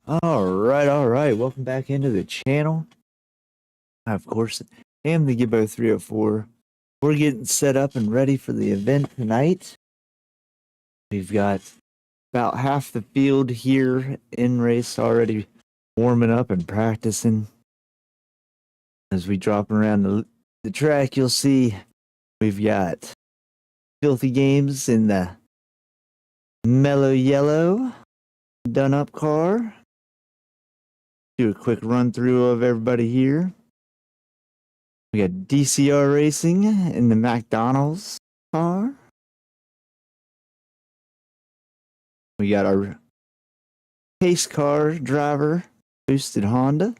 All right. Welcome back into the channel. I, of course, am the Gibbo 304. We're getting set up and ready for the event tonight. We've got about half the field here in race already warming up and practicing. As we drop around the track, you'll see we've got Filthy Games in the mellow yellow done-up car. Do a quick run through of everybody here. We got DCR Racing in the McDonald's car. We got our pace car driver, Boosted Honda.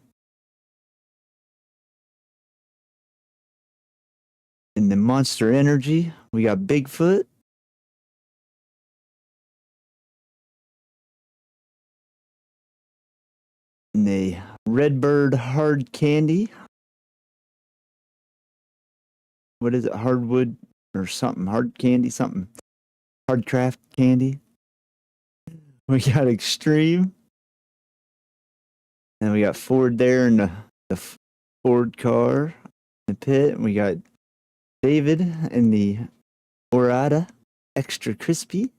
In the Monster Energy, we got Bigfoot. In the Redbird Hard Candy. What is it? Hardwood or something? Hard candy, something. Hard craft candy. We got Extreme. And we got Ford there in the Ford car in the pit. And we got David in the Orada Extra Crispy.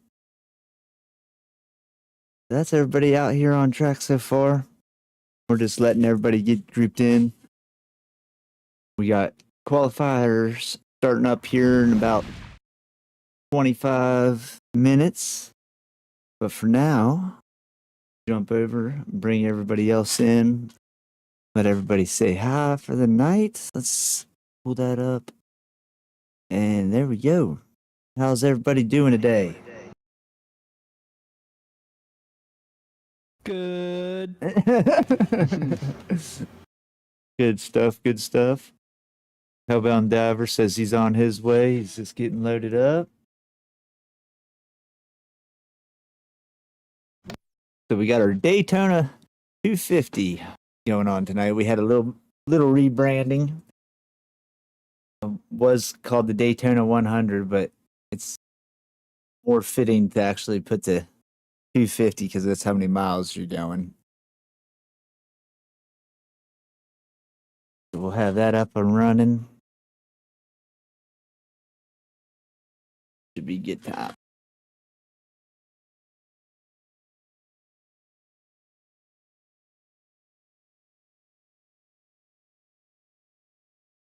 That's everybody out here on track so far. We're just letting everybody get grouped in. We got qualifiers starting up here in about 25 minutes. But for now, jump over, bring everybody else in. Let everybody say hi for the night. Let's pull that up. And there we go. How's everybody doing today? Good. Good stuff, good stuff. Hellbound Diver says he's on his way. He's just getting loaded up. So we got our Daytona 250 going on tonight. We had a little rebranding. It was called the Daytona 100, but it's more fitting to actually put the 250 because that's how many miles you're going. So we'll have that up and running. Should be good time.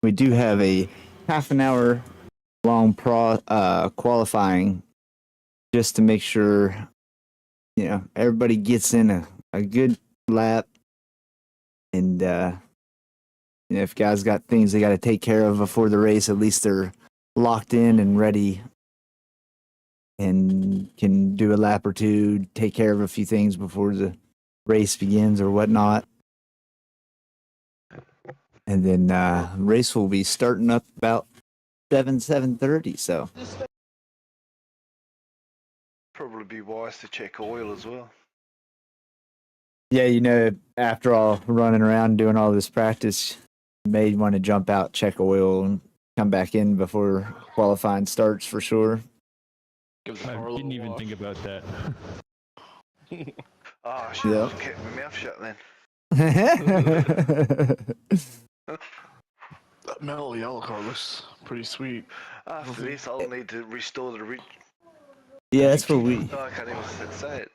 We do have a half an hour long qualifying just to make sure, you know, everybody gets in a good lap. And, you know, if guys got things they got to take care of before the race, at least they're locked in and ready and can do a lap or two, take care of a few things before the race begins or whatnot. And then race will be starting up about 7:30. So probably be wise to check oil as well. Yeah, you know, after all running around doing all this practice, you may want to jump out, check oil, and come back in before qualifying starts for sure. I didn't even think about that. Oh, I should have kept my mouth shut then. That metal yellow car looks pretty sweet. After this, I'll need to restore the rig. Yeah, that's what I can't even say it.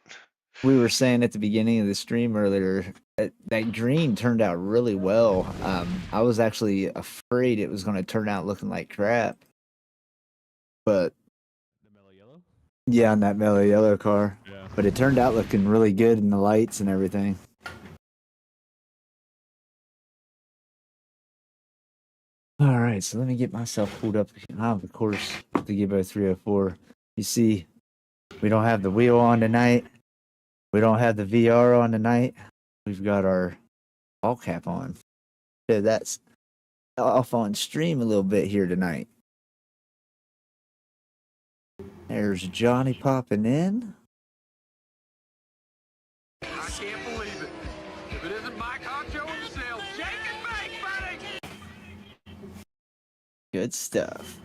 We were saying at the beginning of the stream earlier. That green turned out really well. I was actually afraid it was going to turn out looking like crap. But The mellow yellow? Yeah, on that mellow yellow car. Yeah. But it turned out looking really good in the lights and everything. All right, so let me get myself pulled up. I'm, of course, the Gibbo 304. You see, we don't have the wheel on tonight. We don't have the VR on tonight. We've got our all cap on. So that's off on stream a little bit here tonight. There's Johnny popping in. I can't believe it. If it isn't Mike Honcho himself, shake and bake, buddy! Good stuff.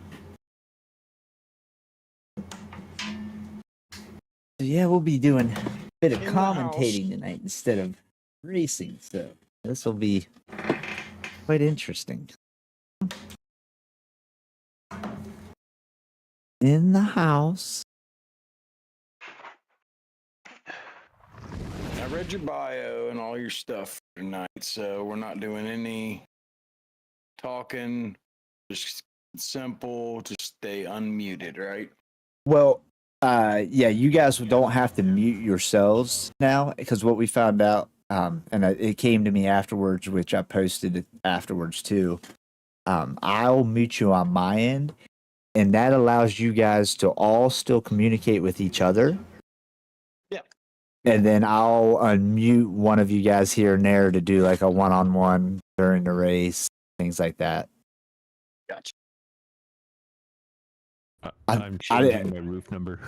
So yeah, we'll be doing bit of In the house. commentating tonight instead of racing. So this will be quite interesting. In the house. I read your bio and all your stuff tonight, so we're not doing any talking. Just simple, just stay unmuted, right? Well, yeah, you guys don't have to mute yourselves now because what we found out, and it came to me afterwards, which I posted it afterwards too. I'll mute you on my end, and that allows you guys to all still communicate with each other. Yeah. And then I'll unmute one of you guys here and there to do like a one-on-one during the race, things like that. Gotcha. I'm changing my roof number.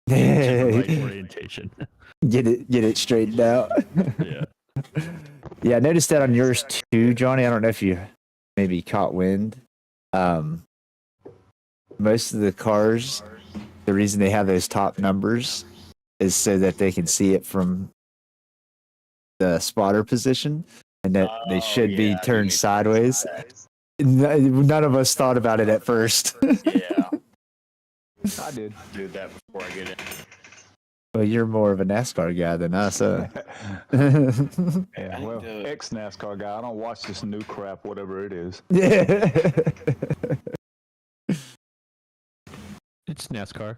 To the Get right orientation. it straightened out. Yeah. Yeah, I noticed that on yours too, Johnny. I don't know if you maybe caught wind. Most of the cars, the reason they have those top numbers is so that they can see it from the spotter position and that they should be turned sideways. None of us thought about it at first. Yeah. I did do that before I get in. Well, you're more of a NASCAR guy than us, huh? Yeah, well, ex-NASCAR guy. I don't watch this new crap, whatever it is. Yeah. It's NASCAR.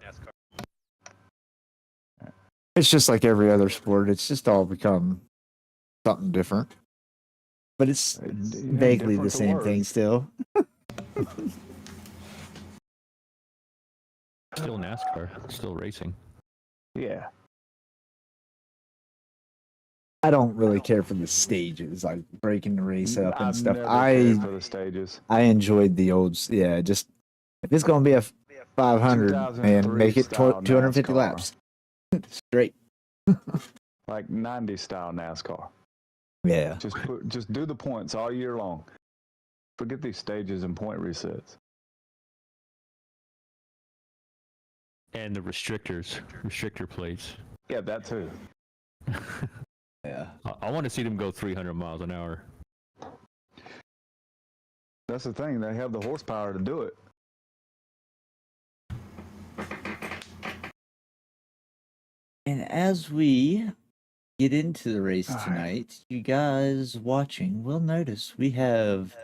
It's just like every other sport. It's just all become something different. But it's vaguely the same thing still. Still NASCAR. Still racing. Yeah. I don't really care for the stages, like breaking the race up and I've stuff. never cared for the stages. I enjoyed the old, yeah. Just if it's gonna be a 500, man, make it 250 NASCAR. laps straight. Like 90 style NASCAR. Yeah, Just do the points all year long. Forget these stages and point resets. And the restrictor plates. Yeah, that too. yeah. I want to see them go 300 miles an hour. That's the thing. They have the horsepower to do it. And as we get into the race tonight, you guys watching will notice we have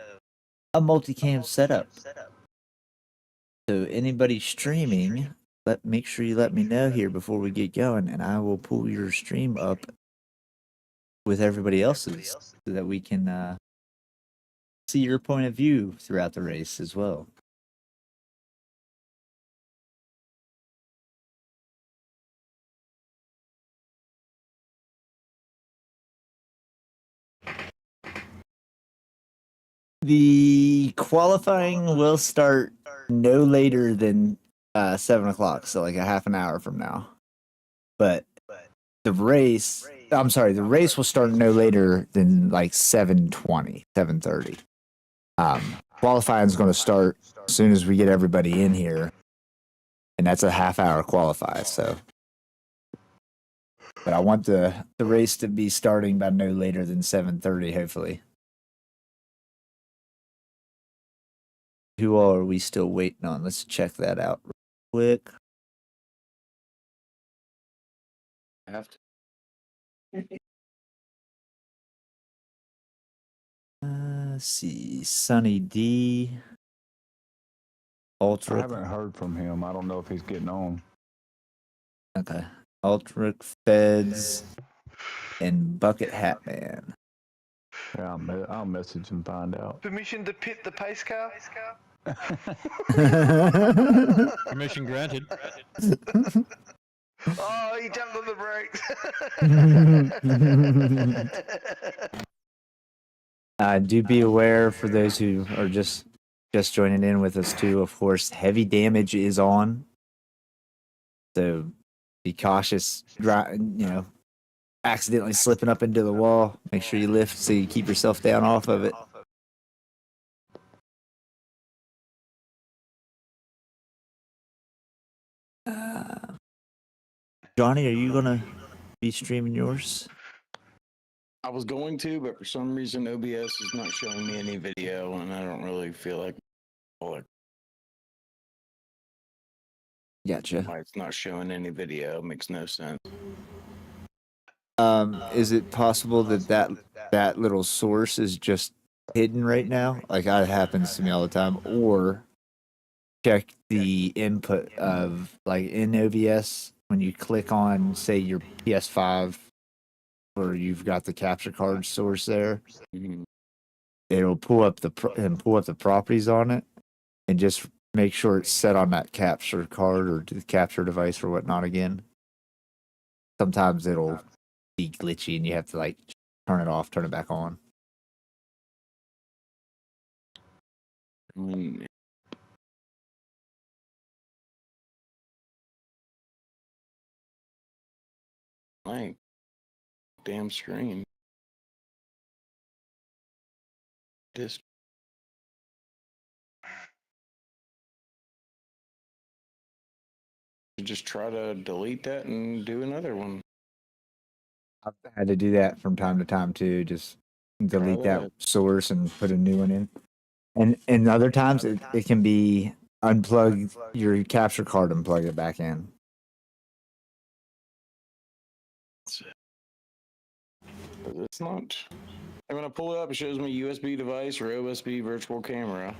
a multicam setup. So anybody streaming, make sure you let me know here before we get going, and I will pull your stream up with everybody else's so that we can see your point of view throughout the race as well. The qualifying will start no later than 7 o'clock, so like a half an hour from now. But the race will start no later than like 7:20, 7:30. Qualifying is going to start as soon as we get everybody in here, and that's a half hour qualify. So, but I want the race to be starting by no later than 7:30, hopefully. Who all are we still waiting on? Let's check that out real quick. Let's see. Sunny D. Ultra. I haven't heard from him. I don't know if he's getting on. Okay. Ultra Feds and Bucket Hat Man. Yeah, I'll message and find out. Permission to pit the pace car? Permission granted. Oh, he jumped on the brakes. Do be aware for those who are just joining in with us too. Of course, heavy damage is on, so be cautious. Accidentally slipping up into the wall. Make sure you lift so you keep yourself down off of it. Johnny, are you gonna be streaming yours? I was going to, but for some reason OBS is not showing me any video, and I don't really feel like Gotcha. why it's not showing any video. It makes no sense. Is it possible that little source is just hidden right now? Like that happens to me all the time. Or check the input of like in OBS when you click on say your PS5 or you've got the capture card source there. Mhm. It'll pull up the properties on it and just make sure it's set on that capture card or the capture device or whatnot again. Sometimes it'll be glitchy and you have to like turn it off, turn it back on. Blank. Damn screen. This. Just try to delete that and do another one. I've had to do that from time to time too. Just delete that source and put a new one in. And other times it can be unplug your capture card and plug it back in. It's not. I'm gonna pull it up. It shows me USB device or USB virtual camera.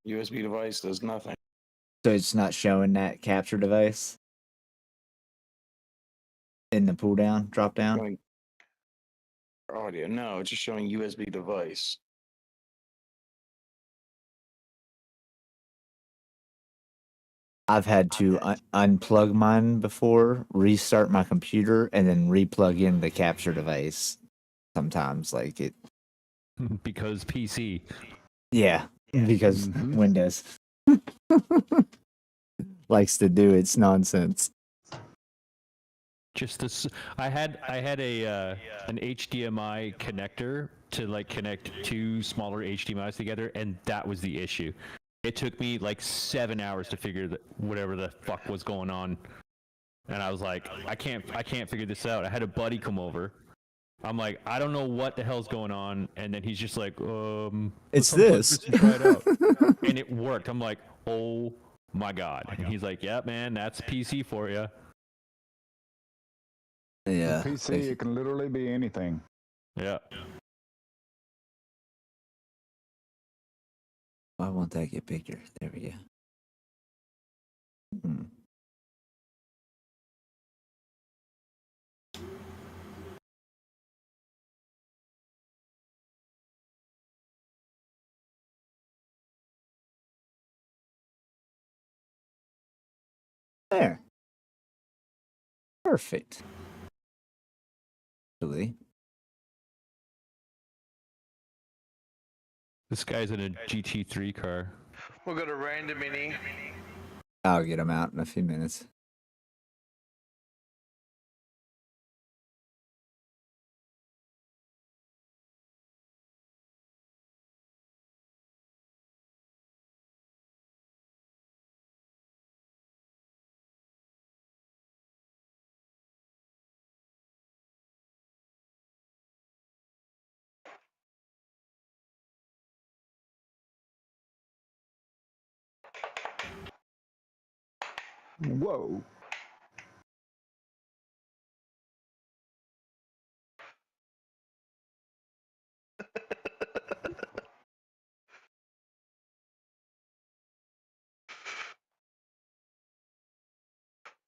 USB device does nothing. So it's not showing that capture device in the pull down, drop down. Audio. No, it's just showing USB device. I've had to unplug mine before, restart my computer, and then replug in the capture device. Sometimes, like it. Because PC. Yeah, because Windows likes to do its nonsense. Just this, I had a an HDMI connector to like connect two smaller HDMIs together, and that was the issue. It took me like 7 hours to figure whatever the fuck was going on, and I was like, I can't figure this out. I had a buddy come over. I'm like, I don't know what the hell's going on, and then he's just like, it's this. Try it out. And it worked. I'm like, oh my god. And he's like, yeah, man, that's PC for you. Yeah. PC, it can literally be anything. Yeah. Why won't that get bigger? There we go. There. Perfect. Really? This guy's in a GT3 car. We've got a random in here. I'll get him out in a few minutes. Whoa.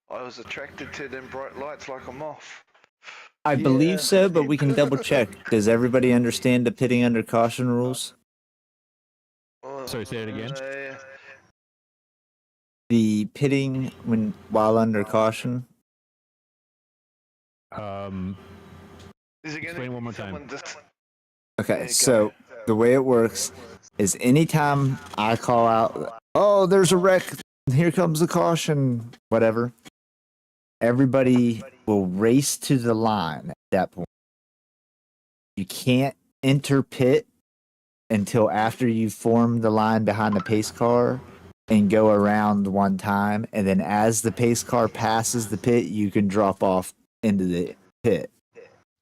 I was attracted to them bright lights like a moth. I believe so, but we can double check. Does everybody understand the pitting under caution rules? Sorry, say it again. The pitting while under caution. Is it Explain one more time. Okay, so the way it works is anytime I call out, oh, there's a wreck, here comes the caution, whatever, everybody will race to the line at that point. You can't enter pit until after you form the line behind the pace car and go around one time, and then as the pace car passes the pit, you can drop off into the pit.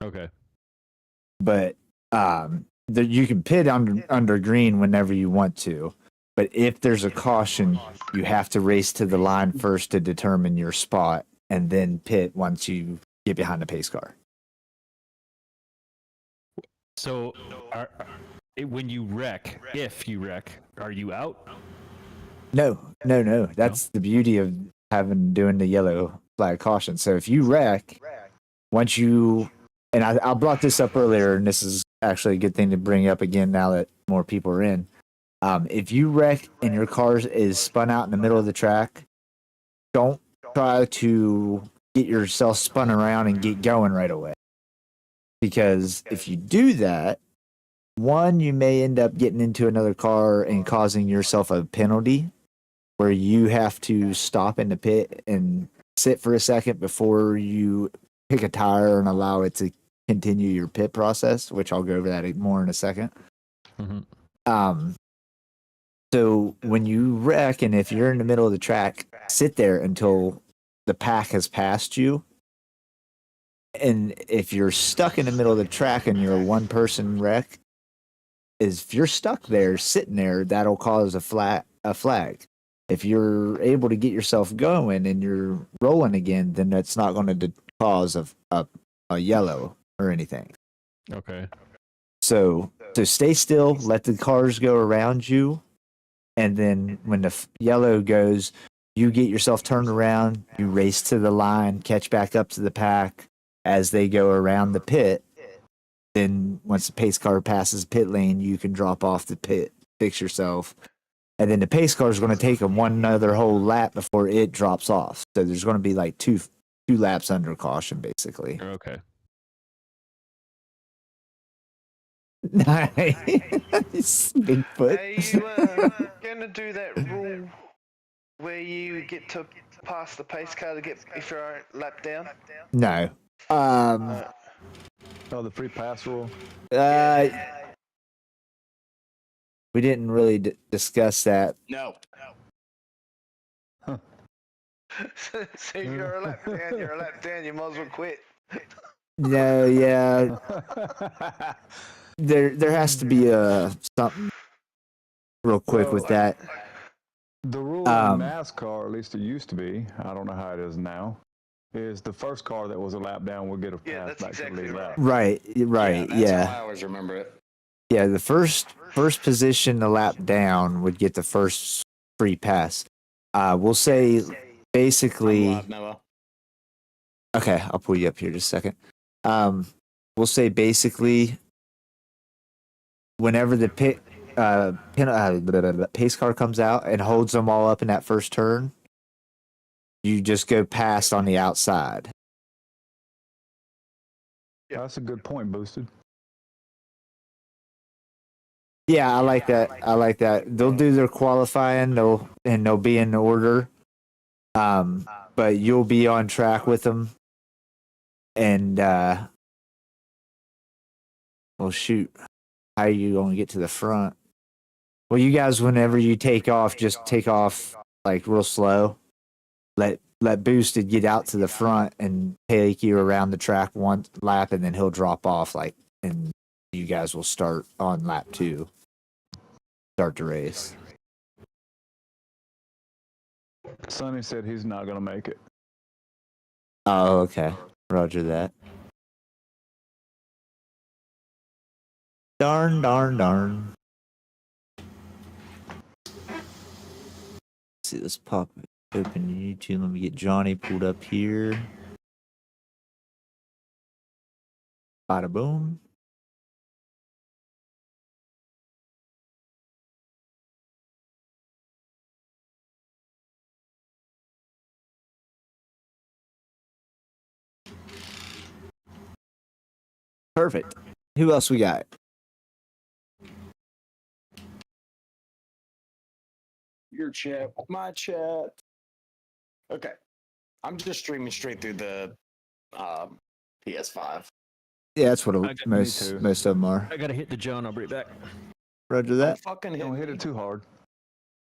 Okay. But you can pit under green whenever you want to. But if there's a caution, you have to race to the line first to determine your spot, and then pit once you get behind the pace car. So, when you wreck, if you wreck, are you out? No. That's the beauty of doing the yellow flag caution. So if you wreck, once you, and I brought this up earlier, and this is actually a good thing to bring up again now that more people are in. If you wreck and your car is spun out in the middle of the track, don't try to get yourself spun around and get going right away. Because if you do that, one, you may end up getting into another car and causing yourself a penalty where you have to stop in the pit and sit for a second before you pick a tire and allow it to continue your pit process, which I'll go over that more in a second. Mm-hmm. So when you wreck, and if you're in the middle of the track, sit there until the pack has passed you. And if you're stuck in the middle of the track and you're a one-person wreck, if you're stuck there, sitting there, that'll cause a flag. If you're able to get yourself going and you're rolling again, then that's not going to cause a yellow or anything. Okay. So stay still, let the cars go around you, and then when the yellow goes, you get yourself turned around, you race to the line, catch back up to the pack as they go around the pit. Then once the pace car passes pit lane, you can drop off the pit, fix yourself. And then the pace car is going to take them one other whole lap before it drops off. So there's going to be like two laps under caution, basically. Okay. Nice. Bigfoot. Are you going to do that rule where you get to pass the pace car to get if you're a lap down? No. Oh, the free pass rule. We didn't really discuss that. No. So if you're a lap down, you're a lap down. You might as well quit. No, yeah. There has to be something real quick with that. The rule in NASCAR, at least it used to be, I don't know how it is now, is the first car that was a lap down will get a pass that's back exactly to the lead right. lap. Right, That's yeah. how I always remember it. Yeah, the first position the lap down would get the first free pass. We'll say basically. I'm live, Noah. Okay, I'll pull you up here just a second. We'll say basically, whenever the pace car comes out and holds them all up in that first turn, you just go past on the outside. That's a good point, Boosted. Yeah, I like that. They'll do their qualifying. They'll be in order. But you'll be on track with them. And well, shoot, how are you going to get to the front? Well, you guys, whenever you take off, just take off like real slow. Let Boosted get out to the front and take you around the track one lap, and then he'll drop off and you guys will start on lap 2. Start the race. Sonny said he's not going to make it. Oh, okay. Roger that. Darn. Let's see, let's pop open YouTube. Let me get Johnny pulled up here. Bada boom. Perfect. Who else we got? Your chat, my chat. Okay. I'm just streaming straight through the PS5. Yeah, that's what Okay, most of them are. I gotta hit the John. I'll be right back. Roger that. Fucking Don't hit it too hard.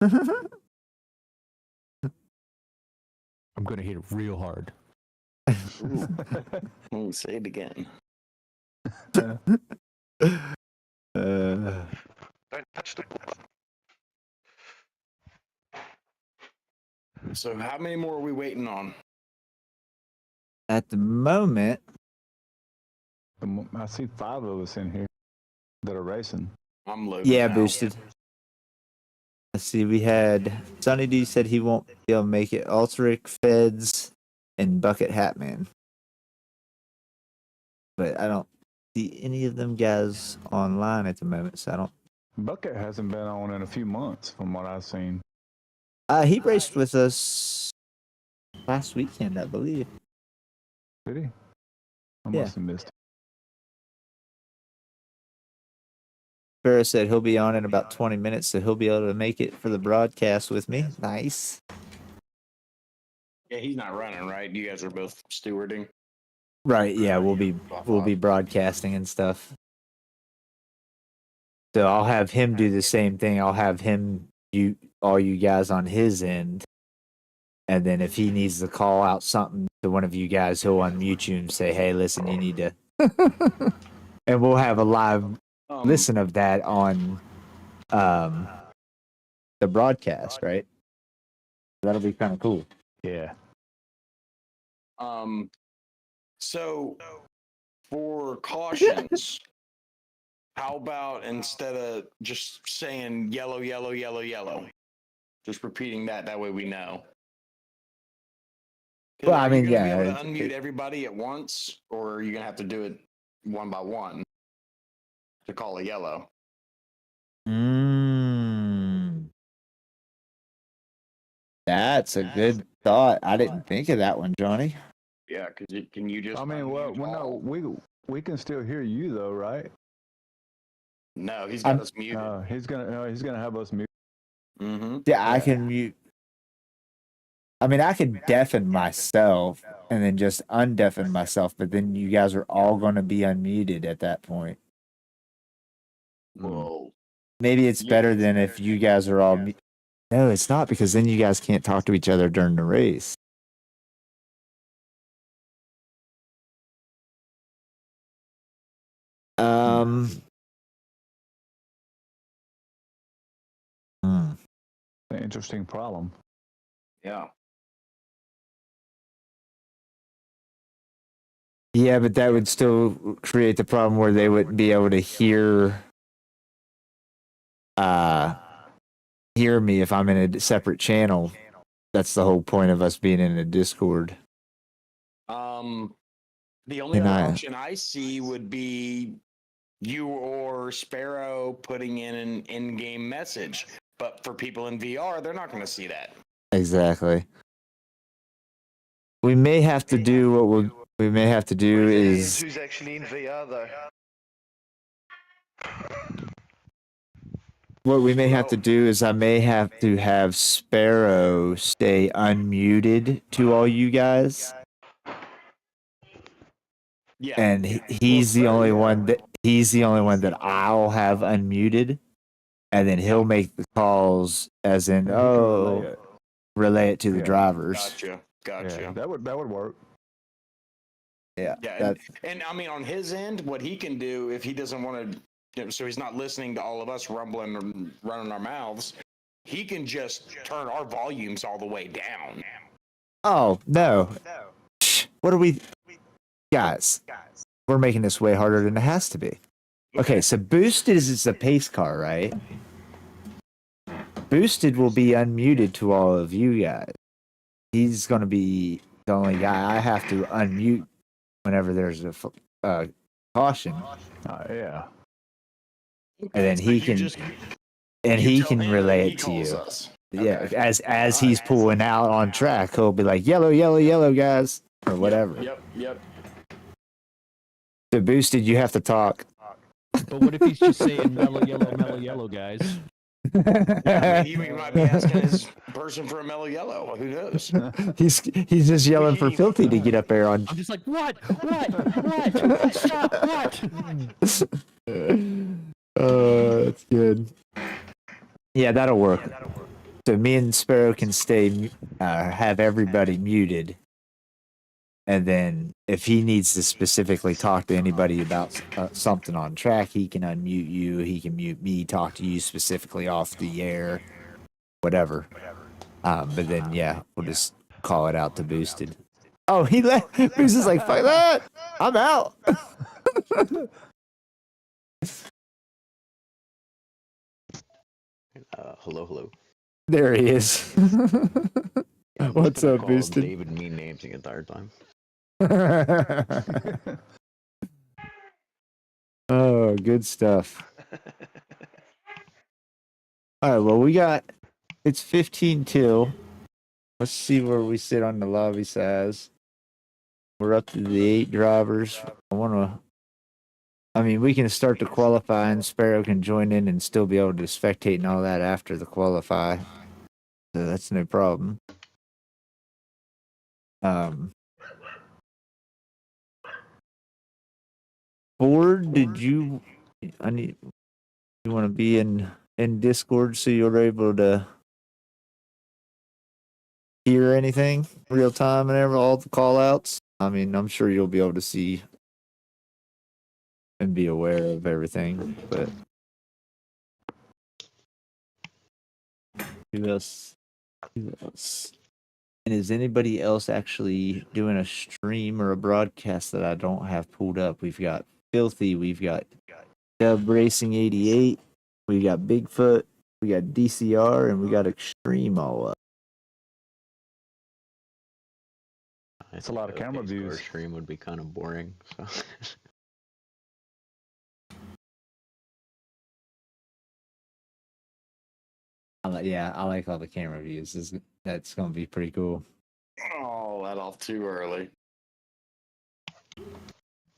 I'm gonna hit it real hard. Ooh, let me say it again. Don't touch the ball. So how many more are we waiting on? At the moment, I see 5 of us in here that are racing. I'm loading. yeah, now. boosted. Let's see. We had Sonny D said he won't be able to make it. Alteric, Feds, and Bucket Hatman. But I don't see any of them guys online at the moment, so I don't. Bucket hasn't been on in a few months, from what I've seen. He raced with us last weekend, I believe. Did he? I Yeah. must have missed it. Sparrow said he'll be on in about 20 minutes, so he'll be able to make it for the broadcast with me. Nice. Yeah, he's not running, right? You guys are both stewarding. Right, yeah, we'll be broadcasting and stuff. So I'll have him do the same thing. I'll have him all you guys on his end. And then if he needs to call out something to one of you guys, he'll unmute you and say, "Hey, listen, you need to." And we'll have a live listen of that on the broadcast, right? That'll be kind of cool. Yeah. So for cautions, how about instead of just saying yellow, yellow, yellow, yellow, just repeating that? That way we know. Well, I mean, are you gonna yeah, be able to unmute everybody at once, or are you gonna have to do it one by one to call a yellow? That's a good thought. I didn't think of that one, Johnny. Yeah, because can you just? I mean, well, unmute all? no, we can still hear you though, right? No, he's got us muted. He's gonna have us mute. Mm-hmm. Yeah, I can mute. I mean, I could deafen myself and then just undeafen myself, but then you guys are all going to be unmuted at that point. Whoa. Maybe it's better than if you guys are all. No, it's not, because then you guys can't talk to each other during the race. An interesting problem. Yeah. Yeah, but that would still create the problem where they wouldn't be able to hear me if I'm in a separate channel. That's the whole point of us being in a Discord. The only other option I see would be you or Sparrow putting in an in-game message. But for people in VR, they're not going to see that. Exactly. We may have to do what we may have to do is Who's actually in VR though? what we may have to do is I may have to have Sparrow stay unmuted to all you guys. Yeah. And he's the only one that I'll have unmuted, and then he'll make the calls as in relay it to the drivers. Gotcha. Yeah, that would work. Yeah. And I mean, on his end, what he can do if he doesn't want to, so he's not listening to all of us rumbling and running our mouths, he can just turn our volumes all the way down. Oh no! What are we, guys? We're making this way harder than it has to be. Okay, so Boosted is a pace car, right? Boosted will be unmuted to all of you guys. He's going to be the only guy I have to unmute whenever there's a caution. Yeah. And then he can relay it to you. Yeah, as he's pulling out on track, he'll be like, yellow, yellow, yellow, guys, or whatever. Yep. So Boosted, you have to talk. But what if he's just saying mellow yellow, guys? Yeah, I mean, he might be asking his person for a mellow yellow. Who knows? He's just yelling for Filthy to get up there on. I'm just like, what? Stop, what? That's good. Yeah, that'll work. So me and Sparrow can stay, have everybody muted. And then if he needs to specifically talk to anybody about something on track, he can unmute you. He can mute me, talk to you specifically off the air, whatever. But then, yeah, we'll just call it out to Boosted. Oh, he left. Boosted's like, fuck that. I'm out. Hello. There he is. Yeah, I'm just What's gonna up, call Boosted? David mean names the entire time. Oh, good stuff. All right, well, it's 15-2. Let's see where we sit on the lobby size. We're up to the 8 drivers. We can start the qualifying. Sparrow can join in and still be able to spectate and all that after the qualify. So that's no problem. Ford, you want to be in Discord so you're able to hear anything real time and all the call outs? I'm sure you'll be able to see and be aware of everything, but who else? And is anybody else actually doing a stream or a broadcast that I don't have pulled up? We've got Filthy, we've got Dubv Racing 88, we got Bigfoot, we got DCR, and we got Extreme all up. It's a lot of camera views. Stream would be kind of boring. So. I like all the camera views. That's gonna be pretty cool. Oh, that off too early.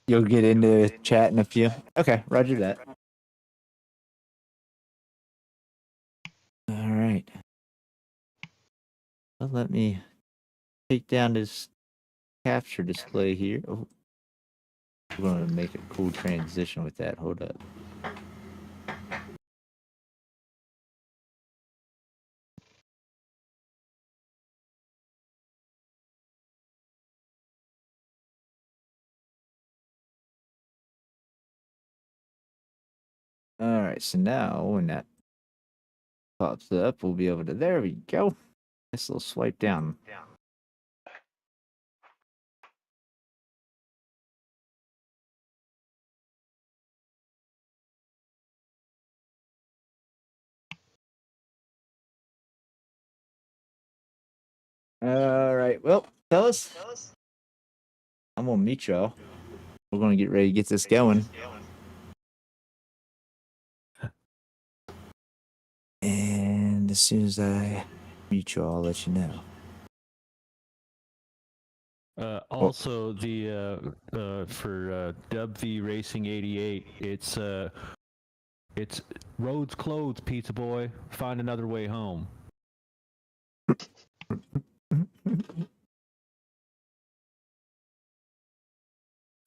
You'll get into chat in a few. Okay, roger that. All right. Well, let me take down this capture display here. Oh, we're going to make a cool transition with that. Hold up. All right, so now when that pops up, we'll be able to. There we go. Nice little swipe down. All right, well, fellas, I'm gonna meet y'all. We're gonna get ready to get this going. And as soon as I meet you, I'll let you know. Also, the for Dubv Racing 88, it's roads closed, pizza boy. Find another way home.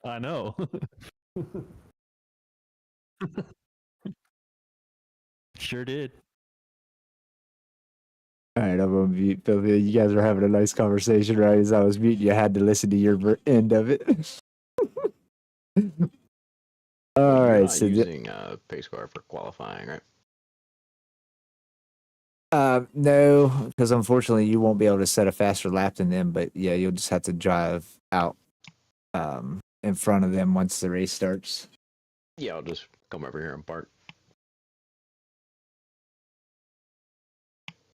I know. Sure did. All right, I'm gonna mute. You guys were having a nice conversation, right? As I was muting, you had to listen to your end of it. All right, so using pace car for qualifying, right? no, because unfortunately you won't be able to set a faster lap than them. But yeah, you'll just have to drive out in front of them once the race starts. Yeah, I'll just come over here and park.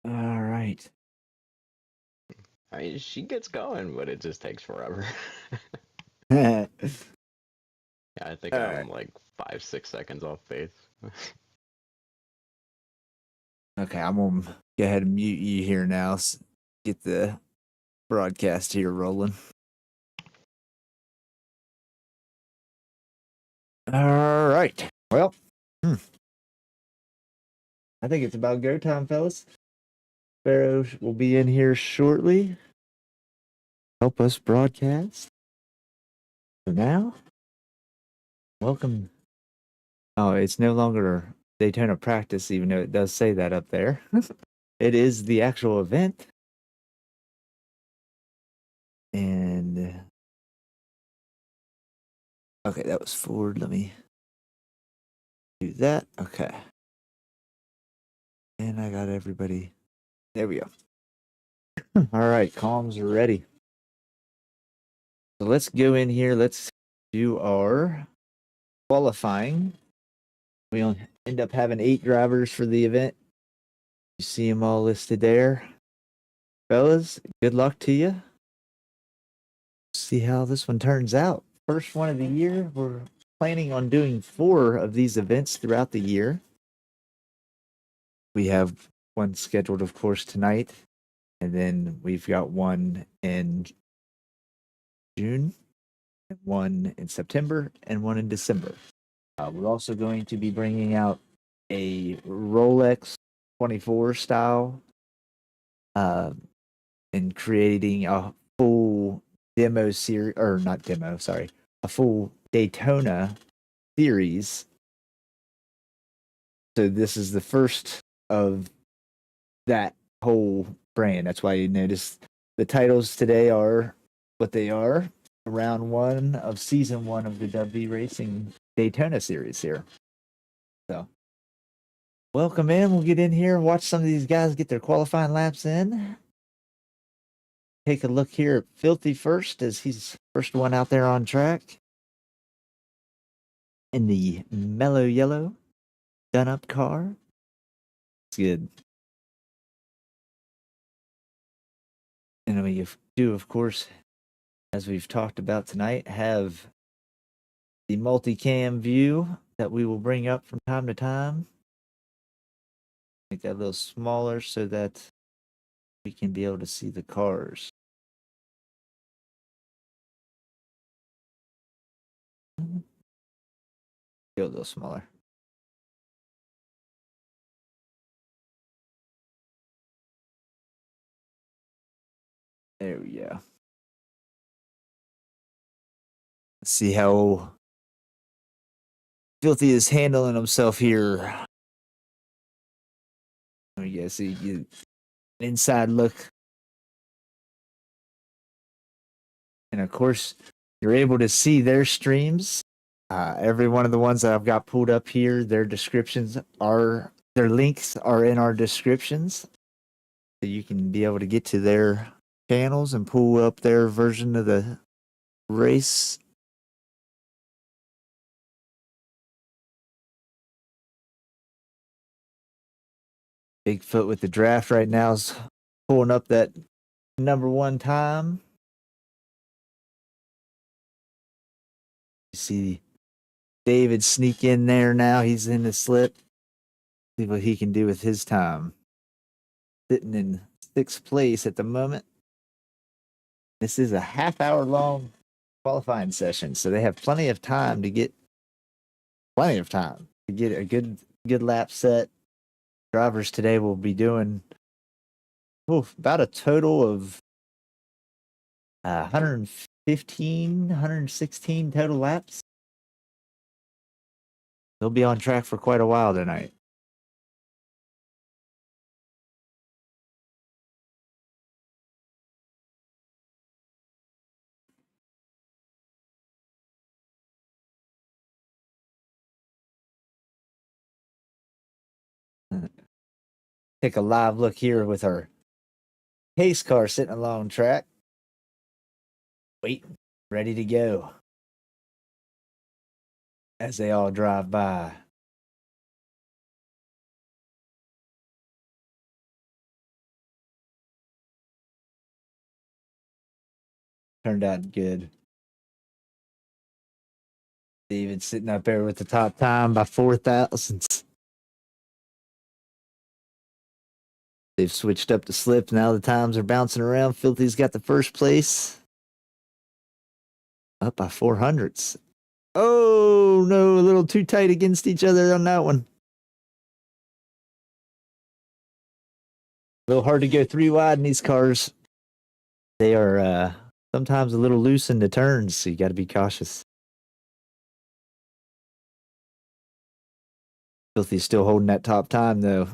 All right. I mean, she gets going, but it just takes forever. All Yeah, I think I'm like 5-6 seconds off pace. Okay, I'm gonna go ahead and mute you here now. Get the broadcast here rolling. All right. Well, I think it's about go time, fellas. Sparrow will be in here shortly. Help us broadcast. For now, welcome. Oh, it's no longer Daytona practice, even though it does say that up there. It is the actual event. And Okay, that was forward. Let me do that. Okay. And I got everybody. There we go. All right, comms are ready. So let's go in here. Let's do our qualifying. We'll end up having 8 drivers for the event. You see them all listed there. Fellas, good luck to you. See how this one turns out. First one of the year. We're planning on doing 4 of these events throughout the year. We have one scheduled, of course, tonight. And then we've got one in June, and one in September, and one in December. We're also going to be bringing out a Rolex 24 style and creating a full demo series, or not demo, sorry, a full Daytona series. So this is the first of that whole brand. That's why you notice the titles today are what they are. Round 1 of season 1 of the Dubv Racing Daytona series here. So welcome in. We'll get in here and watch some of these guys get their qualifying laps in. Take a look here at Filthy first, as he's first one out there on track. In the mellow yellow done up car. It's good. And we do, of course, as we've talked about tonight, have the multicam view that we will bring up from time to time. Make that a little smaller so that we can be able to see the cars. Go a little smaller. There we go. Let's see how Filthy is handling himself here. There you go. So you get an inside look. And of course, you're able to see their streams. Every one of the ones that I've got pulled up here, their links are in our descriptions. So you can be able to get to their channels and pull up their version of the race. Bigfoot with the draft right now is pulling up that number 1 time. You see David sneak in there now. He's in the slip. See what he can do with his time. Sitting in 6th place at the moment. This is a half-hour long qualifying session, so they have plenty of time to get a good lap set. Drivers today will be doing about a total of 116 total laps. They'll be on track for quite a while tonight. Take a live look here with our pace car sitting along track. Waiting, ready to go. As they all drive by. Turned out good. David sitting up there with the top time by 4 thousandths. They've switched up the slip. Now the times are bouncing around. Filthy's got the first place. Up by 400ths. Oh, no, a little too tight against each other on that one. A little hard to go 3 wide in these cars. They are sometimes a little loose in the turns, so you got to be cautious. Filthy's still holding that top time, though.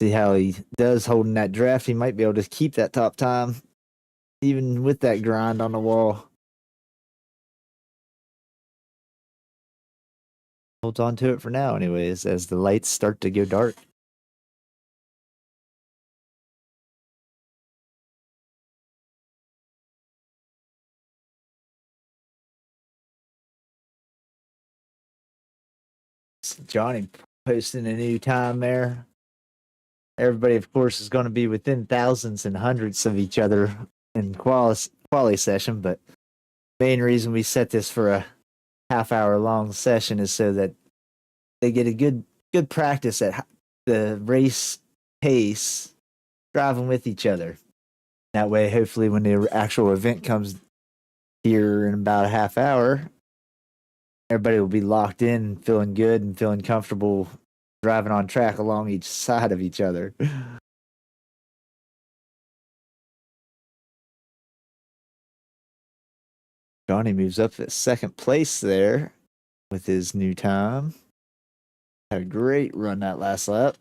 See how he does holding that draft. He might be able to keep that top time, even with that grind on the wall. holds on to it for now, anyways, as the lights start to go dark. Johnny posting a new time there. Everybody, of course, is going to be within thousands and hundreds of each other in quali session, but main reason we set this for a half-hour long session is so that they get a good practice at the race pace, driving with each other. That way, hopefully, when the actual event comes here in about a half hour, everybody will be locked in, feeling good and feeling comfortable driving on track along each side of each other. Johnny moves up to second place there with his new time. Had a great run that last lap.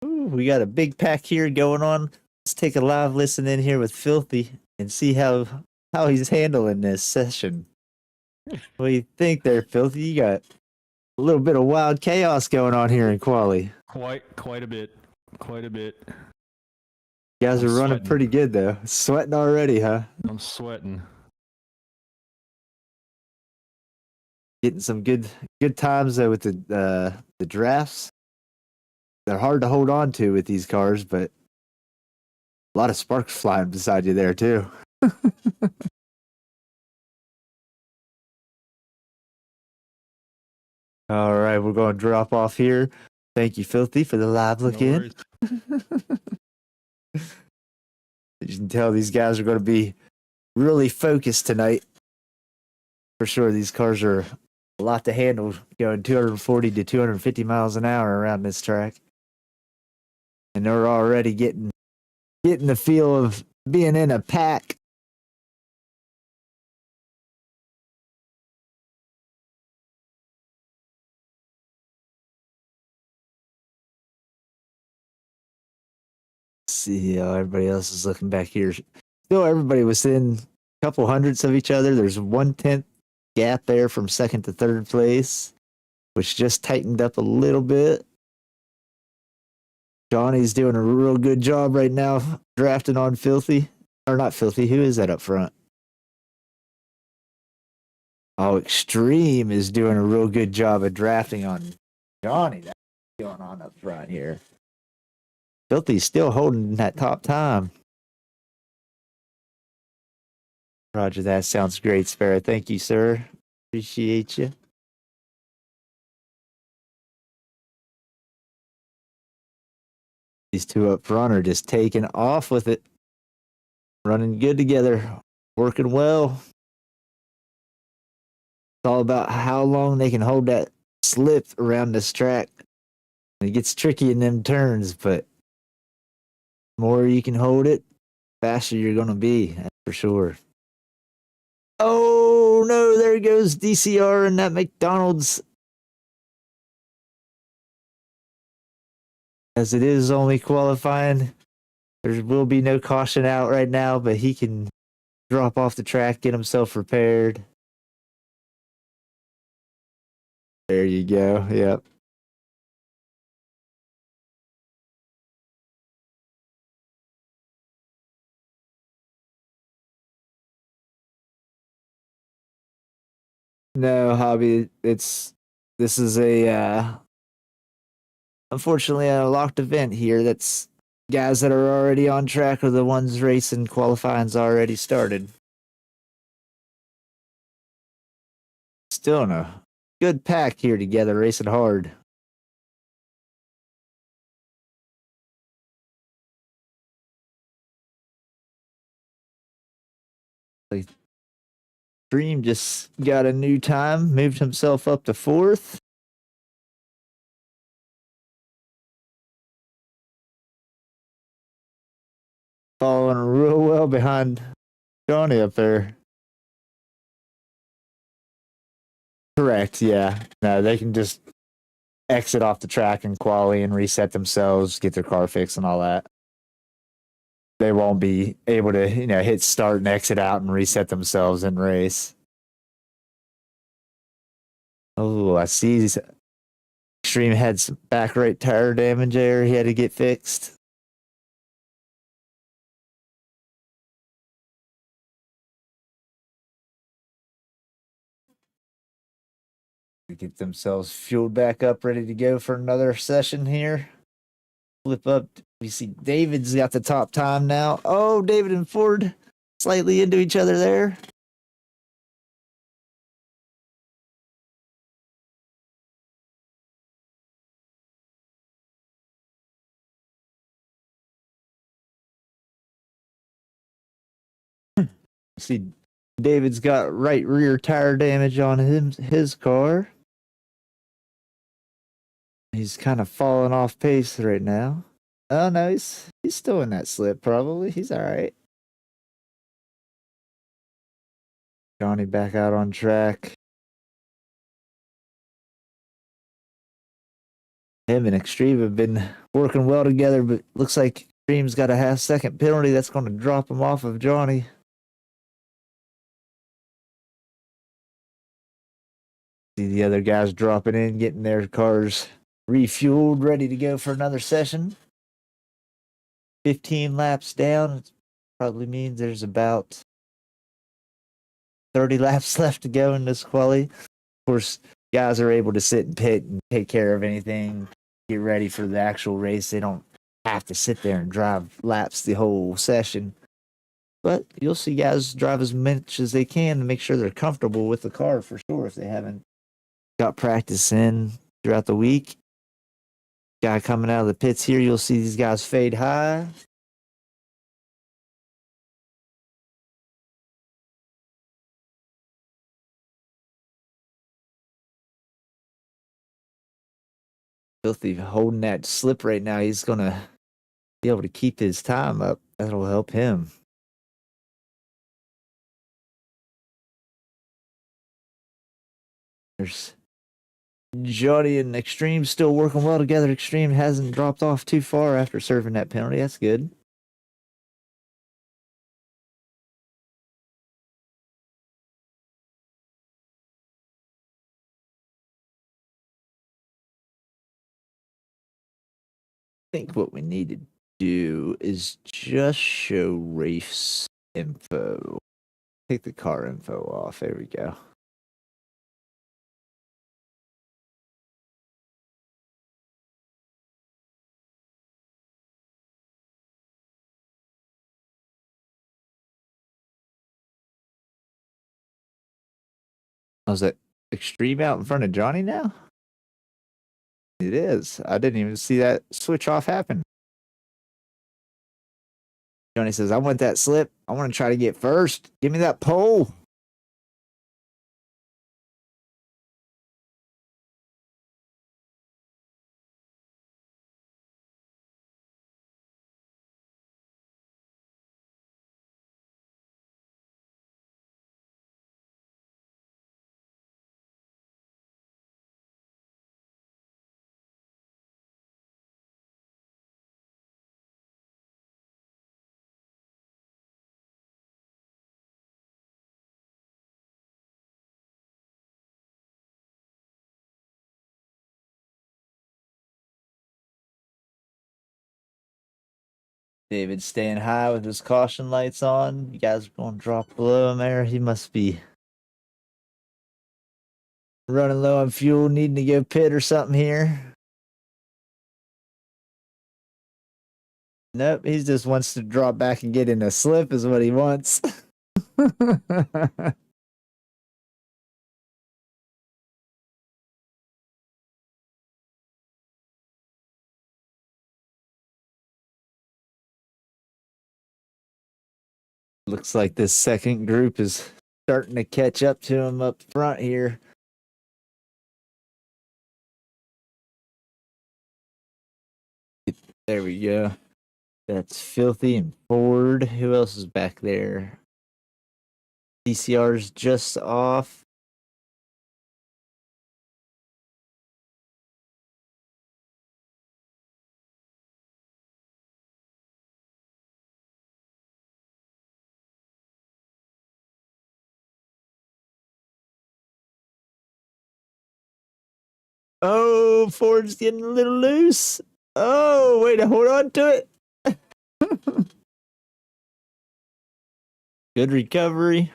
Ooh, we got a big pack here going on. Let's take a live listen in here with Filthy and see how he's handling this session. What do you think there, Filthy? You got a little bit of wild chaos going on here in quali. Quite a bit. Quite a bit. You guys I'm are running sweating. pretty good though. Sweating already, huh? I'm sweating. Getting some good times though with the drafts. They're hard to hold on to with these cars, but a lot of sparks flying beside you there too. All right, we're going to drop off here. Thank you, Filthy, for the live look No in. You can tell these guys are going to be really focused tonight. For sure, these cars are a lot to handle, going 240 to 250 miles an hour around this track. And they're already getting the feel of being in a pack. See how everybody else is looking back here. Still, everybody was in a couple hundredths of each other. There's 1/10 gap there from second to third place, which just tightened up a little bit. Johnny's doing a real good job right now drafting on Filthy. Or not Filthy, who is that up front? Oh, Extreme is doing a real good job of drafting on Johnny. That's what's going on up front here. Filthy's still holding that top time. Roger, that sounds great, Sparrow. Thank you, sir. Appreciate you. These two up front are just taking off with it. Running good together. Working well. It's all about how long they can hold that slip around this track. It gets tricky in them turns, but the more you can hold it, faster you're going to be. That's for sure. Oh, no, there goes DCR and that McDonald's. As it is only qualifying, there will be no caution out right now, but he can drop off the track, get himself prepared. There you go. Yep. No, Hobby. This is a unfortunately a locked event here. That's guys that are already on track are the ones racing. Qualifying's already started. Still in a good pack here together, racing hard. Dream just got a new time, moved himself up to fourth. Following real well behind Johnny up there. Correct, yeah. No, they can just exit off the track in quali and reset themselves, get their car fixed and all that. they won't be able to, hit start and exit out and reset themselves in race. Oh, I see. Extreme had some back right tire damage there. He had to get fixed. To get themselves fueled back up, ready to go for another session here. Flip up. We see David's got the top time now. Oh, David and Ford slightly into each other there. See, David's got right rear tire damage on his car. He's kind of falling off pace right now. Oh no, he's still in that slip probably. He's all right. Johnny back out on track. Him and Extreme have been working well together, but looks like Extreme's got a half-second penalty that's going to drop him off of Johnny. See the other guys dropping in, getting their cars refueled, ready to go for another session. 15 laps down. It probably means there's about 30 laps left to go in this quali. Of course, guys are able to sit and pit and take care of anything, get ready for the actual race. They don't have to sit there and drive laps the whole session. But you'll see guys drive as much as they can to make sure they're comfortable with the car for sure if they haven't got practice in throughout the week. Guy coming out of the pits here, you'll see these guys fade high. Filthy holding that slip right now. He's going to be able to keep his time up. That'll help him. There's Johnny and Extreme still working well together. Extreme hasn't dropped off too far after serving that penalty. That's good. I think what we need to do is just show Rafe's info. Take the car info off. There we go. Was that Extreme out in front of Johnny now? It is. I didn't even see that switch off happen. Johnny says, I want that slip. I want to try to get first. Give me that pole. David staying high with his caution lights on. You guys are going to drop below him there. He must be running low on fuel, needing to go pit or something here. Nope, he just wants to drop back and get in a slip is what he wants. Looks like this second group is starting to catch up to him up front here. There we go. That's Filthy and Ford. Who else is back there? DCR's just off. Oh, Ford's getting a little loose. Oh, way to hold on to it. Good recovery.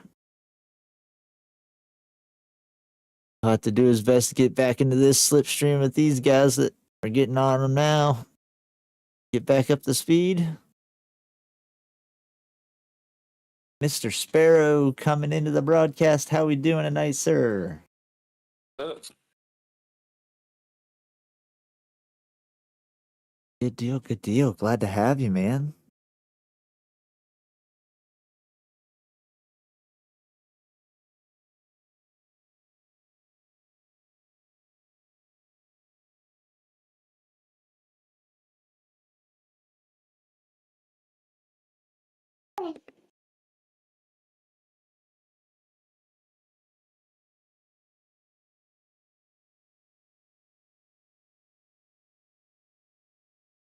I'll have to do his best to get back into this slipstream with these guys that are getting on him now. Get back up to speed. Mr. Sparrow coming into the broadcast. How we doing tonight, sir? Good deal, good deal. Glad to have you, man.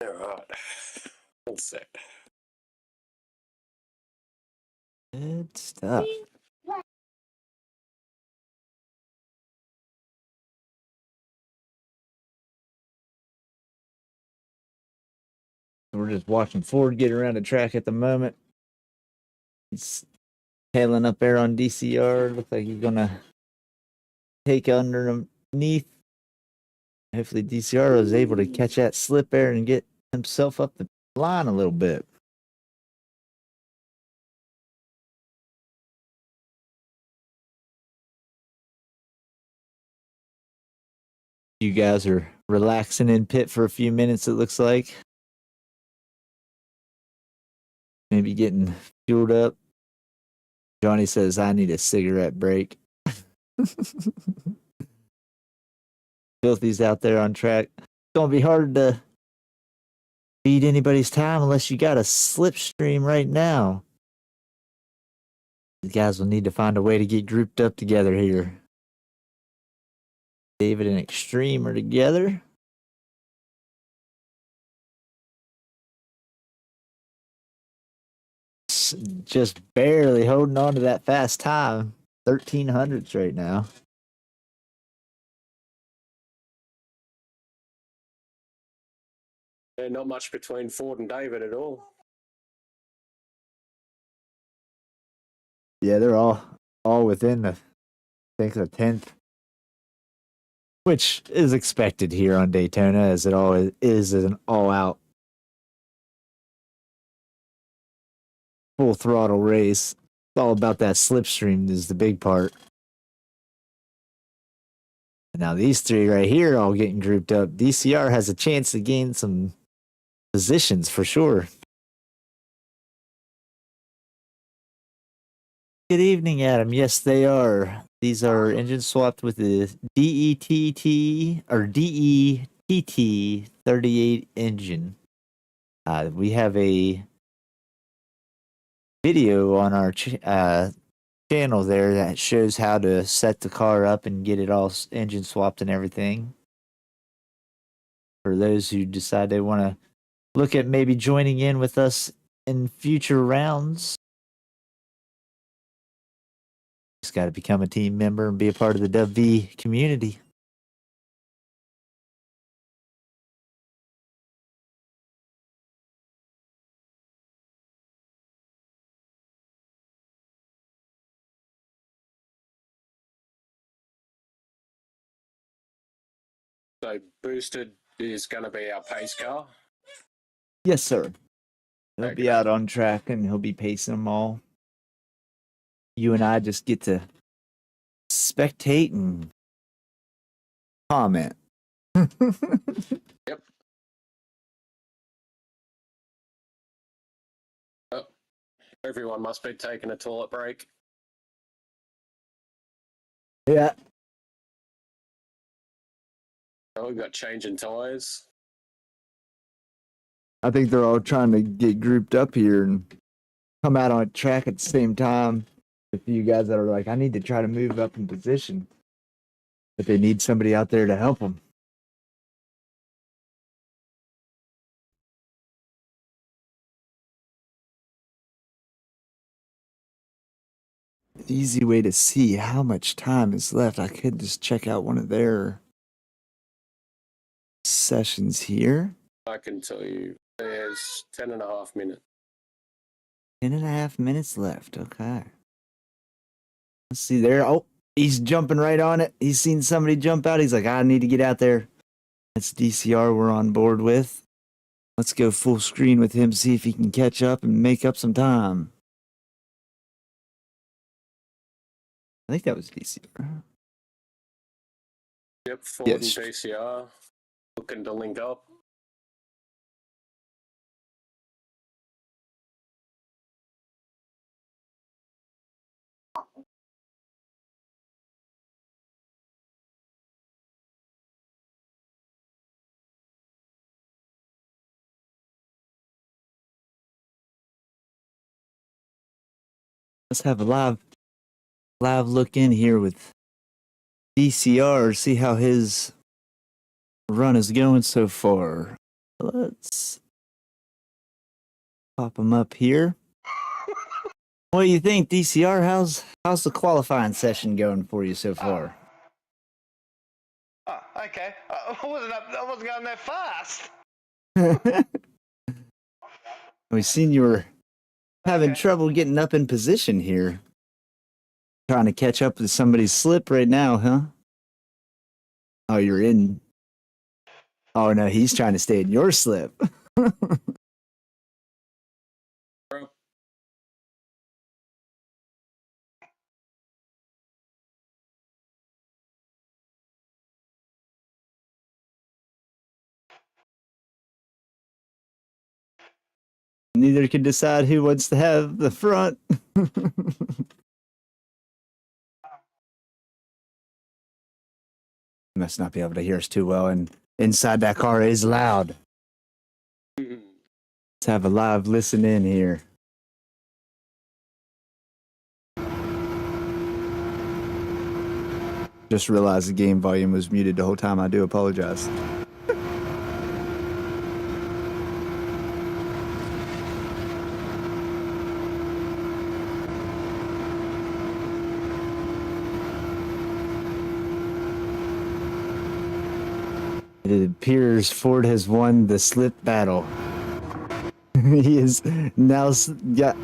All right. One sec. Good stuff. We're just watching Ford get around the track at the moment. He's tailing up there on DCR. Looks like he's gonna take underneath. Hopefully DCR was able to catch that slip there and get himself up the line a little bit. You guys are relaxing in pit for a few minutes, it looks like. Maybe getting fueled up. Johnny says, I need a cigarette break. Filthy's out there on track. It's going to be hard to beat anybody's time unless you got a slipstream right now. The guys will need to find a way to get grouped up together here. David and Extreme are together. Just barely holding on to that fast time. 1300s right now. Not much between Ford and David at all. Yeah, they're all within the, I think, the 10th, which is expected here on Daytona, as it always is an all-out full throttle race. It's all about that slipstream is the big part. Now these three right here all getting grouped up. DCR has a chance to gain some positions for sure. Good evening, Adam. Yes, they are. These are engine swapped with the DETT or DETT 38 engine. We have a video on our channel there that shows how to set the car up and get it all engine swapped and everything. For those who decide they want to look at maybe joining in with us in future rounds. Just got to become a team member and be a part of the Dubv community. So boosted is going to be our pace car. Yes, sir. He'll Okay. be out on track and he'll be pacing them all. You and I just get to spectate and comment. Yep. Oh, everyone must be taking a toilet break. Yeah. Oh, we've got changing tyres. I think they're all trying to get grouped up here and come out on track at the same time. A few guys that are like, I need to try to move up in position, but they need somebody out there to help them. Easy way to see how much time is left. I could just check out one of their sessions here. I can tell you there's 10.5 minutes. 10.5 minutes left. Okay. Let's see there. Oh, he's jumping right on it. He's seen somebody jump out. He's like, I need to get out there. That's DCR we're on board with. Let's go full screen with him, see if he can catch up and make up some time. I think that was DCR. Yep, Ford Yes. and DCR looking to link up. Let's have a live look in here with DCR, see how his run is going so far. Let's pop him up here. What do you think, DCR? How's the qualifying session going for you so far? Oh, okay. I wasn't going that fast. We've seen you were having Okay. trouble getting up in position here. Trying to catch up with somebody's slip right now, huh? Oh, you're in. Oh, no, he's trying to stay in your slip. Neither can decide who wants to have the front. Must not be able to hear us too well, and inside that car is loud. Let's have a live listen in here. Just realized the game volume was muted the whole time. I do apologize. It appears Ford has won the slip battle. He is now got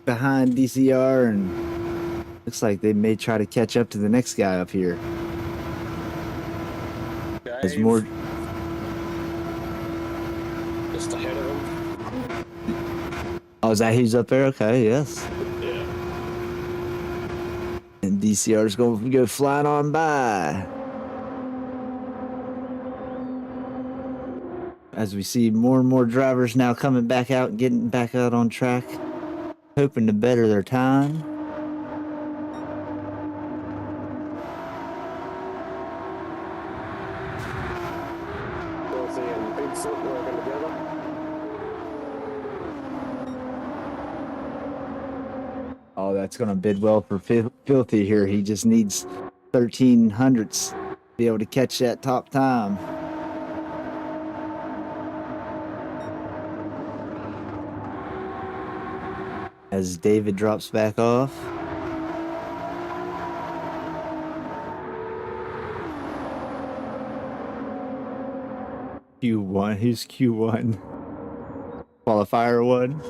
behind DCR, and looks like they may try to catch up to the next guy up here. There's more. Just ahead of him. Oh, is that who's up there? Okay, yes. Yeah. And DCR is going to go flying on by. As we see more and more drivers now coming back out and getting back out on track, hoping to better their time. Dorothy and Bigfoot working together. Oh, that's going to bid well for Filthy here. He just needs 1300s to be able to catch that top time. As David drops back off. Q1. Who's Q1? Qualifier 1.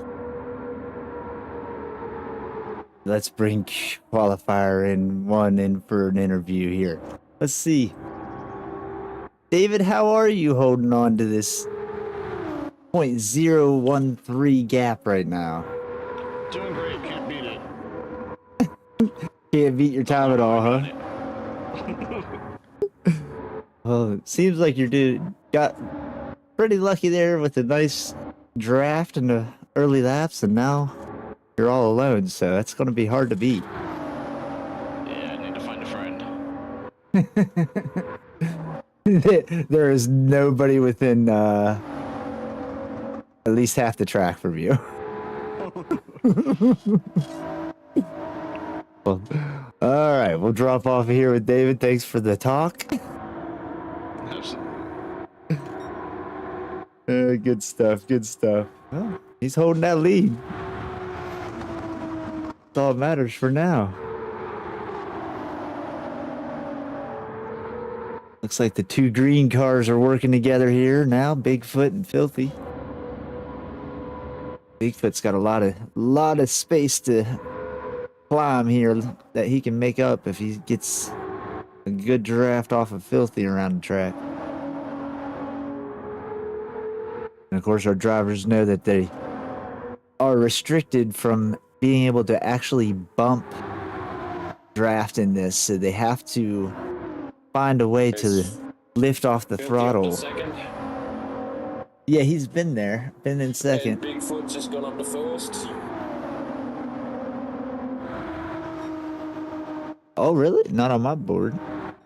Let's bring qualifier in 1 in for an interview here. Let's see. David, how are you holding on to this 0.013 gap right now? Doing great. Can't beat it. Can't beat your time at all, huh? Well, it seems like got pretty lucky there with a nice draft and the early laps, and now you're all alone, so that's going to be hard to beat. Yeah, I need to find a friend. There is nobody within at least half the track from you. Well, all right, we'll drop off here with David. Thanks for the talk. Good stuff. Good stuff. Well, he's holding that lead. That's all that matters for now. Looks like the two green cars are working together here now, Bigfoot and Filthy. Bigfoot's got a lot of space to climb here that he can make up if he gets a good draft off of Filthy around the track. And of course, our drivers know that they are restricted from being able to actually bump draft in this, so they have to find a way to lift off the throttle. Second. Yeah, he's been there, been in second. And Bigfoot's just gone up to first. Oh, really? Not on my board.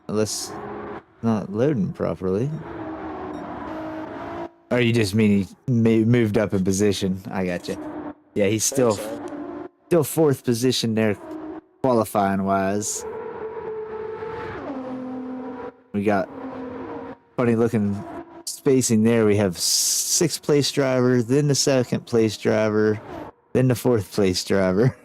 Unless it's not loading properly. Or you just mean he moved up in position. I gotcha. Yeah, he's still fourth position there, qualifying wise. We got funny looking spacing there. We have 6th place driver, then the 2nd place driver, then the 4th place driver.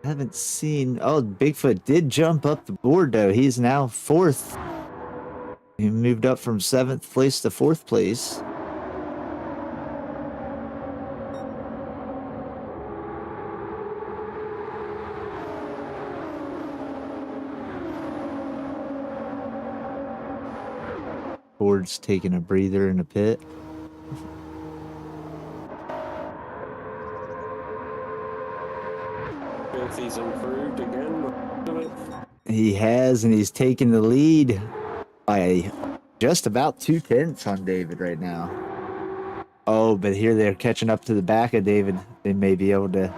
Haven't seen. Oh, Bigfoot did jump up the board though. He's now 4th. He moved up from 7th place to 4th place. Board's taking a breather in the pit. Filthy's improved again. He has, and he's taking the lead by just about 2/10 on David right now. Oh, but here they're catching up to the back of David. They may be able to,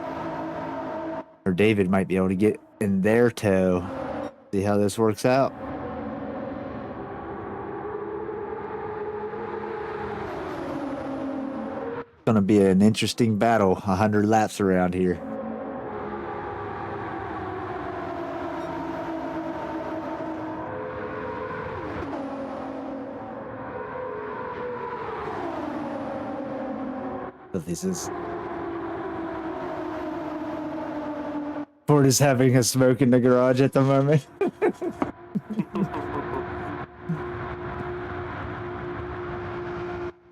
or David might be able to get in their tow. See how this works out. It's going to be an interesting battle, 100 laps around here. But this is... Ford is having a smoke in the garage at the moment.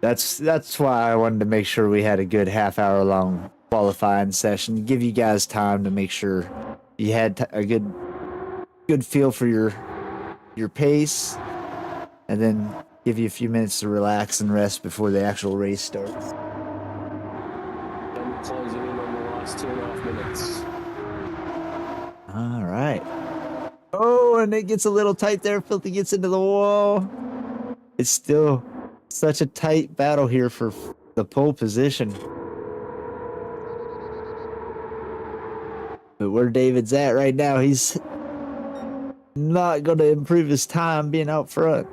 That's why I wanted to make sure we had a good half-hour long qualifying session. Give you guys time to make sure you had a good feel for your pace, and then give you a few minutes to relax and rest before the actual race starts. I'm closing in on the last 2.5 minutes. All right. Oh, and it gets a little tight there. Filthy gets into the wall. It's still such a tight battle here for the pole position. But where David's at right now, he's not going to improve his time being out front.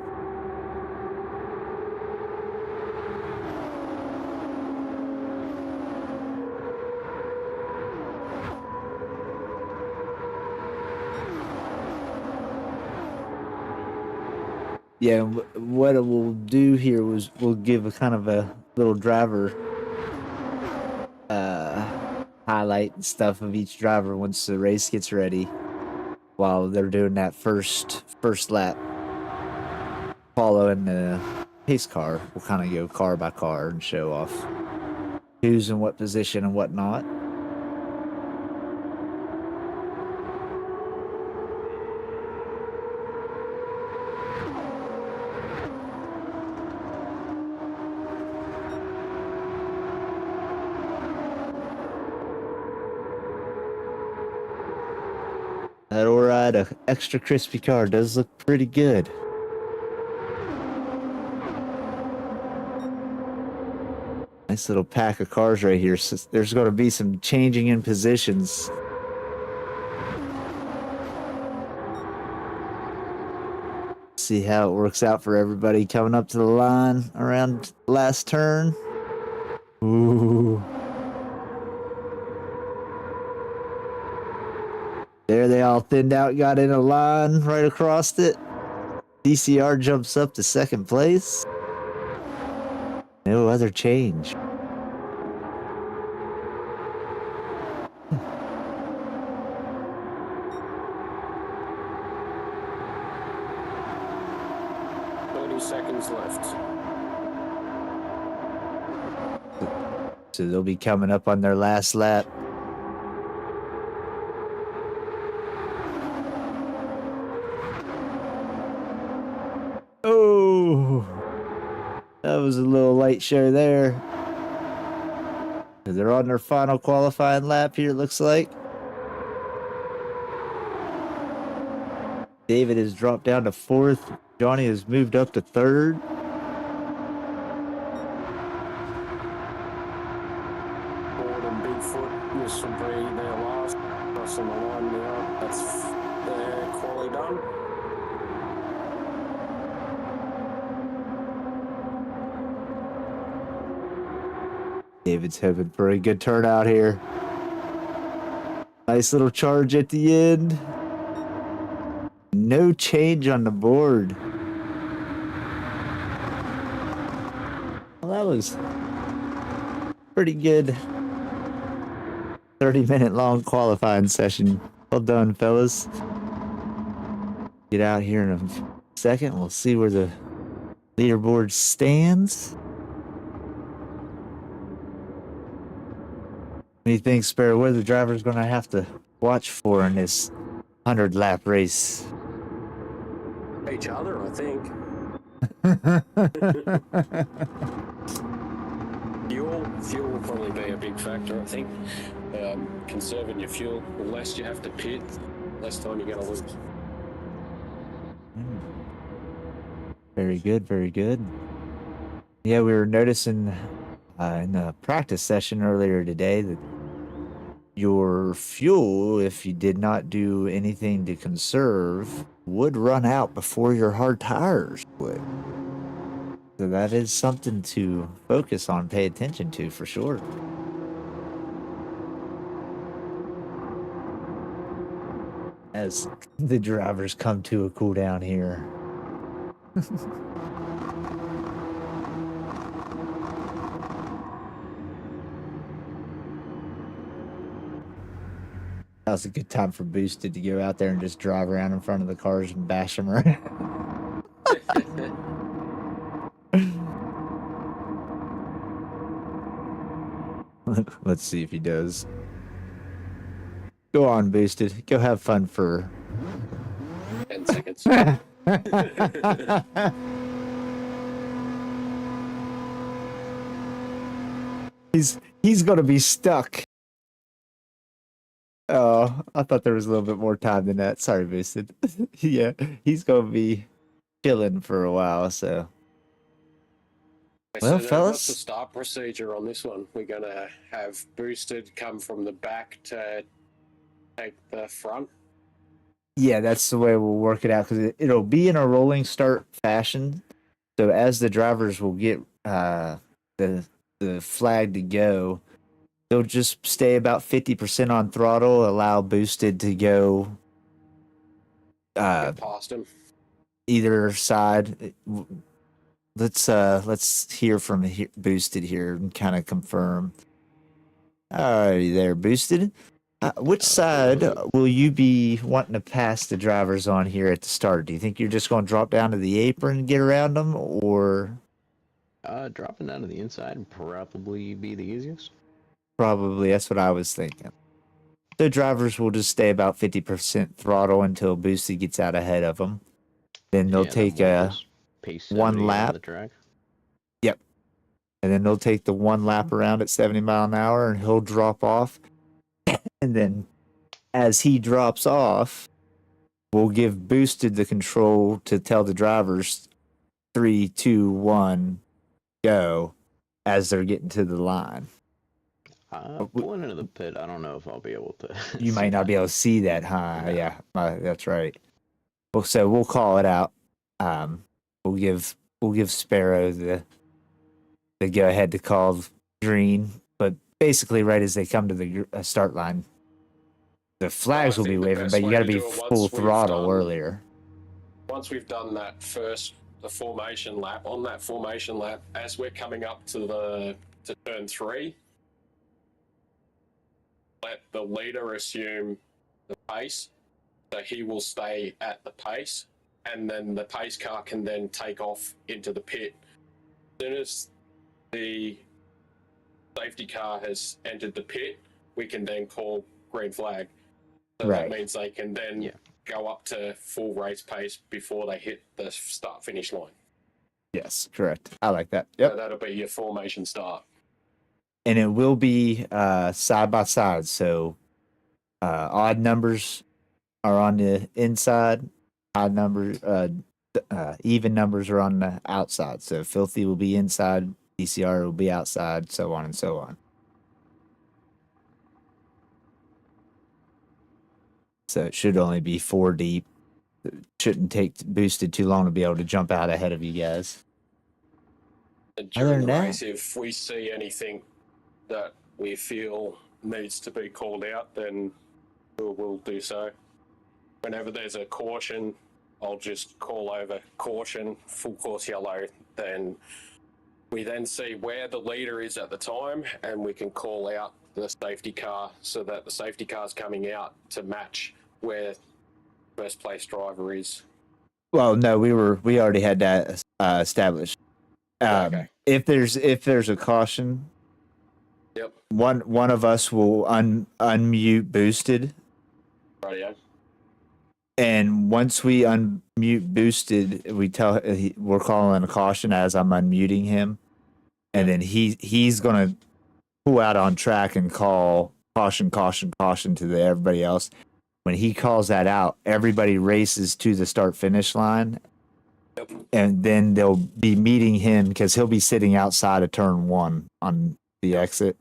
Yeah, what it will do here was we'll give a kind of a little driver highlight and stuff of each driver once the race gets ready, while they're doing that first lap. Following the pace car, we'll kind of go car by car and show off who's in what position and whatnot. That alright, a extra crispy car does look pretty good. Nice little pack of cars right here. So there's going to be some changing in positions. See how it works out for everybody coming up to the line around the last turn. Ooh. There they all thinned out, got in a line right across it. DCR jumps up to second place. No other change. 20 seconds left. So they'll be coming up on their last lap. Oh, that was a little light show there. They're on their final qualifying lap here, it looks like. David has dropped down to 4th. Johnny has moved up to 3rd. Ford and Bigfoot, this will be their last. Crossing the line now. That's their quali done. David's hoping for a good turnout here. Nice little charge at the end. No change on the board. Well, that was pretty good. 30-minute long qualifying session. Well done, fellas. Get out here in a second. We'll see where the leaderboard stands. What do you think, Sparrow? What are the drivers going to have to watch for in this 100-lap race? Each other, I think. Fuel will probably be a big factor, I think. Conserving your fuel, the less you have to pit, less time you're going to lose. Very good, very good. Yeah, we were noticing in the practice session earlier today that your fuel, if you did not do anything to conserve, would run out before your hard tires would. So that is something to focus on, pay attention to for sure. As the drivers come to a cool down here. That was a good time for Boosted to go out there and just drive around in front of the cars and bash them around. Let's see if he does. Go on, Boosted. Go have fun for 10 seconds. He's gonna be stuck. Oh, I thought there was a little bit more time than that. Sorry, Boosted. Yeah, he's gonna be chilling for a while, so. Well, So fellas. what's the start procedure on this one? We're going to have Boosted come from the back to take the front. Yeah, that's the way we'll work it out, because it'll be in a rolling start fashion. So as the drivers will get the flag to go, they'll just stay about 50% on throttle, allow Boosted to go Get past him. either side. Let's hear from Boosted here and kind of confirm. Alrighty there, Boosted. Which side will you be wanting to pass the drivers on here at the start? Do you think you're just going to drop down to the apron and get around them, or? Dropping down to the inside would probably be the easiest. Probably, that's what I was thinking. The drivers will just stay about 50% throttle until Boosted gets out ahead of them. Then they'll take one lap. The track. Yep. And then they'll take the one lap around at 70 mile an hour, and he'll drop off. And then as he drops off, we'll give Boosted the control to tell the drivers 3, 2, 1, go as they're getting to the line. Pulling into the pit, I don't know if I'll be able to. You might not be able to see that, huh? No. Yeah, that's right. Well, so we'll call it out. We'll give Sparrow the go ahead to call green, but basically right as they come to the start line, the flags will be think the waving, best but you way got to to be do it once full we've throttle done- earlier. Once we've done the formation lap, on that formation lap, as we're coming up to turn 3, let the leader assume the pace, so he will stay at the pace, and then the pace car can then take off into the pit. As soon as the safety car has entered the pit, we can then call green flag. So Right. that means they can then go up to full race pace before they hit the start-finish line. Yes, correct. I like that. So Yep. that'll be your formation start. And it will be side by side. So odd numbers are on the inside, odd numbers, even numbers are on the outside. So Filthy will be inside, DCR will be outside, so on and so on. So it should only be 4 deep. It shouldn't take boosted too long to be able to jump out ahead of you guys. And Other during than the that- race, if we see anything that we feel needs to be called out, then we'll do so. Whenever there's a caution, I'll just call over caution, full course yellow. Then we then see where the leader is at the time, and we can call out the safety car so that the safety car's coming out to match where first place driver is. Well, no, we already had that established. Okay. If there's a caution, Yep. one of us will unmute boosted, Radio. and once we unmute boosted, we're calling a caution as I'm unmuting him, and then he's gonna pull out on track and call caution to everybody else. When he calls that out, everybody races to the start finish line. Yep. And then they'll be meeting him because he'll be sitting outside of turn 1 on the exit.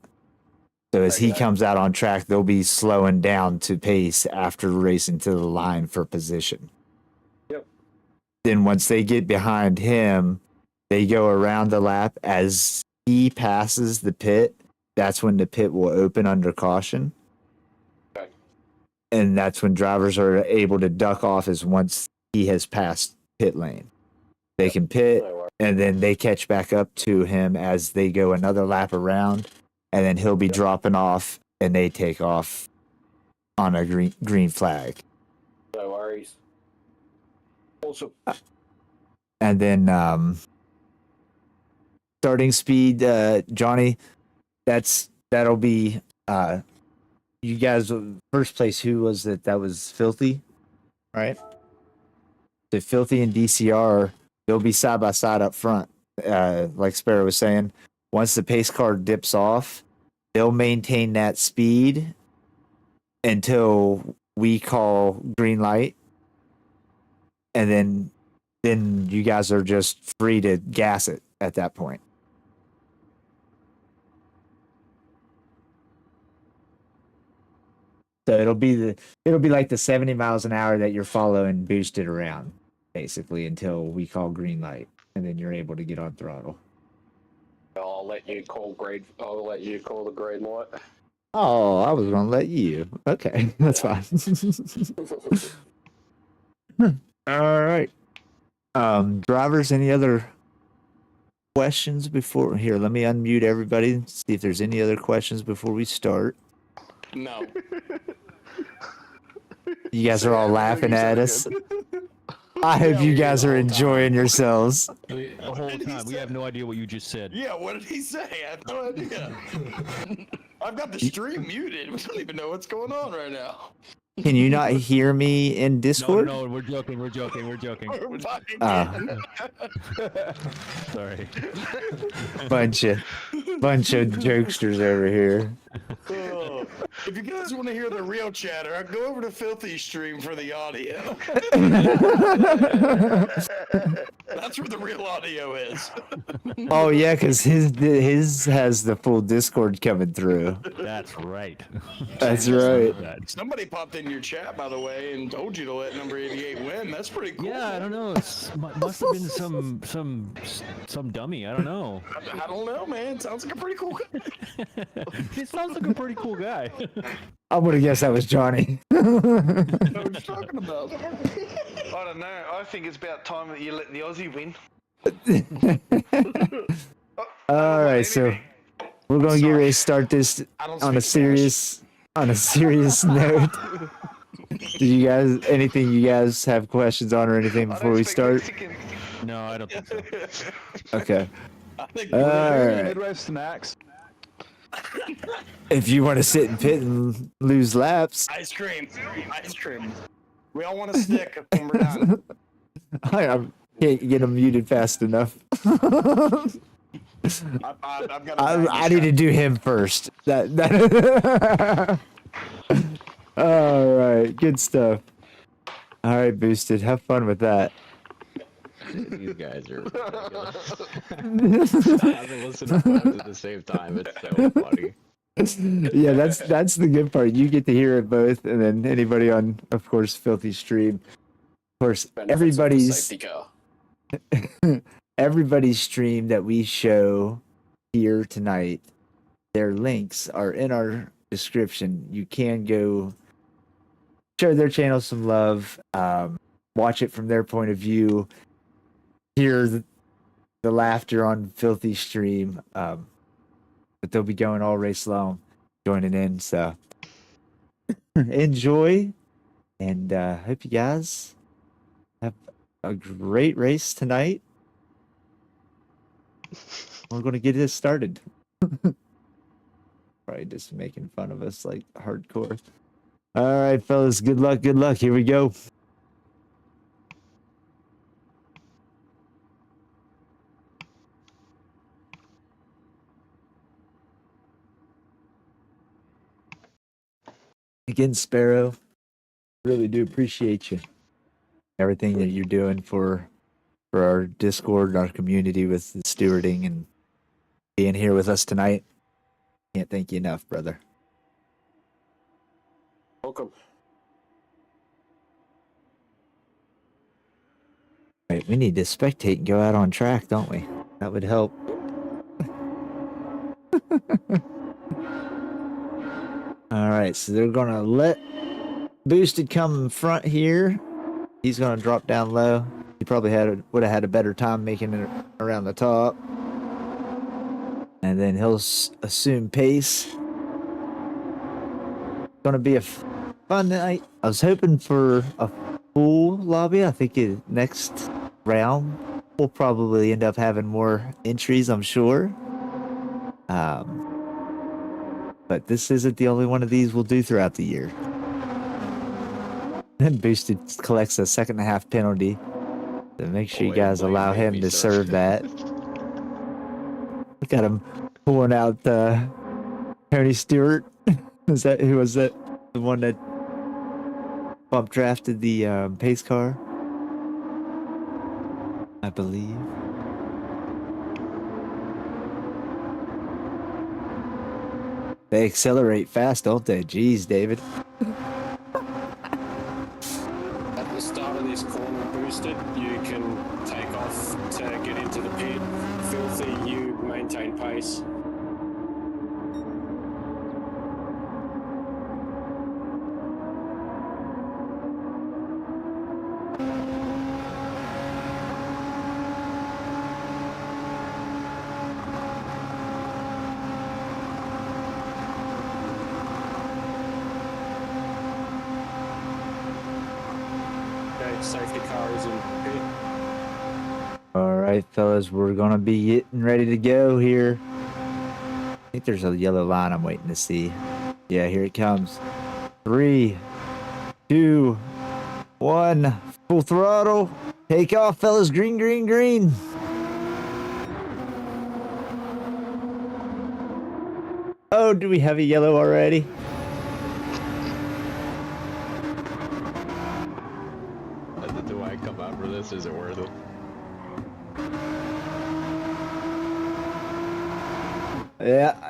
So as he comes out on track, they'll be slowing down to pace after racing to the line for position. Yep. Then once they get behind him, they go around the lap. As he passes the pit, that's when the pit will open under caution. Okay. And that's when drivers are able to duck off, is once he has passed pit lane. They can pit, No worries. and then they catch back up to him as they go another lap around, and then he'll be dropping off, and they take off on a green flag. No worries. Also, And then starting speed, Johnny, that'll be you guys. First place, who was it? That was Filthy, right? So Filthy and DCR, they'll be side by side up front. Like Sparrow was saying, once the pace car dips off, they'll maintain that speed until we call green light, and then you guys are just free to gas it at that point. So it'll be like the 70 miles an hour that you're following boosted around, basically, until we call green light, and then you're able to get on throttle. I'll let you call the green light. Oh, I was gonna let you. Okay, that's fine. All right. Drivers, any other questions before? Here, let me unmute everybody and see if there's any other questions before we start. No. You guys are all laughing at us. I hope you guys are enjoying yourselves. The whole time. We have no idea what you just said. Yeah, what did he say? I have no idea. I've got the stream muted. We don't even know what's going on right now. Can you not hear me in Discord? No, we're joking. We're joking. We're fucking Sorry. Bunch of jokesters over here. Oh, if you guys want to hear the real chatter, go over to Filthy stream for the audio. That's where the real audio is. Oh yeah, because his has the full Discord coming through. That's right. That's right. Somebody popped in your chat, by the way, and told you to let number 88 win. That's pretty cool. Yeah, I don't know. It must have been some dummy. I don't know. I don't know, man. Sounds like a pretty cool guy. He sounds like a pretty cool guy. I'm gonna guess that was Johnny. I know what you're talking about. I don't know. I think it's about time that you let the Aussie win. All right, so we're gonna get ready to start this on a serious note. Did you guys anything you guys have questions on or anything I before don't we expect start? Mexican. No, I don't think so. Okay. I think All Any right. mid-race snacks? If you want to sit in pit and lose laps, ice cream. Ice cream. We all want a stick when we're done. I can't get them muted fast enough. I've got a bag I need to do him first. That. All right, good stuff. All right, Boosted. Have fun with that. These guys are ridiculous. I've been listening to both at the same time. It's so funny. Yeah, that's the good part. You get to hear it both, and then anybody on, of course, Filthy Stream. Of course, everybody's stream that we show here tonight, their links are in our description. You can go show their channel some love, watch it from their point of view, hear the laughter on Filthy Stream. But they'll be going all race long, joining in. So enjoy, and hope you guys have a great race tonight. We're going to get this started. Probably just making fun of us like hardcore. All right, fellas, good luck. Good luck. Here we go. Again, Sparrow, really do appreciate you. Everything that you're doing for our Discord, our community with the stewarding and being here with us tonight. Can't thank you enough, brother. Welcome. Right, we need to spectate and go out on track, don't we? That would help. All right, so they're gonna let Boosted come in front here. He's gonna drop down low. He probably would have had a better time making it around the top, and then he'll assume pace. Gonna be a fun night. I was hoping for a full lobby. I think next round we'll probably end up having more entries, I'm sure. But this isn't the only one of these we'll do throughout the year. And Boosted collects a 2.5 penalty. So make sure you guys allow him to serve that. Look at him pulling out Tony Stewart. Who was that? The one that bump drafted the pace car? I believe. They accelerate fast, don't they? Jeez, David. At the start of this corner, Boosted, you can take off to get into the pit. Filthy, you maintain pace. Safety car is in pit. All right, fellas, we're gonna be getting ready to go here. I think there's a yellow line I'm waiting to see. Yeah, here it comes. 3, 2, 1, full throttle. Take off, fellas. Green, green, green. Oh, do we have a yellow already? Do I come out for this? Is it worth it?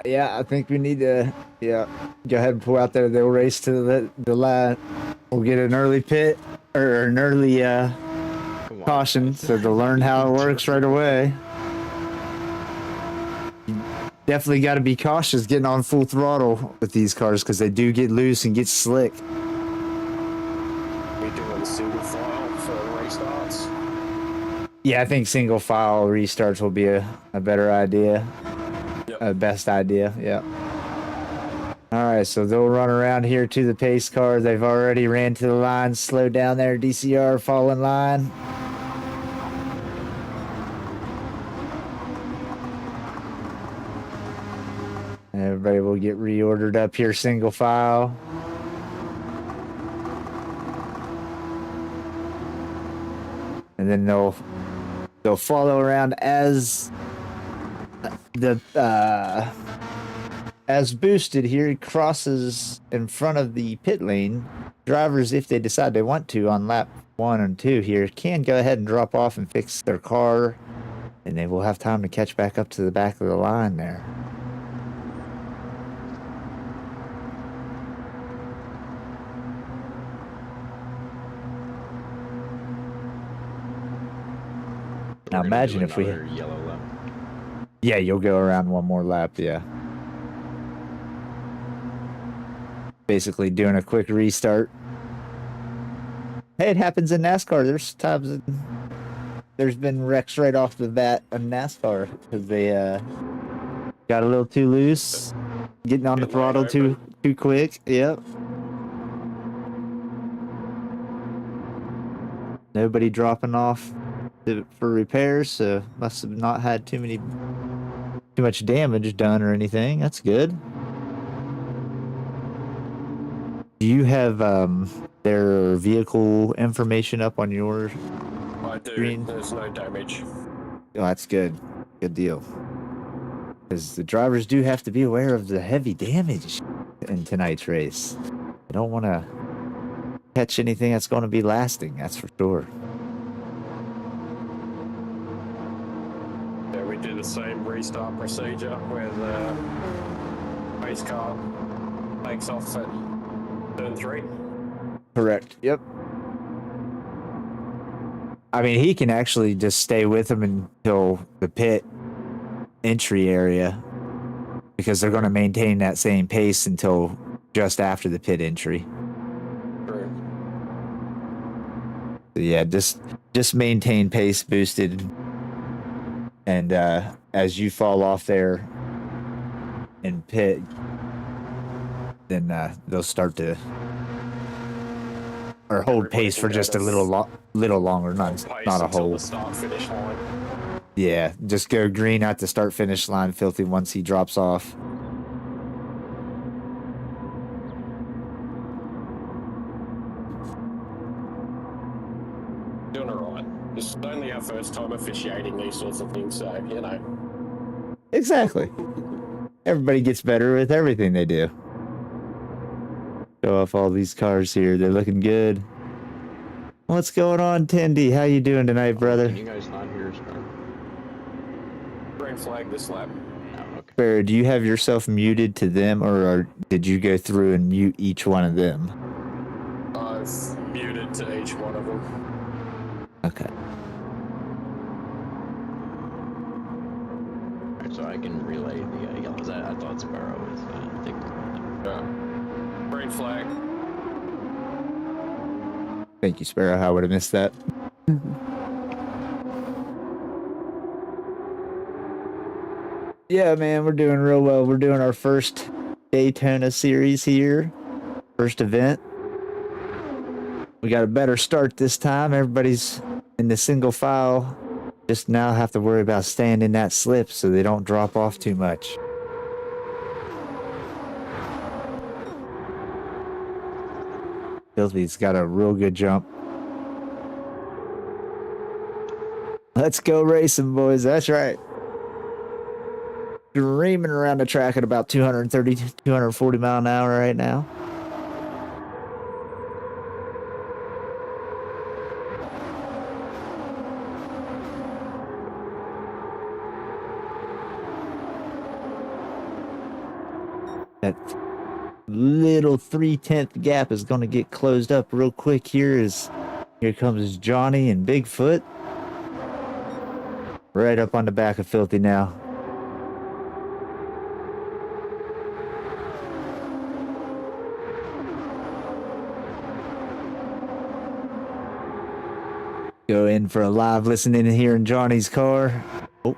Yeah, I think we need to, go ahead and pull out there. They'll race to the line. We'll get an early pit, or an early caution, so they'll learn how it works right away. You definitely got to be cautious getting on full throttle with these cars, because they do get loose and get slick. We do a single file for restarts. Yeah, I think single file restarts will be a better idea. Yep. Best idea, yeah. All right, so they'll run around here to the pace car. They've already ran to the line. Slow down there, DCR. Fall in line. Everybody will get reordered up here, single file. And then they'll follow around as as boosted here crosses in front of the pit lane. Drivers, if they decide they want to on lap 1 and 2 here, can go ahead and drop off and fix their car, and they will have time to catch back up to the back of the line there. Now imagine if we... Yellow lap. Yeah, you'll go around one more lap, yeah. Basically doing a quick restart. Hey, it happens in NASCAR. There's times there's been wrecks right off the bat in NASCAR because they got a little too loose, getting on the throttle too quick. Yep. Nobody dropping off for repairs, so must have not had too much damage done or anything. That's good. Do you have their vehicle information up on your screen? There's no damage. Oh, that's good. Good deal. Because the drivers do have to be aware of the heavy damage in tonight's race. They don't want to catch anything that's going to be lasting, that's for sure. Yeah, we do the same restart procedure where the race car takes off at turn 3. Correct. Yep. I mean, he can actually just stay with them until the pit entry area because they're going to maintain that same pace until just after the pit entry. True. So yeah, just maintain pace boosted, and as you fall off there in pit, then they'll start to or hold pace for just a little longer, not a whole. The start finish line. Yeah, just go green at the start finish line, Filthy, once he drops off. Doing alright. This is only our first time officiating these sorts of things, so you know. Exactly. Everybody gets better with everything they do. Show off all these cars here. They're looking good. What's going on, Tendy? How you doing tonight, brother? Can you guys not hear us? Green flag this lap. Oh, okay. Barry, do you have yourself muted to them, or did you go through and mute each one of them? I've muted to each one of them. Okay. Alright, so I can relay the yellows. I thought Sparrow was thinking. Green flag. Thank you, Sparrow. I would have missed that. Yeah, man, we're doing real well. We're doing our first Daytona series here. First event. We got a better start this time. Everybody's in the single file. Just now have to worry about staying in that slip so they don't drop off too much. Filthy's got a real good jump. Let's go racing, boys. That's right. Screaming around the track at about 230, 240 mile an hour right now. That little 3/10 gap is going to get closed up real quick here as here comes Johnny and Bigfoot. Right up on the back of Filthy now. Go in for a live listen in here in Johnny's car. Oh,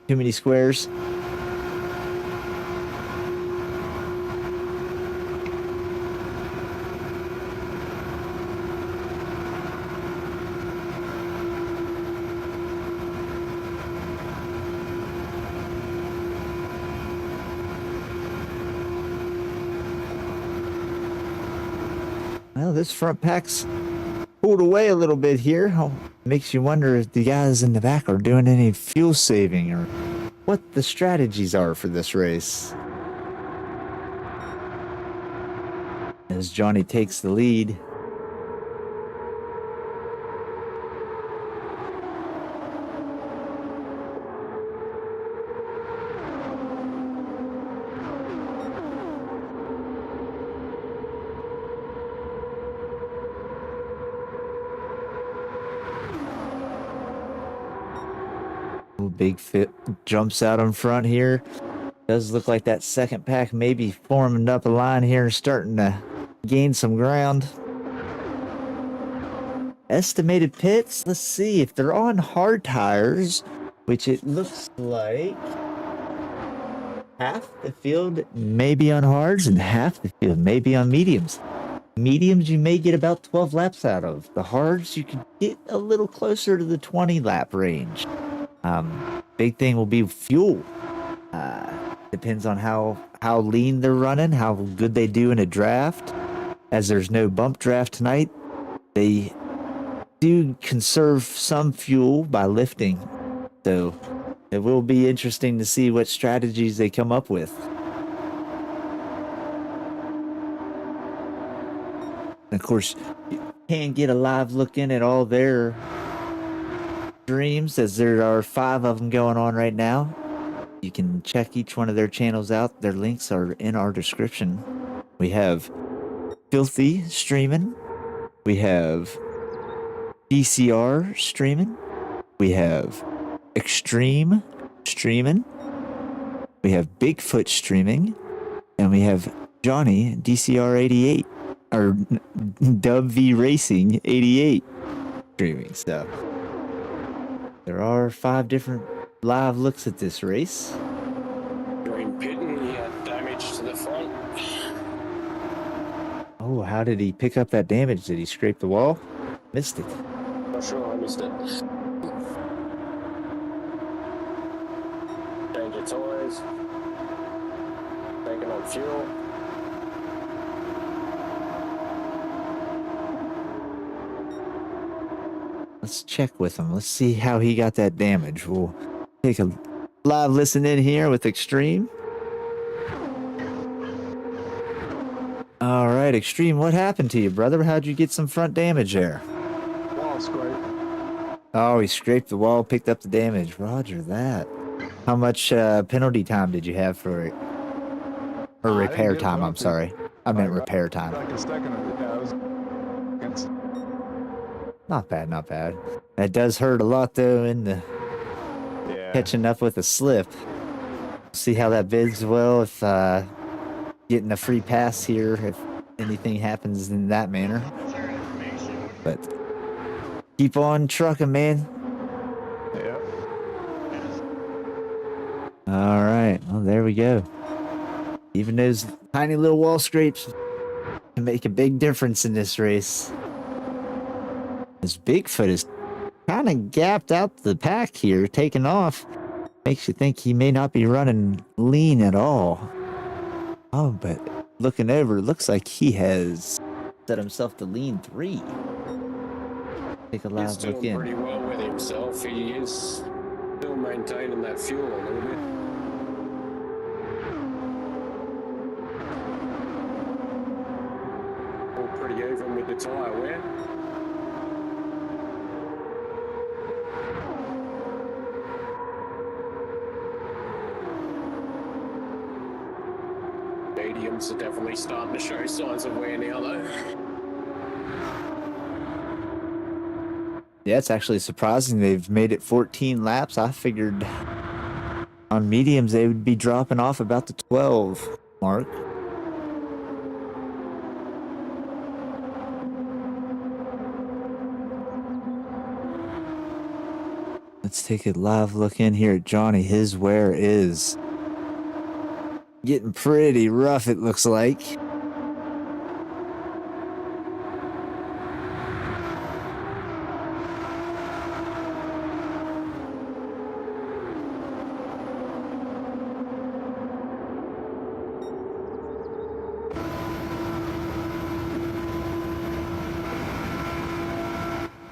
too many squares. Well, this front pack's pulled away a little bit here. Makes you wonder if the guys in the back are doing any fuel saving or what the strategies are for this race. As Johnny takes the lead. Big fit jumps out in front here. Does look like that second pack may be forming up a line here and starting to gain some ground. Estimated pits, let's see if they're on hard tires, which it looks like half the field may be on hards and half the field may be on mediums. Mediums you may get about 12 laps out of. The hards you can get a little closer to the 20 lap range. Big thing will be fuel. Depends on how lean they're running, how good they do in a draft. As there's no bump draft tonight, they do conserve some fuel by lifting. So it will be interesting to see what strategies they come up with. And of course, you can get a live look in at all their streams, as there are 5 of them going on right now. You can check each one of their channels out. Their links are in our description. We have Filthy streaming. We have DCR streaming. We have Extreme streaming. We have Bigfoot streaming. And we have Johnny DCR88 or Dubv Racing 88 streaming. So there are 5 different live looks at this race. Green pitting, he had damage to the front. Oh, how did he pick up that damage? Did he scrape the wall? Missed it. Not sure, I missed it. Change of toys. Taking on fuel. Let's check with him. Let's see how he got that damage. We'll take a live listen in here with Extreme. All right, Extreme, what happened to you, brother? How'd you get some front damage there? Wall scrape. Oh, he scraped the wall, picked up the damage. Roger that. How much penalty time did you have for it? Or repair time, I'm sorry. I meant repair time. Like a second of it, Not bad, not bad. That does hurt a lot, though, in the catching up with a slip. See how that bids well if getting a free pass here if anything happens in that manner. But keep on trucking, man. Yep. All right. Well, there we go. Even those tiny little wall scrapes can make a big difference in this race. This Bigfoot is kind of gapped out the pack here, taking off. Makes you think he may not be running lean at all. Oh, but looking over, it looks like he has set himself to lean 3. Take a live He's look doing in. pretty well with himself. He is still maintaining that fuel a little bit. All pretty even with the tyre wear. Mediums are definitely starting to show signs of wear now, though. Yeah, it's actually surprising they've made it 14 laps. I figured on mediums they would be dropping off about the 12 mark. Let's take a live look in here at Johnny. His wear is getting pretty rough, it looks like.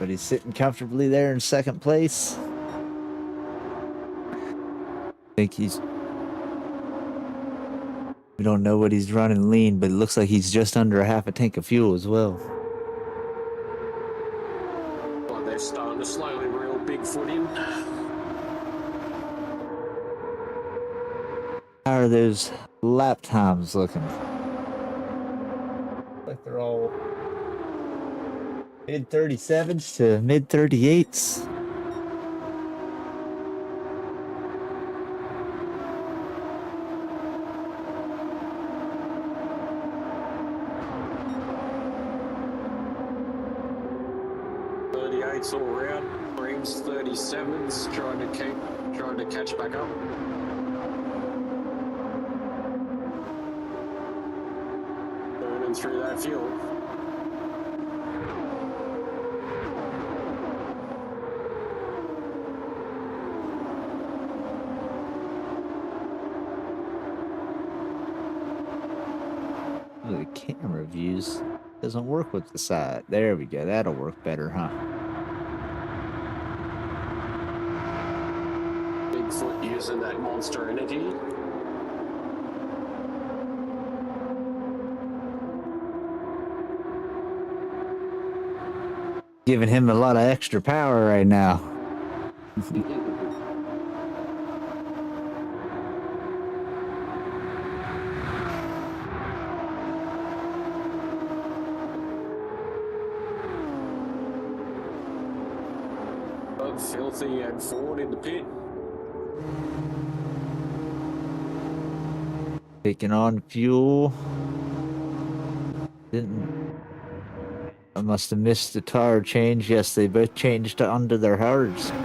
but he's sitting comfortably there in second place. I think he's... We don't know what he's running lean, but it looks like he's just under a half a tank of fuel as well. Well, they're starting to slowly reel Bigfoot in. How are those lap times looking? Like they're all mid 37s to mid 38s. All around. Green's 37s, trying to catch back up. Burning through that fuel. The camera views doesn't work with the side. There we go. That'll work better, huh? Bigfoot using that monster energy. Giving him a lot of extra power right now. Filthy and Ford in the pit. Taking on fuel. I must have missed the tire change. Yes, they both changed onto their hards. Here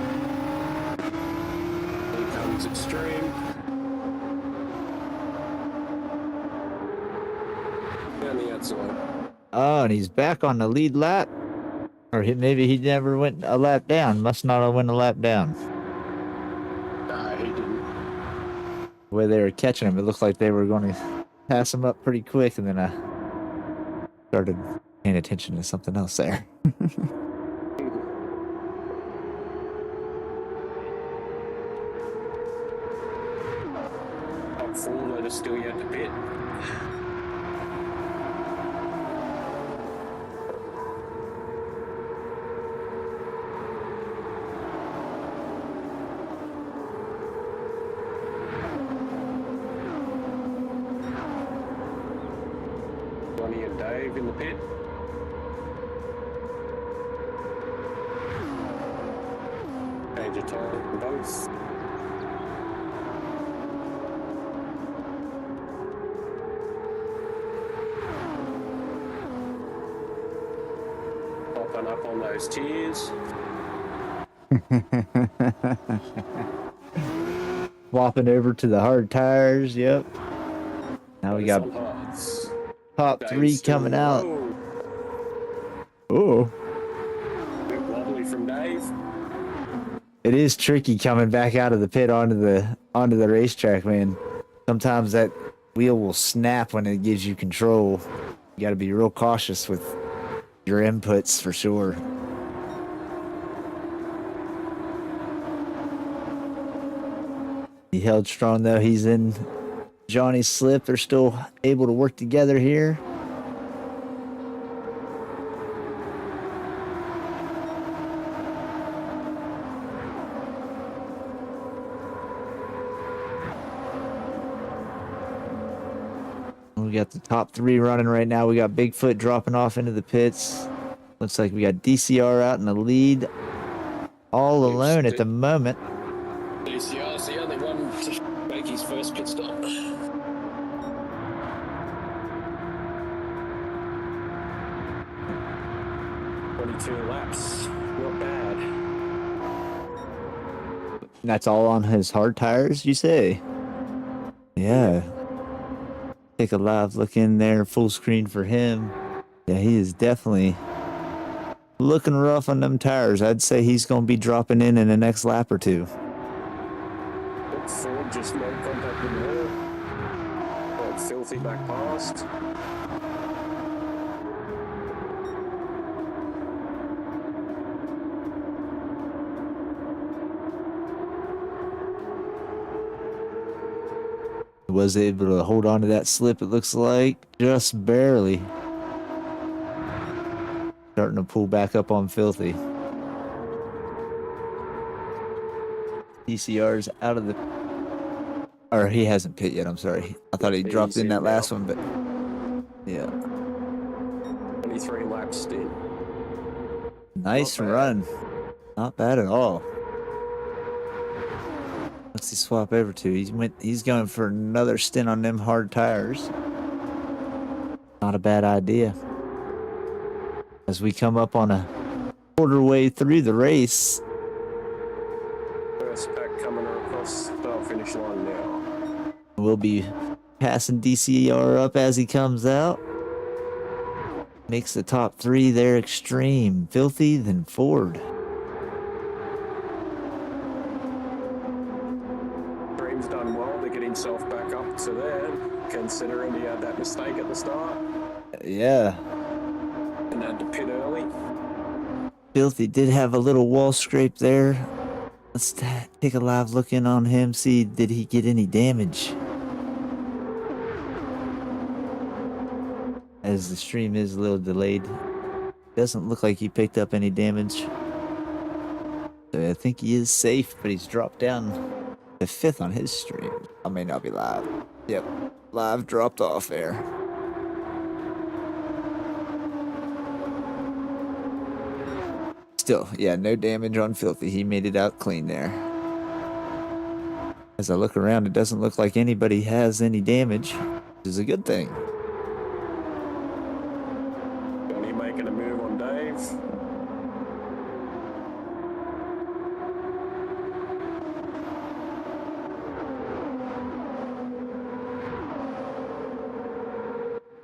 comes Extreme. Down the outside. Oh, and he's back on the lead lap. Or maybe he never went a lap down. Must not have went a lap down. Nah, he didn't. The way they were catching him, it looked like they were going to pass him up pretty quick, and then I started paying attention to something else there. Top four that are still yet to pit. Ronnie and Dave in the pit. Change of time both. Popping up on those tiers. Swapping over to the hard tires, yep. Now we got top three coming out. Oh. Bit wobbly from Dave. It is tricky coming back out of the pit onto the racetrack, man. Sometimes that wheel will snap when it gives you control. You got to be real cautious with your inputs for sure. He held strong though. He's in Johnny's slip. They're still able to work together here. We got the top three running right now. We got Bigfoot dropping off into the pits. Looks like we got DCR out in the lead, all alone at the moment. DCR's the only one to make his first pit stop. 22 laps, not bad. That's all on his hard tires, you say? Yeah. Take a live look in there, full screen for him. Yeah, he is definitely looking rough on them tires. I'd say he's going to be dropping in the next lap or two. Ford just made contact with the wall. Got filthy back past. was able to hold on to that slip, it looks like. Just barely. Starting to pull back up on Filthy. DCR's out of the... Or he hasn't pit yet, I'm sorry. I thought he dropped in that last one, but... Yeah. 23 laps in. Nice run. Not bad at all. What's he swap over to? He's going for another stint on them hard tires. Not a bad idea. As we come up on a quarter way through the race. First pack coming across the finish line now. We'll be passing DCR up as he comes out. Makes the top three there extreme. Filthy, then Ford. Dream's done well to get himself back up to there, considering he had that mistake at the start. Yeah. And had to pit early. Filthy did have a little wall scrape there. Let's take a live look in on him, see did he get any damage. As the stream is a little delayed. Doesn't look like he picked up any damage. So I think he is safe, but he's dropped down to 5th on his stream. I may not be live. Yep, live dropped off there. Still, yeah, no damage on Filthy. He made it out clean there. As I look around, it doesn't look like anybody has any damage, which is a good thing. Johnny making a move on Dave.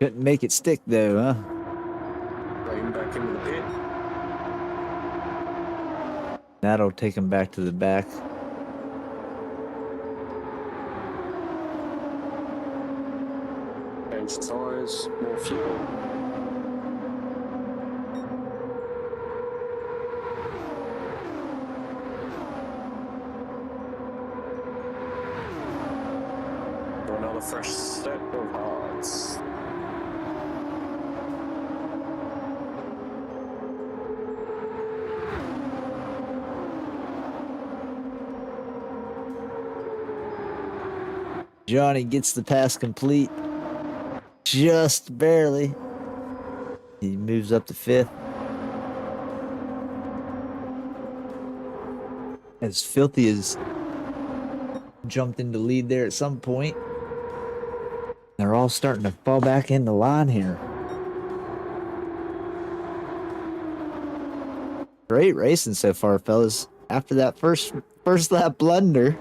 Couldn't make it stick though, huh? Bring him back into the pit. That'll take him back to the back. Change tires, more fuel. For another fresh set of hards. Johnny gets the pass complete. Just barely. He moves up to 5th. As Filthy is jumped into lead there at some point. They're all starting to fall back into line here. Great racing so far, fellas. After that first lap blunder,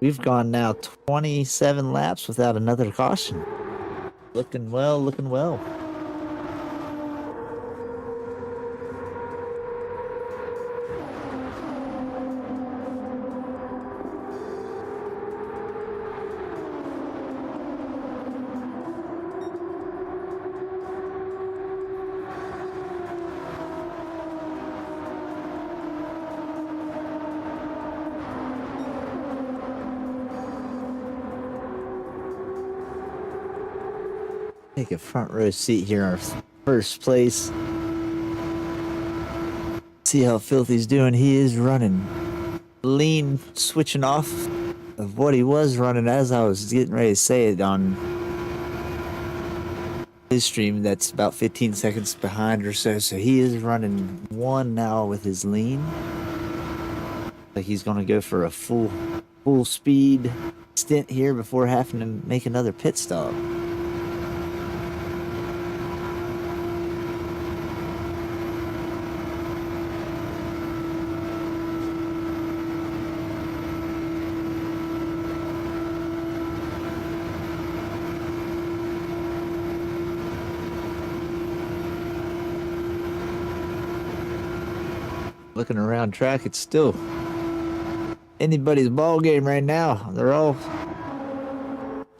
we've gone now 27 laps without another caution. Looking well, looking well. Take a front row seat here in our first place. See how Filthy's doing. He is running lean, switching off of what he was running as I was getting ready to say it on his stream. That's about 15 seconds behind or so. So he is running 1 now with his lean. Like he's going to go for a full speed stint here before having to make another pit stop. Looking around track, it's still anybody's ball game right now. They're all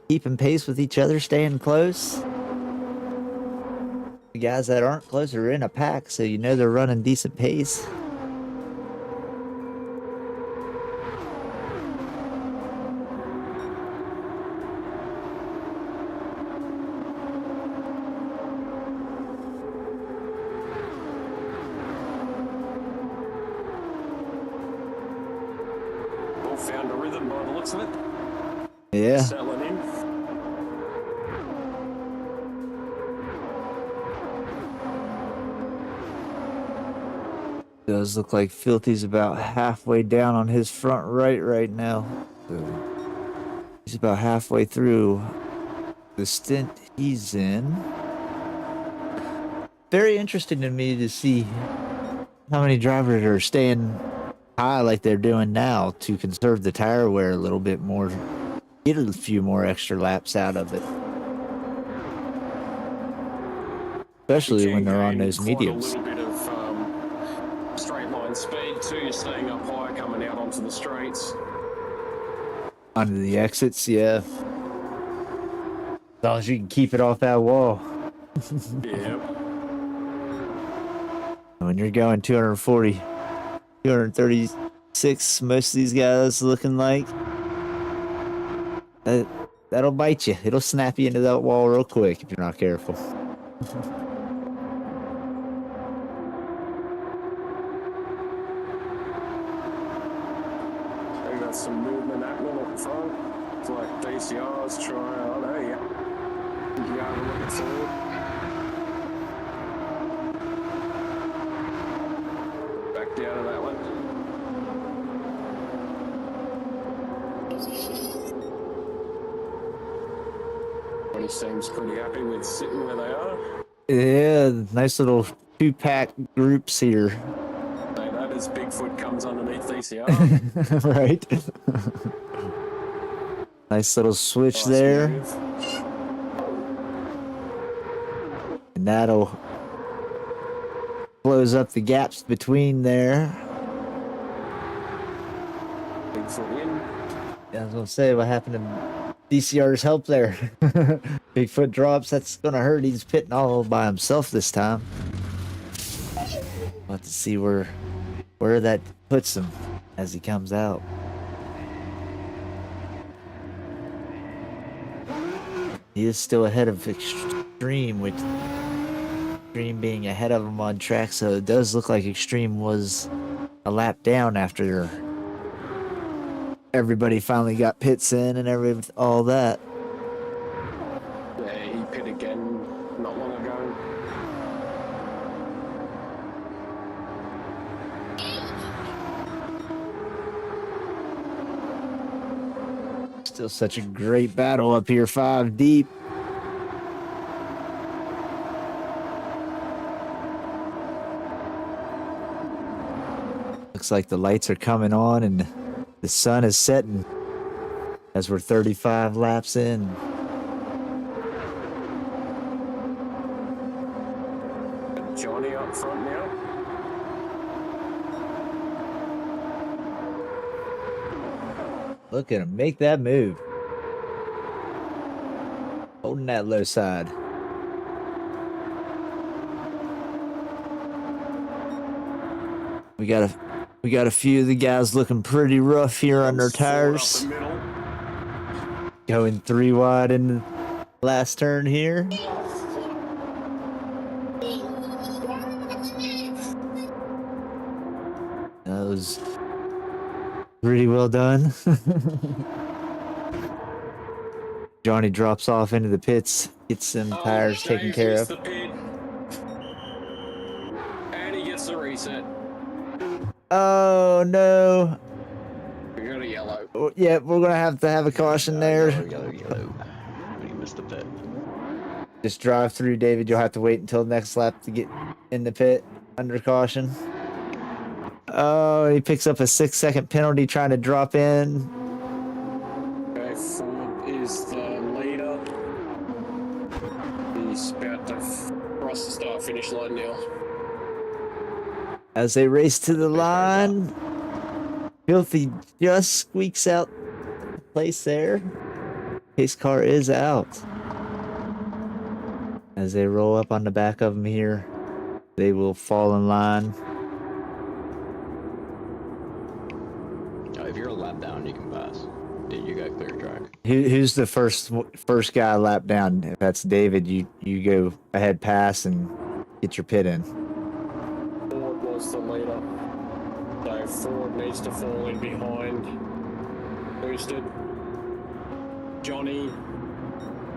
keeping pace with each other, staying close. The guys that aren't close are in a pack, so you know they're running decent pace. found a rhythm by the looks of it. Yeah. Settling in. Does look like Filthy's about halfway down on his front right now. So he's about halfway through the stint he's in. Very interesting to me to see how many drivers are staying high like they're doing now to conserve the tire wear a little bit more, get a few more extra laps out of it. Especially when they're on those mediums. A little bit of straight line speed too. You're staying up high coming out onto the straights. Onto the exits, yeah. As long as you can keep it off that wall. Yeah. When you're going 240, 236, most of these guys looking like that'll bite you. It'll snap you into that wall real quick if you're not careful. They got some movement happening up front. It's like DCR's trying. Oh no, yeah. Yeah, looking forward. Back down to that one. Everybody seems pretty happy with sitting where they are. Yeah, nice little two-pack groups here. Say that as Bigfoot comes underneath DCR. Right? Nice little switch Nice there. move. And that'll close up the gaps between there. Bigfoot in. Yeah, I was gonna say, what happened to DCR's help there? Bigfoot drops, that's gonna hurt. He's pitting all by himself this time. We'll have to see where that puts him as he comes out. He is still ahead of Extreme, with Extreme being ahead of him on track, so it does look like Extreme was a lap down after everybody finally got pits in and all that. Yeah, he pit again not long ago. Still such a great battle up here, 5 deep. Looks like the lights are coming on and the sun is setting as we're 35 laps in. Johnny up front now. Look at him make that move. Holding that low side. We got a few of the guys looking pretty rough here on their tires. Going 3 wide in the last turn here. That was pretty well done. Johnny drops off into the pits, gets some tires taken care of. And he gets the reset. Oh no. We got a yellow. Oh, yeah, we're gonna have to have a caution there. Yellow. But he missed the pit. Just drive through, David. You'll have to wait until the next lap to get in the pit under caution. Oh, he picks up a 6-second penalty trying to drop in. Okay, Ford is the leader. He's about to cross the start-finish line now. As they race to the line, Filthy just squeaks out the place there. Pace car is out. As they roll up on the back of him here, they will fall in line. If you're a lap down, you can pass. You got clear track. Who's the first guy lap down? If that's David, you go ahead, pass, and get your pit in. Ford was the leader. So Ford needs to fall in behind boosted. Johnny,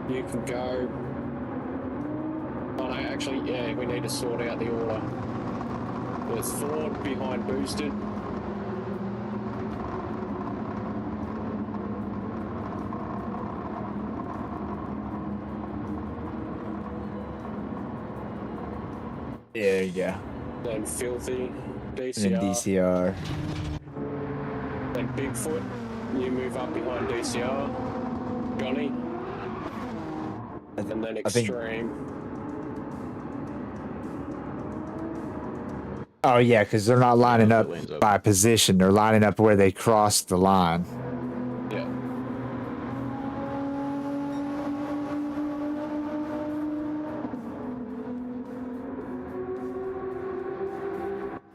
you can go. Oh no, actually, yeah, we need to sort out the order. There's Ford behind boosted. There you go. Then Filthy, And then DCR. DCR. Then Bigfoot, you move up behind DCR. Johnny. And then I think- Extreme. Oh yeah, because they're not lining Yeah, up the lane's open. by position. They're lining up where they crossed the line. Yeah.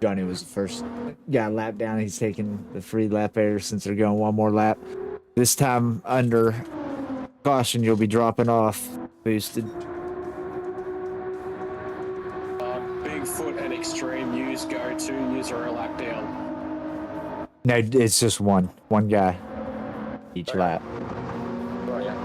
Johnny was the first guy lap down. He's taking the free lap air since they're going one more lap. This time under caution, you'll be dropping off boosted. Bigfoot and Extreme use go to user a lap down. No, it's just one guy each Okay. lap. Oh yeah.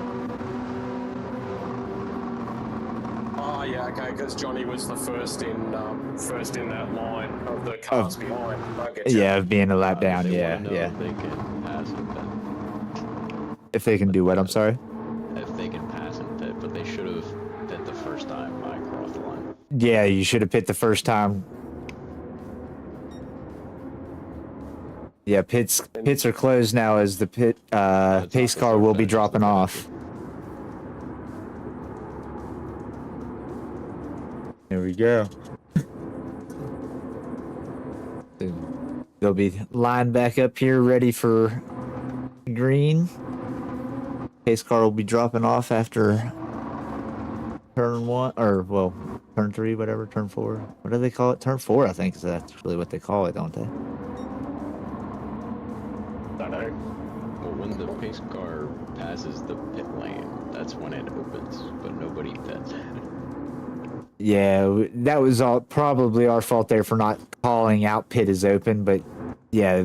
Oh yeah, okay, because Johnny was the first in that line of the cars behind. I get you. Yeah, of being a lap down. If they Yeah, wanna know yeah. If they can pass in pit. If they can do what? I'm sorry. If they can pass in pit, but they should have pit the first time I crossed the line. Yeah, you should have pit the first time. Yeah, pits are closed now as the pace car will be dropping off. There we go. They'll be lined back up here ready for green. Pace car will be dropping off after turn 1, or well, turn 3, whatever, turn 4. What do they call it? Turn 4, I think is actually what they call it, don't they? I know. Well, when the pace car passes the pit lane, that's when it opens, but nobody pits. Yeah, that was all probably our fault there for not calling out pit is open, but yeah,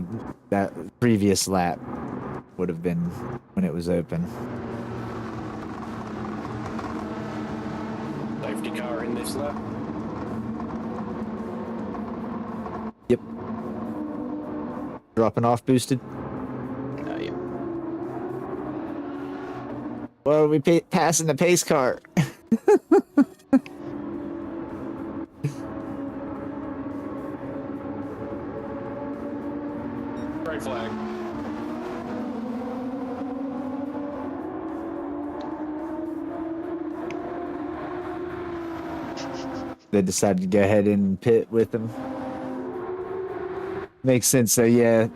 that previous lap would have been when it was open. Safety car in this lap. Yep. Dropping off boosted. Yeah. Well, we passing the pace car. Green flag. They decided to go ahead and pit with them. Makes sense. So yeah,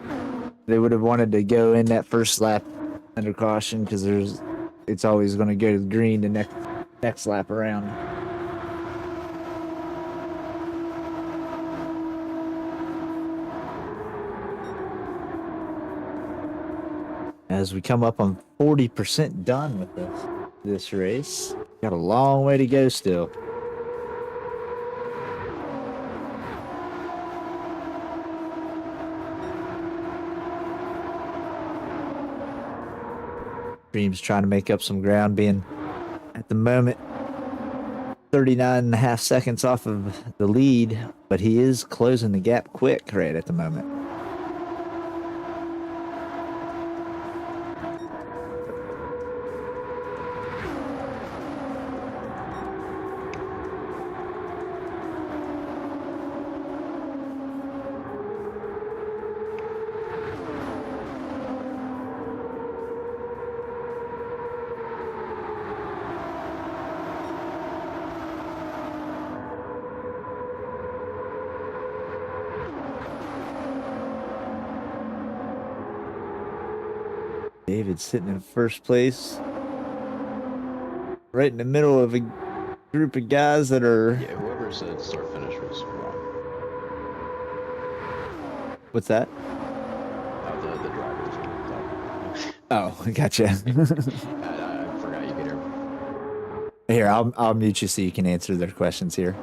they would have wanted to go in that first lap under caution because it's always going to go to green the next lap around. As we come up on 40% done with this race, got a long way to go still. Dream's trying to make up some ground, being at the moment 39.5 seconds off of the lead, but he is closing the gap quick right at the moment. David's sitting in first place, right in the middle of a group of guys that are. Yeah, whoever said start finish was wrong. What's that? The drivers. Oh, gotcha. I forgot you could hear. Here, I'll mute you so you can answer their questions here.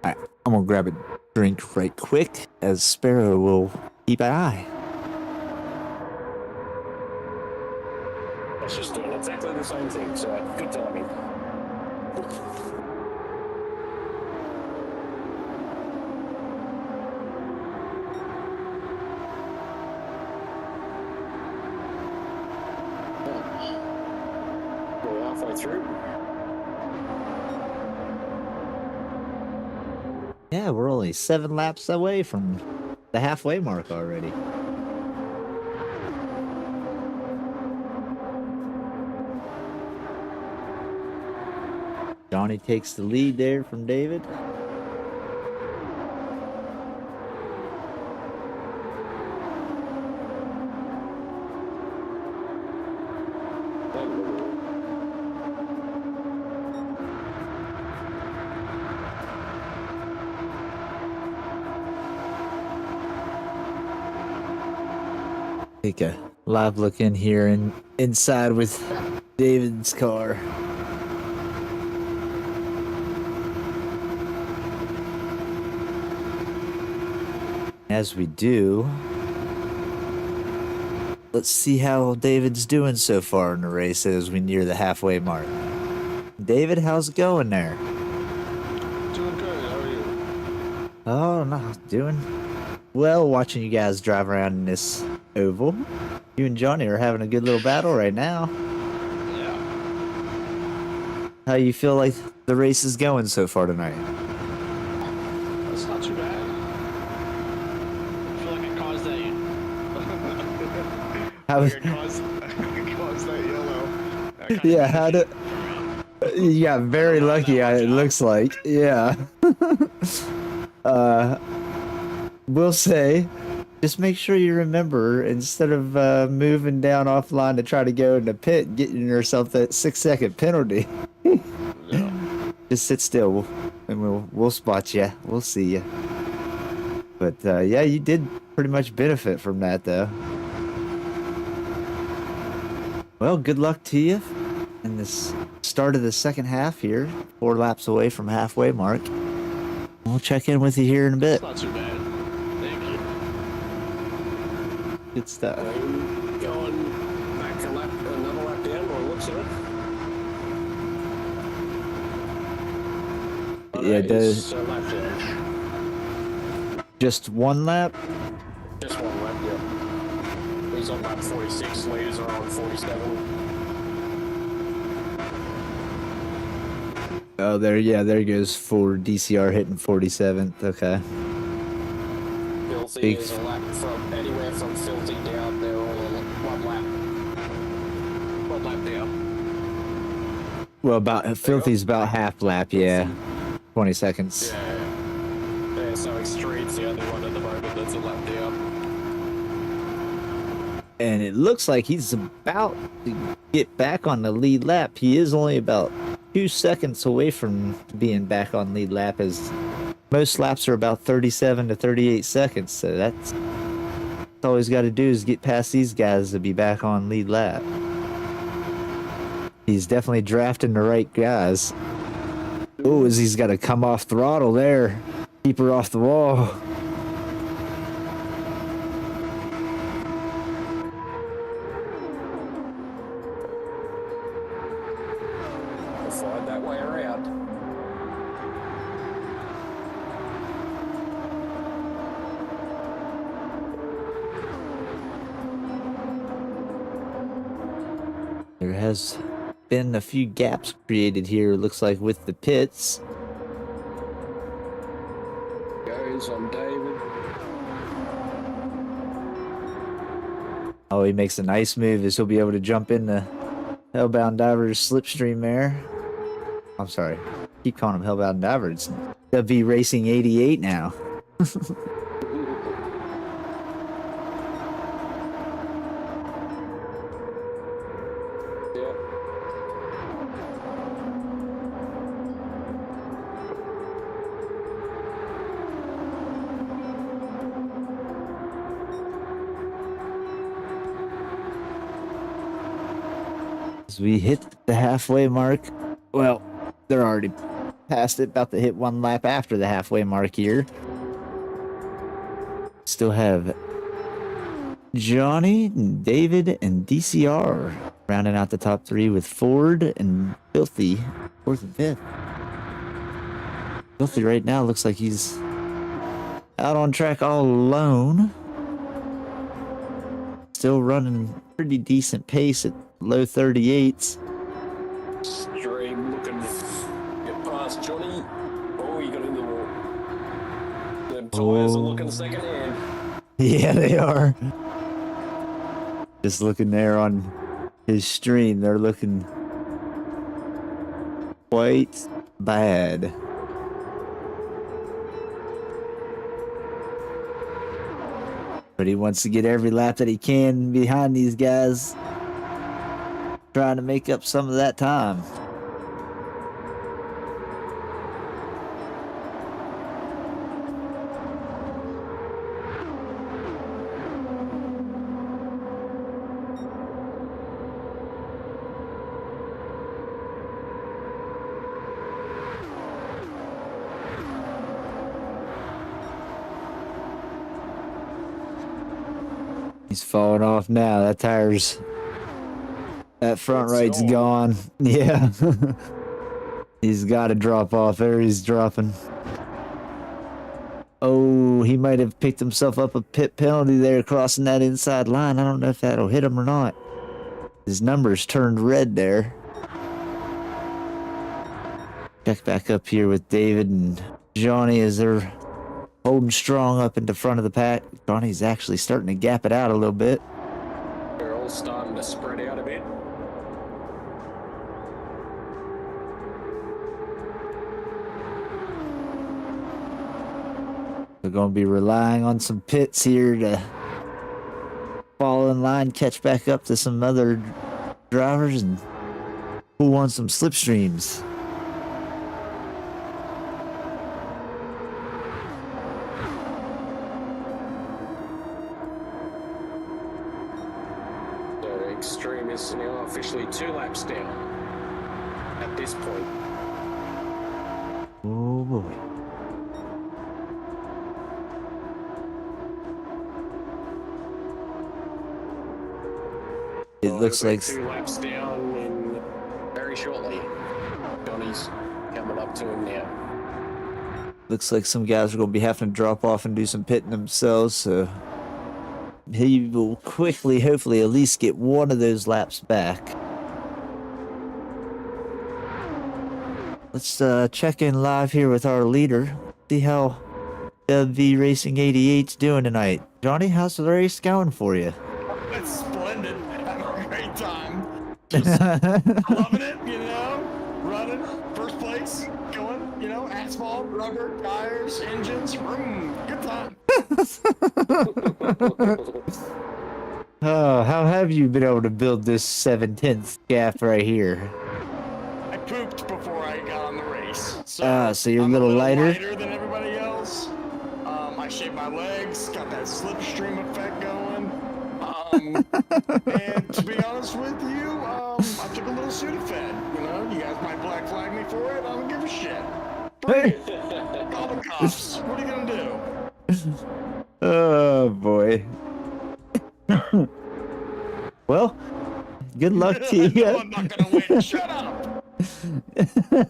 All right, I'm gonna grab a drink right quick as Sparrow will keep an eye. the same thing, so good timing. We're halfway through. Yeah, we're only 7 laps away from the halfway mark already. Johnny takes the lead there from David. Take a live look in here and inside with David's car. As we do, let's see how David's doing so far in the race as we near the halfway mark. David, how's it going there? Doing good. How are you? Oh, no, doing well watching you guys drive around in this oval. You and Johnny are having a good little battle right now. Yeah. How you feel like the race is going so far tonight? That's not too bad. I feel like I caused that. How, I caused that yellow. That kinda yeah, how did... You got very lucky, it looks like. Yeah. We'll say, just make sure you remember, instead of moving down offline to try to go in the pit, getting yourself that 6-second penalty. Yeah. Just sit still, and we'll spot you. We'll see you. But yeah, you did pretty much benefit from that, though. Well, good luck to you in this start of the second half here. 4 laps away from halfway mark. We'll check in with you here in a bit. It's not too bad. Thank you. Good stuff. Going back another lap down by the looks of it. Yeah, He's a lap down. just 1 lap? Just one lap, yeah. He's on lap 46, leaders are on 47. Oh, there goes for DCR hitting 47th. Okay. Filthy Big is a lap from anywhere from Filthy down, they're all one lap down. Well, about Filthy's about half lap, yeah. 20 seconds. Yeah, so Extreme's the only one at the moment that's a lap down. And it looks like he's about to get back on the lead lap. He is only about 2 seconds away from being back on lead lap, as most laps are about 37 to 38 seconds. So that's all he's got to do is get past these guys to be back on lead lap. He's definitely drafting the right guys. Oh, as he's got to come off throttle there. Keep her off the wall. We'll find that way around. There has been a few gaps created here, looks like, with the pits. Goes on David. Oh, he makes a nice move as he'll be able to jump in the Hellbound Divers slipstream there. I'm sorry. Keep calling him Hellbound Divers. Dubv Racing 88 now. Yeah. As we hit the halfway mark, well, they're already past it, about to hit 1 lap after the halfway mark here. Still have Johnny, David, and DCR Rounding out the top 3 with Ford and Filthy, 4th and 5th. Filthy right now looks like he's out on track all alone. Still running pretty decent pace at low 38s. Stream looking get past Johnny. Oh, he got in the wall. Them tyres are looking second hand. Yeah, they are. Just looking there on his stream, they're looking quite bad. But he wants to get every lap that he can behind these guys, trying to make up some of that time. He's falling off now. That front right's gone. Yeah. He's got to drop off there. He's dropping. Oh, he might have picked himself up a pit penalty there crossing that inside line. I don't know if that'll hit him or not. His numbers turned red there. Check back up here with David and Johnny as they're holding strong up in the front of the pack. Johnny's actually starting to gap it out a little bit. They're all starting to spread out a bit. We're going to be relying on some pits here to fall in line, catch back up to some other drivers, and pull on some slipstreams. The Extreme is now officially 2 laps down at this point. Oh boy. It looks like 2 laps down in very shortly. Johnny's coming up to him now. Looks like some guys are going to be having to drop off and do some pitting themselves, so he will quickly, hopefully, at least get one of those laps back. Let's check in live here with our leader. See how Dubv Racing 88's doing tonight. Johnny, how's the race going for you? It's splendid. Having a great time. Just loving it, you know? Running, first place, going, you know, asphalt, rubber, tires, engines, vroom, good time. Oh, how have you been able to build this 7/10 shaft right here? I pooped before I got on the race. So, So you're I'm a little lighter? than everybody else. I shaved my legs, got that slipstream effect going. And to be honest with you, I took a little Sudafed. You know, you guys might black flag me for it. I don't give a shit. Bring it. Call the cops. What are you gonna do? Oh boy. Well, good luck to you. No, I'm not gonna win. Shut up.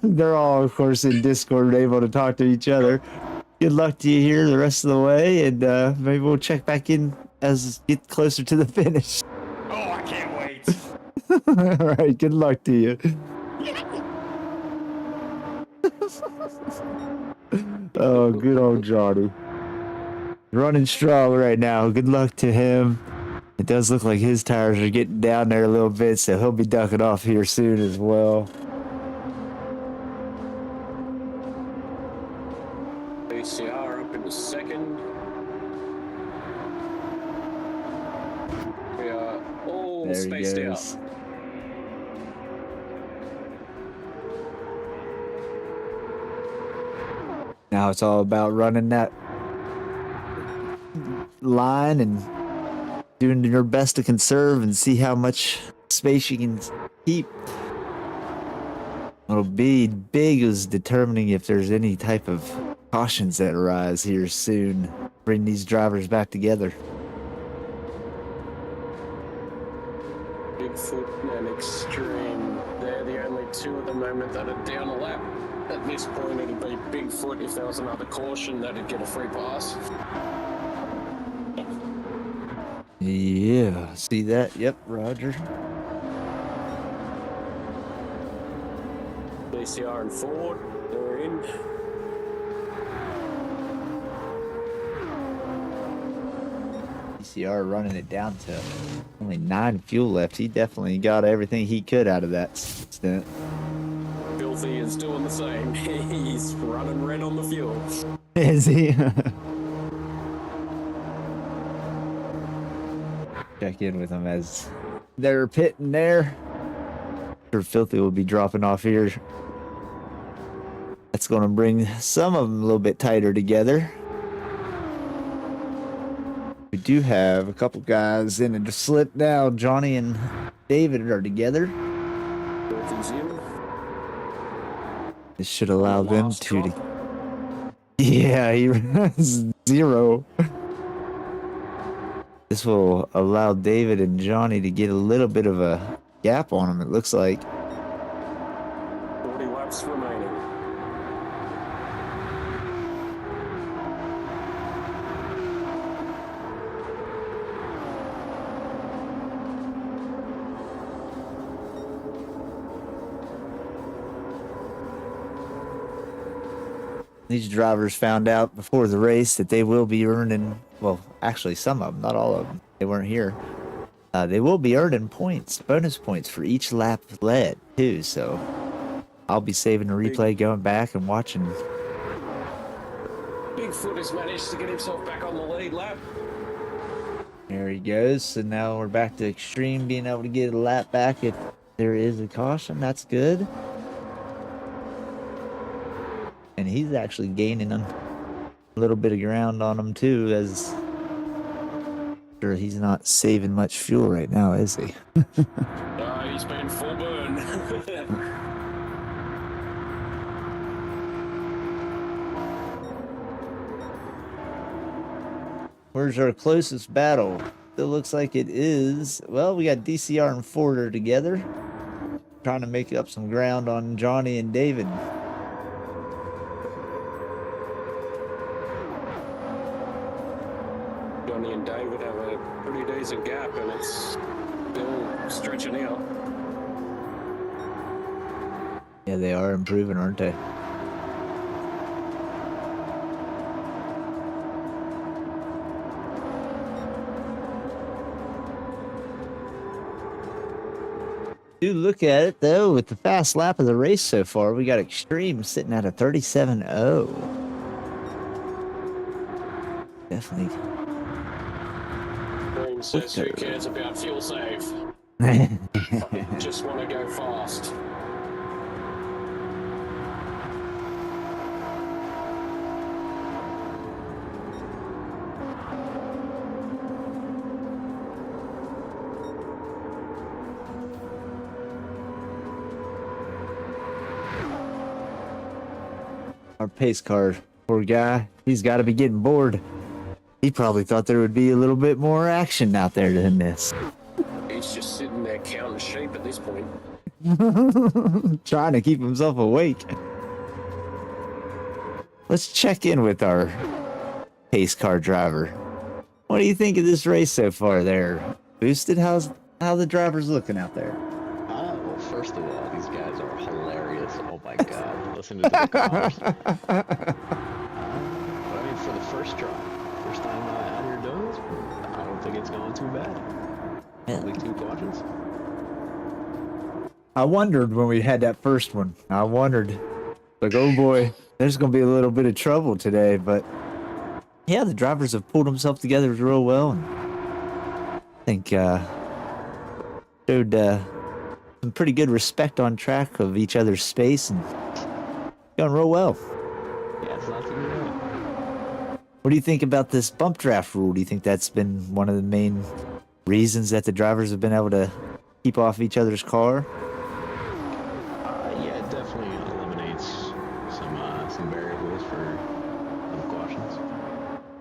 They're all, of course, in Discord, able to talk to each other. Good luck to you here the rest of the way, and maybe we'll check back in as we get closer to the finish. Oh, I can't wait. All right, good luck to you. Oh, good old Johnny. Running strong right now. Good luck to him. It does look like his tires are getting down there a little bit, so he'll be ducking off here soon as well. ACR up in the second. We are all There he spaced out. goes. Now it's all about running that line and doing your best to conserve and see how much space you can keep. What'll be big is determining if there's any type of cautions that arise here soon. Bring these drivers back together. Bigfoot and Extreme. They're the only two at the moment that are down a lap. At this point, it'd be Bigfoot. If there was another caution, that'd get a free pass. Yeah, see that? Yep, Roger. BCR and Ford, they're in. PCR running it down to only 9 fuel left. He definitely got everything he could out of that stint. Filthy is doing the same. He's running red on the fuel. Is he? Check in with him as they're pitting there. Sure, Filthy will be dropping off here. That's going to bring some of them a little bit tighter together. We do have a couple guys in the slip now. Johnny and David are together. Filthy's in. This should allow them to. Yeah, he runs 0. This will allow David and Johnny to get a little bit of a gap on them, it looks like. 40 laps remaining. These drivers found out before the race that they will be earning, well, actually some of them, not all of them, they weren't here. They will be earning points, bonus points for each lap led too, so I'll be saving a replay, going back and watching. Bigfoot has managed to get himself back on the lead lap. There he goes. So now we're back to Extreme being able to get a lap back if there is a caution. That's good. And he's actually gaining a little bit of ground on him too, as sure he's not saving much fuel right now, is he? He's been full burn. Where's our closest battle? It looks like it is. Well, we got DCR and Forder together, trying to make up some ground on Johnny and David. Johnny and David have a pretty decent gap, and it's still stretching out. Yeah, they are improving, aren't they? Do look at it though, with the fast lap of the race so far, we got Extreme sitting at a 37.0. Definitely. Green says who cares about fuel save? Just want to go fast. Our pace car, poor guy, he's got to be getting bored. He probably thought there would be a little bit more action out there than this. He's just sitting there counting sheep at this point. Trying to keep himself awake. Let's check in with our pace car driver. What do you think of this race so far there? Boosted? How the drivers looking out there? Well, first of all, these guys are hilarious. Oh my god. Listen to the cars. But I mean, for the first time out here doing this, I don't think it's going too bad. Only 2 cautions. I wondered when we had that first one. I wondered, like, oh boy, there's going to be a little bit of trouble today. But yeah, the drivers have pulled themselves together real well. And I think showed some pretty good respect on track of each other's space and going real well. Yeah, it's not too bad. What do you think about this bump draft rule? Do you think that's been one of the main reasons that the drivers have been able to keep off each other's car? Yeah, it definitely eliminates some variables for cautions.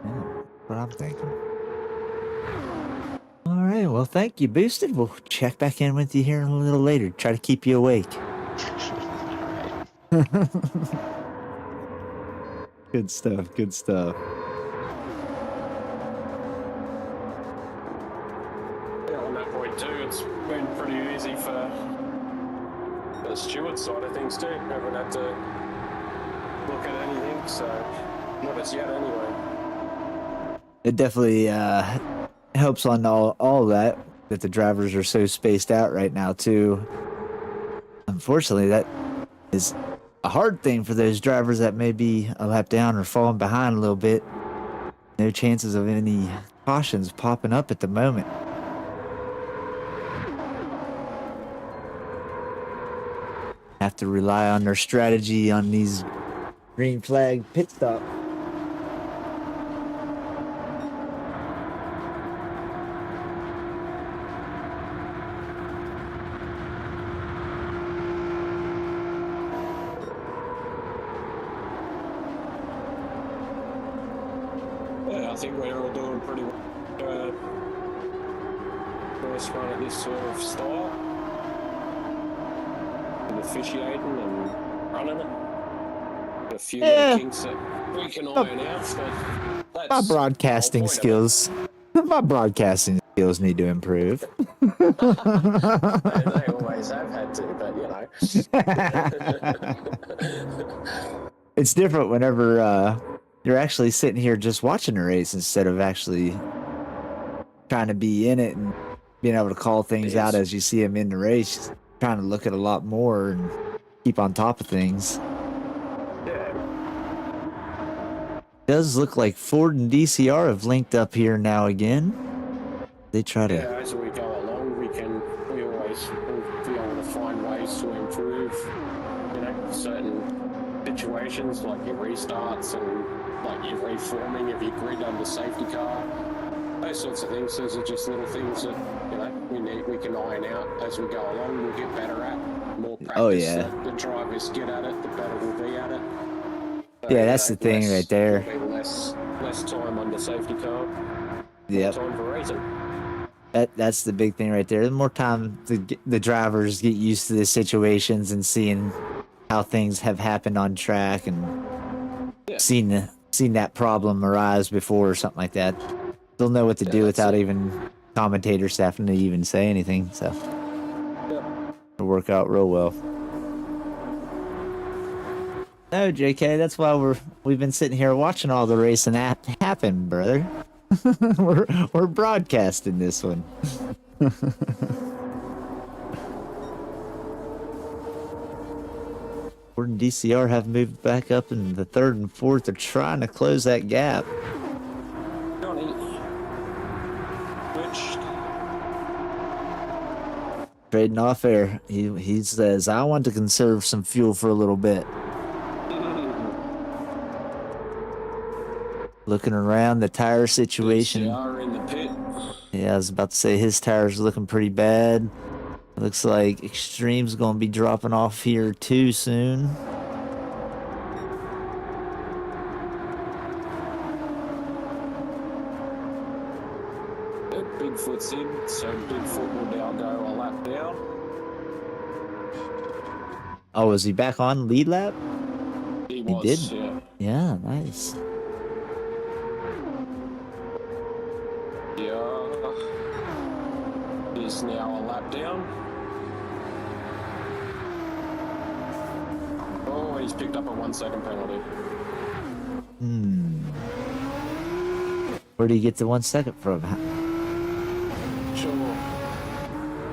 Yeah, what I'm thinking. All right, well, Well, thank you, Boosted. We'll check back in with you here a little later. Try to keep you awake. Alright. Good stuff. Good stuff. Yeah, on that point too, it's been pretty easy for the steward side of things too. Haven't had to look at anything, so not as yet anyway. It definitely helps on all that the drivers are so spaced out right now too. Unfortunately, that is a hard thing for those drivers that may be a lap down or falling behind a little bit. No chances of any cautions popping up at the moment. Have to rely on their strategy on these green flag pit stops. Yeah, I think we're all doing pretty well. First run at this sort of style. And officiating and running it. A few little kinks that we can iron out, but My that's broadcasting the whole point of it. skills. My broadcasting skills need to improve. They always have had to, but you know. It's different whenever you're actually sitting here just watching a race instead of actually trying to be in it and being able to call things out as you see them in the race. Trying to look at a lot more and keep on top of things. Yeah. Does look like Ford and DCR have linked up here now again. They try to. Yeah, as we go along, we always be able to find ways to improve, you know, certain situations like your restarts and like your reforming of your grid under safety car. Those sorts of things. Those are just little things that, you know, we can iron out as we go along. We'll get better at. More practice that the drivers get at it, the better we'll be at it. So, Yeah, that's the thing right there. There'll be less time under safety car. Yep. More time for racing. That's the big thing right there. The more time the drivers get used to the situations and seeing how things have happened on track and seen that problem arise before or something like that, they'll know what to do without even commentators having to even say anything. So it'll work out real well. No, JK, that's why we've been sitting here watching all the racing happen, brother. we're broadcasting this one. Ford and DCR have moved back up in the third and fourth. They're trying to close that gap. Trading off air. He says, I want to conserve some fuel for a little bit. Looking around the tire situation. In the pit. Yeah, I was about to say his tire's looking pretty bad. Looks like Extreme's going to be dropping off here too soon. Bigfoot's in, so Bigfoot will now go a lap down. Oh, is he back on lead lap? He was, did. yeah. Yeah, nice. Yeah. He's now a lap down. Oh, he's picked up a 1 second penalty. Where do you get the 1 second from? Sure. I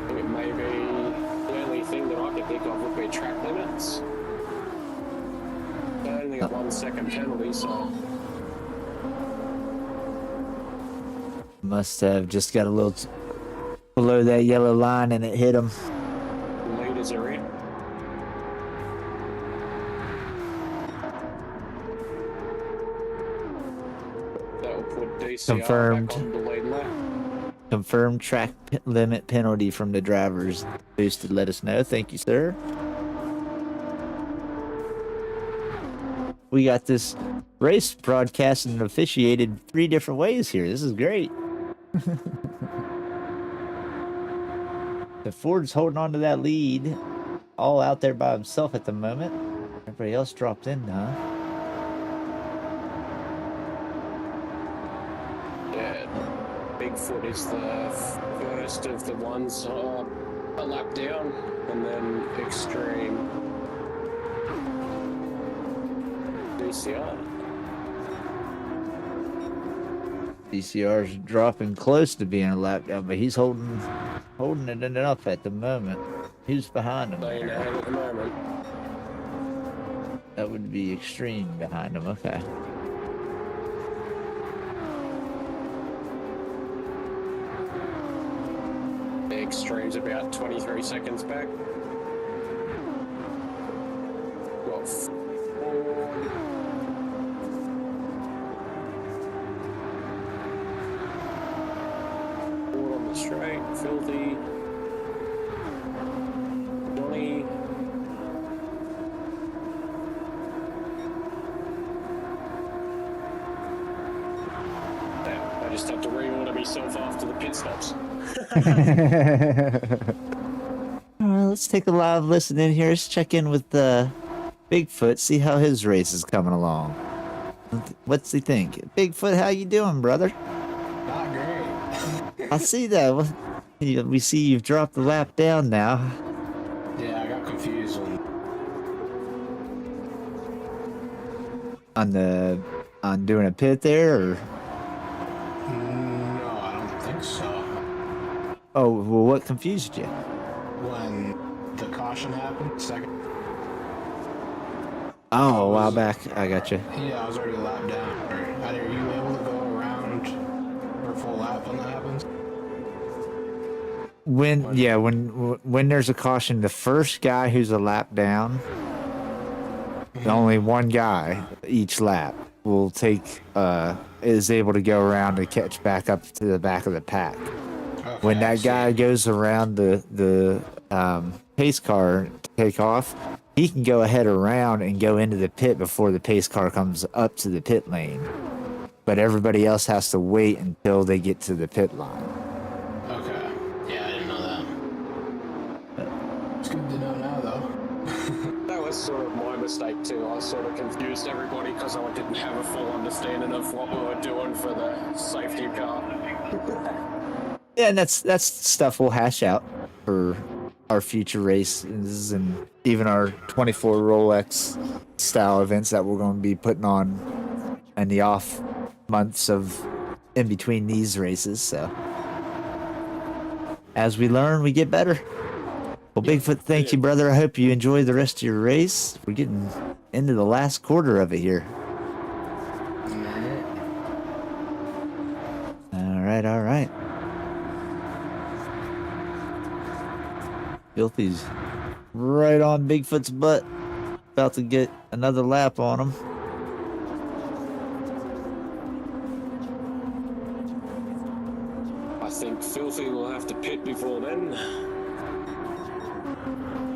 think it may be the only thing that I can think of would be track limits. They only got 1 second penalty, so. Must have just got a little below that yellow line and it hit him. Leaders are in. That will put DCR Confirmed. back on the lead lap. Confirmed track limit penalty from the drivers. Boosted, let us know. Thank you, sir. We got this race broadcasted and officiated 3 different ways here. This is great. The Ford's holding on to that lead, all out there by himself at the moment. Everybody else dropped in now. Yeah, Bigfoot is the first of the ones a lap down, and then Extreme DCR. DCR's dropping close to being a lap down, but he's holding it enough at the moment. Who's behind him? Staying ahead at the moment. That would be Extreme behind him. Okay. Extreme's about 23 seconds back. Got Ford. Ford on the straight, Filthy. Johnny. I just have to reorder myself after the pit stops. All right, let's take a live listen in here. Let's check in with Bigfoot, see how his race is coming along. What's he think? Bigfoot, how you doing, brother? Not great. I see that. We see you've dropped the lap down now. Yeah, I got confused on doing a pit there, or? No, I don't think so. Oh, well, what confused you? When the caution happened, second. Oh, a while back. I got you. Yeah, I was already lapped down. Are you able to go around or full lap when that happens? When there's a caution, the first guy who's a lap down, only one guy each lap will is able to go around and catch back up to the back of the pack. Okay, When that guy goes around the pace car to take off, he can go ahead around and go into the pit before the pace car comes up to the pit lane. But everybody else has to wait until they get to the pit line. Okay. Yeah, I didn't know that. It's good to know now, though. That was sort of my mistake too. I sort of confused everybody because I didn't have a full understanding of what we were doing for the safety car. Yeah, and that's stuff we'll hash out for our future races and even our 24 Rolex style events that we're going to be putting on in the off months of in between these races. So as we learn, we get better. Well, Bigfoot, thank you, brother. I hope you enjoy the rest of your race. We're getting into the last quarter of it here. All right. Filthy's right on Bigfoot's butt. About to get another lap on him. I think Filthy will have to pit before then.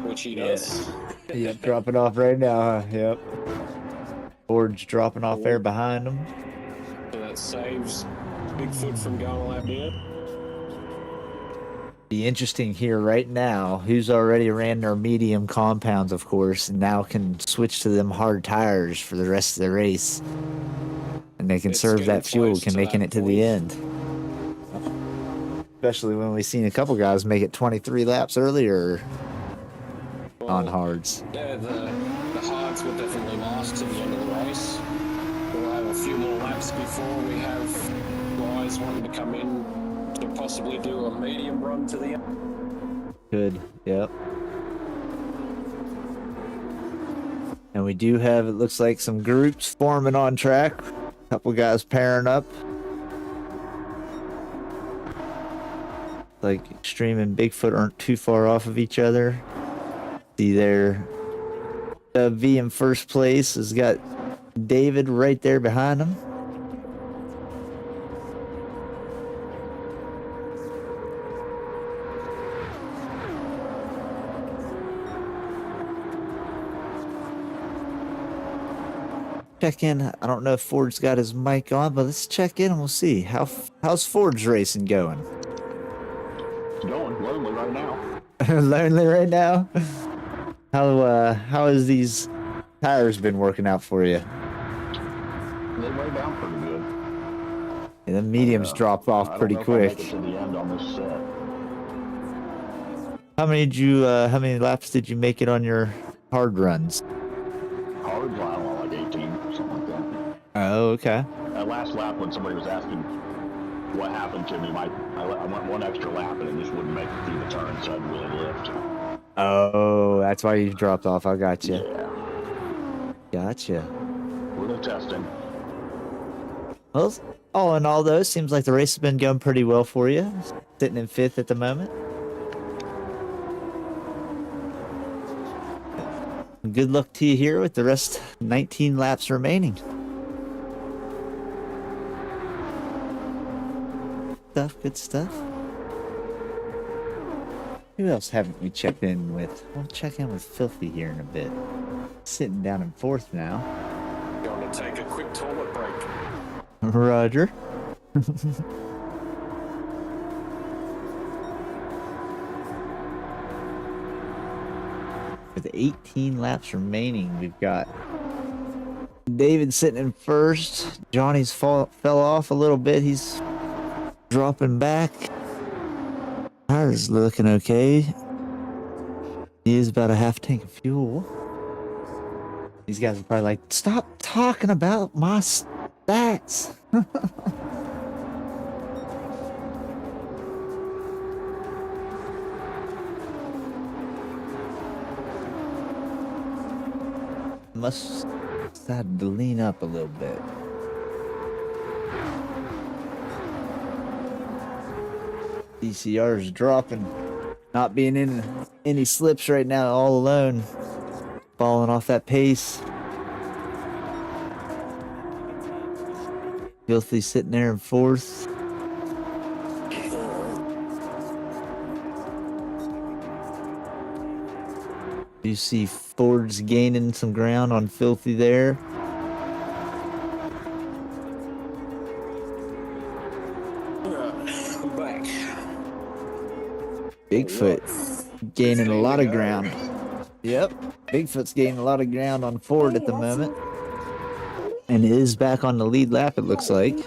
Which he does. Yep, dropping off right now. Yep. Ford's dropping off there behind him. So that saves Bigfoot from going a lap down. Be interesting here right now. Who's already ran their medium compounds, of course, and now can switch to them hard tires for the rest of the race. And they can serve that fuel, can making it to the end. Especially when we've seen a couple guys make it 23 laps earlier on hards. Yeah, the hards will definitely last to the end of the race. We'll have a few more laps before we have guys wanting to come in to possibly do a medium run to the end. Good, yep. And we do have, it looks like, some groups forming on track. A couple guys pairing up. Like Extreme and Bigfoot aren't too far off of each other. See there, Dubv in first place has got David right there behind him. Check in. I don't know if Ford's got his mic on, but let's check in and we'll see how's Ford's racing going. It's going normally right now. Lonely right now? How has these tires been working out for you? They lay down pretty good. Yeah, the mediums drop off pretty quick. I don't know if I'll make it to the end on this set. How many laps did you make it on your hard runs? Hard, I don't know, like 18 or something like that. Oh, okay. That last lap when somebody was asking what happened to me, I went one extra lap and it just wouldn't make it through the turn, so I'd really lift. Oh, that's why you dropped off. I gotcha. Yeah. Gotcha. We're testing. Well, all in all, though, seems like the race has been going pretty well for you. Sitting in 5th at the moment. Good luck to you here with the rest 19 laps remaining. Good stuff. Who else haven't we checked in with? We'll check in with Filthy here in a bit. Sitting down in 4th now. Going to take a quick toilet break. Roger. With 18 laps remaining, we've got David sitting in 1st. Johnny's fell off a little bit. He's dropping back. Tires looking okay. He is about a half tank of fuel. These guys are probably like, stop talking about my stats. Must decide to lean up a little bit. DCR is dropping, not being in any slips right now, all alone, falling off that pace. Filthy sitting there in 4th. You see Ford's gaining some ground on Filthy there. I'm back. Bigfoot gaining a lot of ground. Yep, Bigfoot's gaining a lot of ground on Ford at the moment. And is back on the lead lap, it looks like.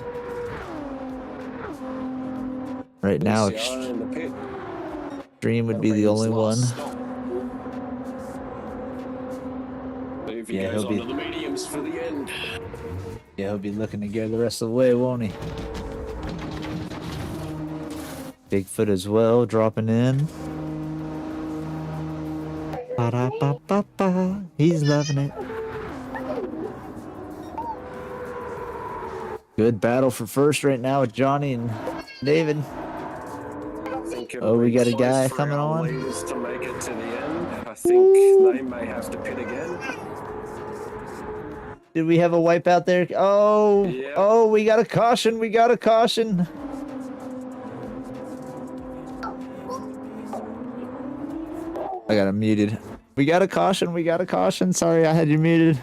Right now, Extreme would be the only one. Yeah, he'll be the mediums for the end. Yeah, he'll be looking to go the rest of the way, won't he? Bigfoot as well, dropping in. Ba-da-ba-ba-ba. He's loving it. Good battle for 1st right now with Johnny and David. Oh, we got a guy coming on. To make it to the end. I think they may have to pit again. Did we have a wipeout there? Oh, Yep. Oh, we got a caution. We got a caution. I got him muted. We got a caution. We got a caution. Sorry, I had you muted.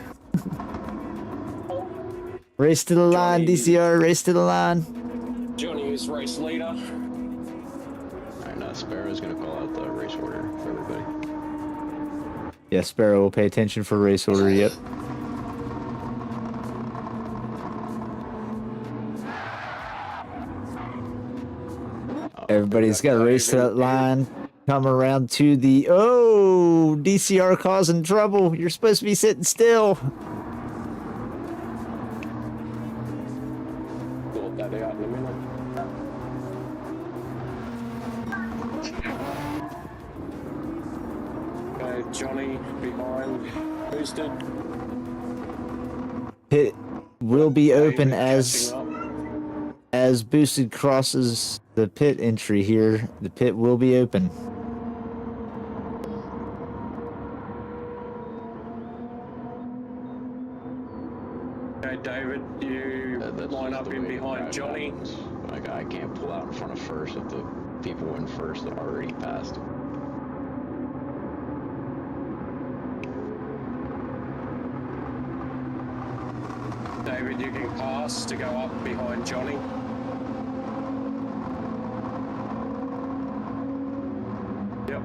Race to the line, DCR. Race to the line. Johnny is race leader. Alright, now Sparrow's gonna call out the race order for everybody. Yeah, Sparrow will pay attention for race order. Yep. Everybody's got to race to that line. Come around to the... Oh, DCR causing trouble. You're supposed to be sitting still. Sort that out in a minute. Okay, Johnny behind, boosted. Pit will be open David as boosted crosses the pit entry here. The pit will be open. Okay, David, you line up in behind Johnny. Like, I can't pull out in front of 1st if the people in 1st that already passed. David, you can pass to go up behind Johnny. Yep.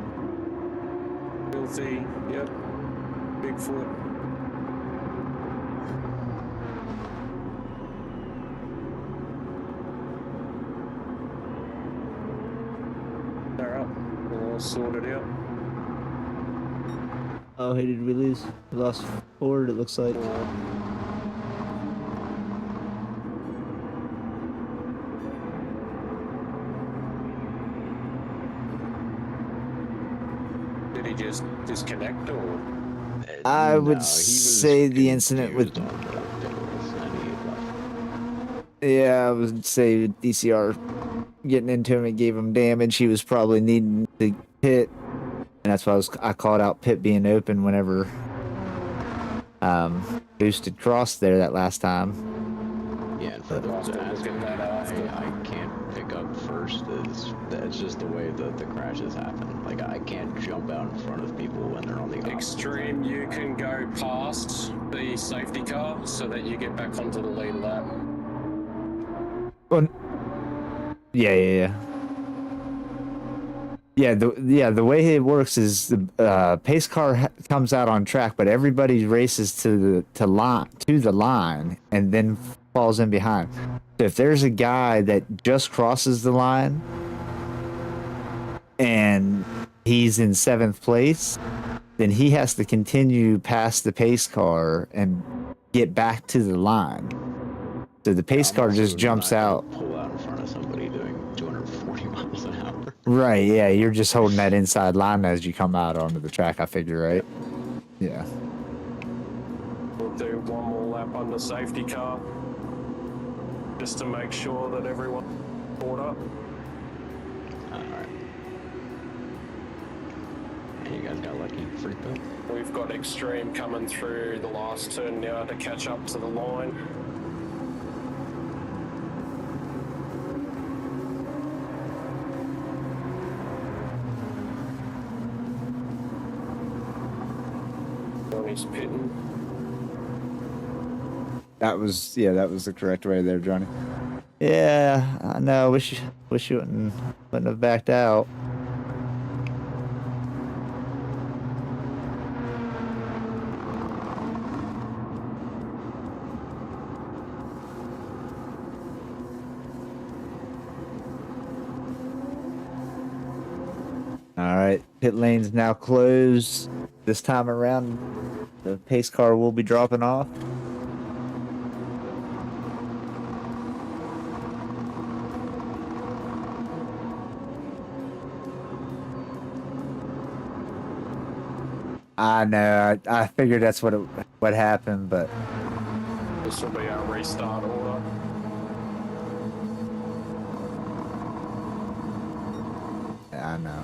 Timothy. Yep. Bigfoot. Alright. We're all sorted out. Oh, hey, did we lose? We lost Ford, it looks like. Did he just disconnect or? I would No, he was say the incident with. confused on the pickles, and he left. Yeah, I would say DCR getting into him and gave him damage. He was probably needing to pit, and that's why I called out pit being open whenever boosted cross there that last time. Yeah, and for the I can't pick up first. That's just the way that the crashes happen. Like, I can't jump out in front of people when they're on the opposite Extreme, side. you can go past the safety car so that you get back onto the lead lap. Well, yeah. The way it works is the pace car comes out on track, but everybody races to the line and then falls in behind. So if there's a guy that just crosses the line and he's in 7th place, then he has to continue past the pace car and get back to the line. So the pace car just jumps out. Pull out in front of somebody doing 240 miles an hour. Right, yeah, you're just holding that inside line as you come out onto the track, I figure, right? Yeah. We'll do one more lap on the safety car just to make sure that everyone's caught up. Alright. You guys got lucky. Free pill. We've got Extreme coming through the last turn now to catch up to the line. Johnny's pitting. That was the correct way there, Johnny. Yeah, I know. Wish you wouldn't have backed out. All right, pit lane's now closed. This time around, the pace car will be dropping off. I know. I figured that's what happened, but This will be our restart order. I know.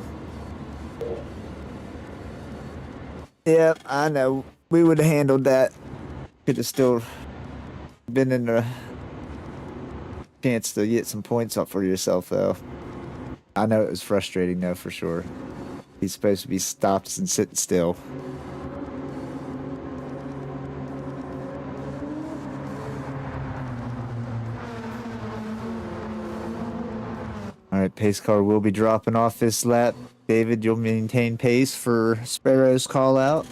Yep, I know. We would have handled that. Could have still been in a chance to get some points up for yourself, though. I know it was frustrating, though, for sure. He's supposed to be stopped and sitting still. Alright, pace car will be dropping off this lap. David, you'll maintain pace for Sparrow's call out.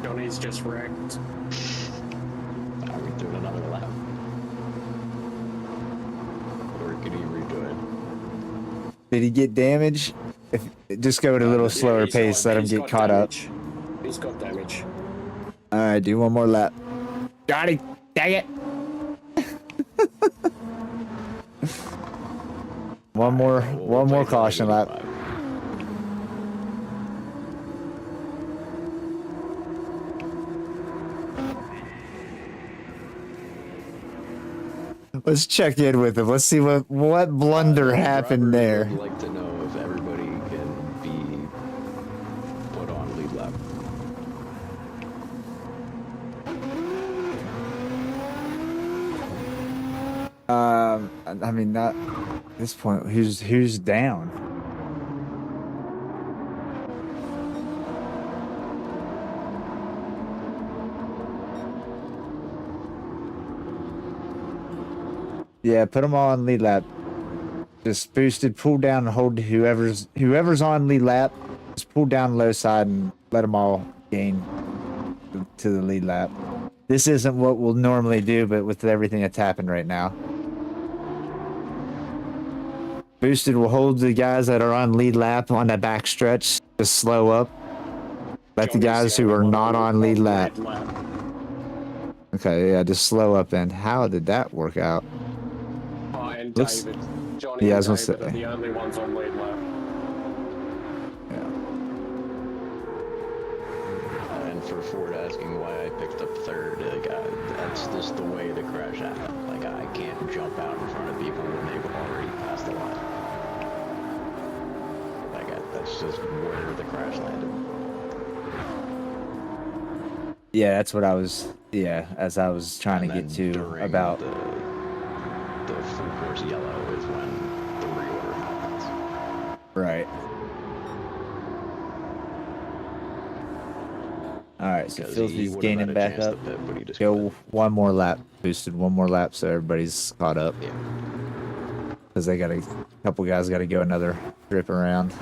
Johnny's just wrecked. Are we doing another lap? Or could he redo it? Did he get damage? Just go at a little slower pace, let him get caught up. He's got damage. Alright, do one more lap. Got it! Dang it! One more caution lap. Let's check in with him. Let's see what blunder happened there. I'd like to know if everybody can be put on lead lap. I mean, not at this point. Who's down? Yeah, put them all on lead lap. Just boosted, pull down and hold whoever's on lead lap. Just pull down low side and let them all gain to the lead lap. This isn't what we'll normally do, but with everything that's happened right now. Boosted will hold the guys that are on lead lap on that back stretch. Just slow up. Let the guys who are not on lead lap. Okay, yeah, just slow up then. How did that work out? Oh, and Looks- David. Johnny Yeah, I and was gonna David are say. the only ones on lead lap. And for Ford asking why I picked up third, like, that's just the way the crash happened. Like, I can't jump out in front of people when they've already passed the line. Like, that's just where the crash landed. Yeah, that's what I was. Yeah, as I was trying to And get then to during about. the full course yellow is when the reorder happens. Right. All right, so Because Phil's he would've gaining had a back chance to up. pit, but he just Go couldn't. one more lap, boosted one more lap, so everybody's caught up. Yeah. Because they got a couple guys got to go another trip around.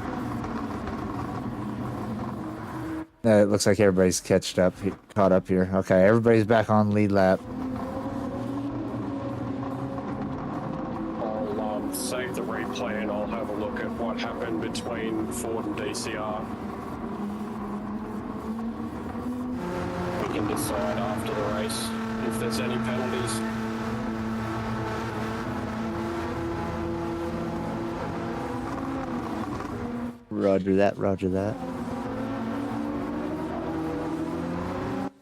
No, it looks like everybody's caught up here. Okay, everybody's back on lead lap. I'll save the replay and I'll have a look at what happened between Ford and DCR. We can decide after the race if there's any penalties. Roger that, roger that.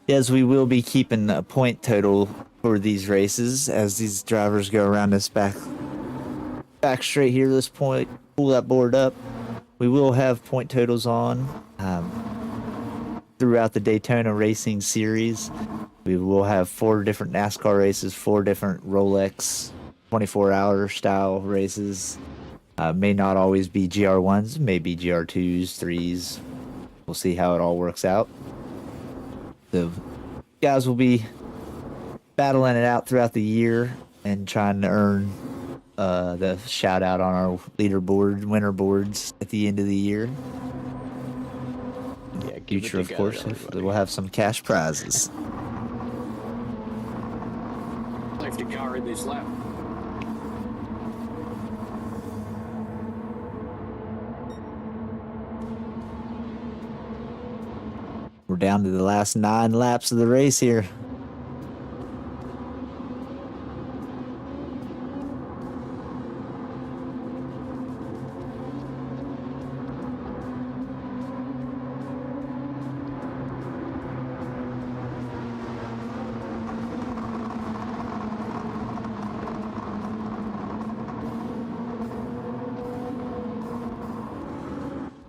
Yes, we will be keeping a point total for these races as these drivers go around this back straight here. This point, pull that board up. We will have point totals on throughout the Daytona Racing Series. We will have 4 different NASCAR races, 4 different Rolex 24-hour style races. May not always be GR1s, maybe GR2s, 3s. We'll see how it all works out. The guys will be battling it out throughout the year and trying to earn the shout out on our leaderboard, winner boards at the end of the year. Yeah, keep Future, it of together, course, everybody. we'll have some cash prizes. Safety car in this lap. We're down to the last 9 laps of the race here.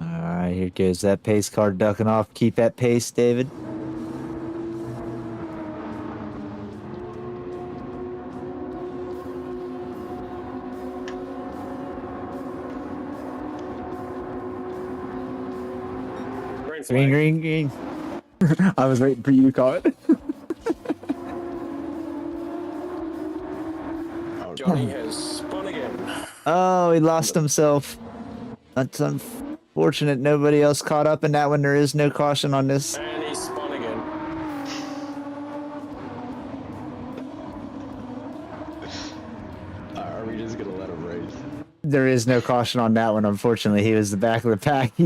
Alright, here goes that pace car ducking off. Keep that pace, David. Green flag. Green, green, green. I was waiting for you to call it. Johnny has spun again. Oh, he lost himself. That's unfortunate. Nobody else caught up in that one. There is no caution on this. And he's spun again. Are we just gonna let him race? There is no caution on that one. Unfortunately, he was the back of the pack. He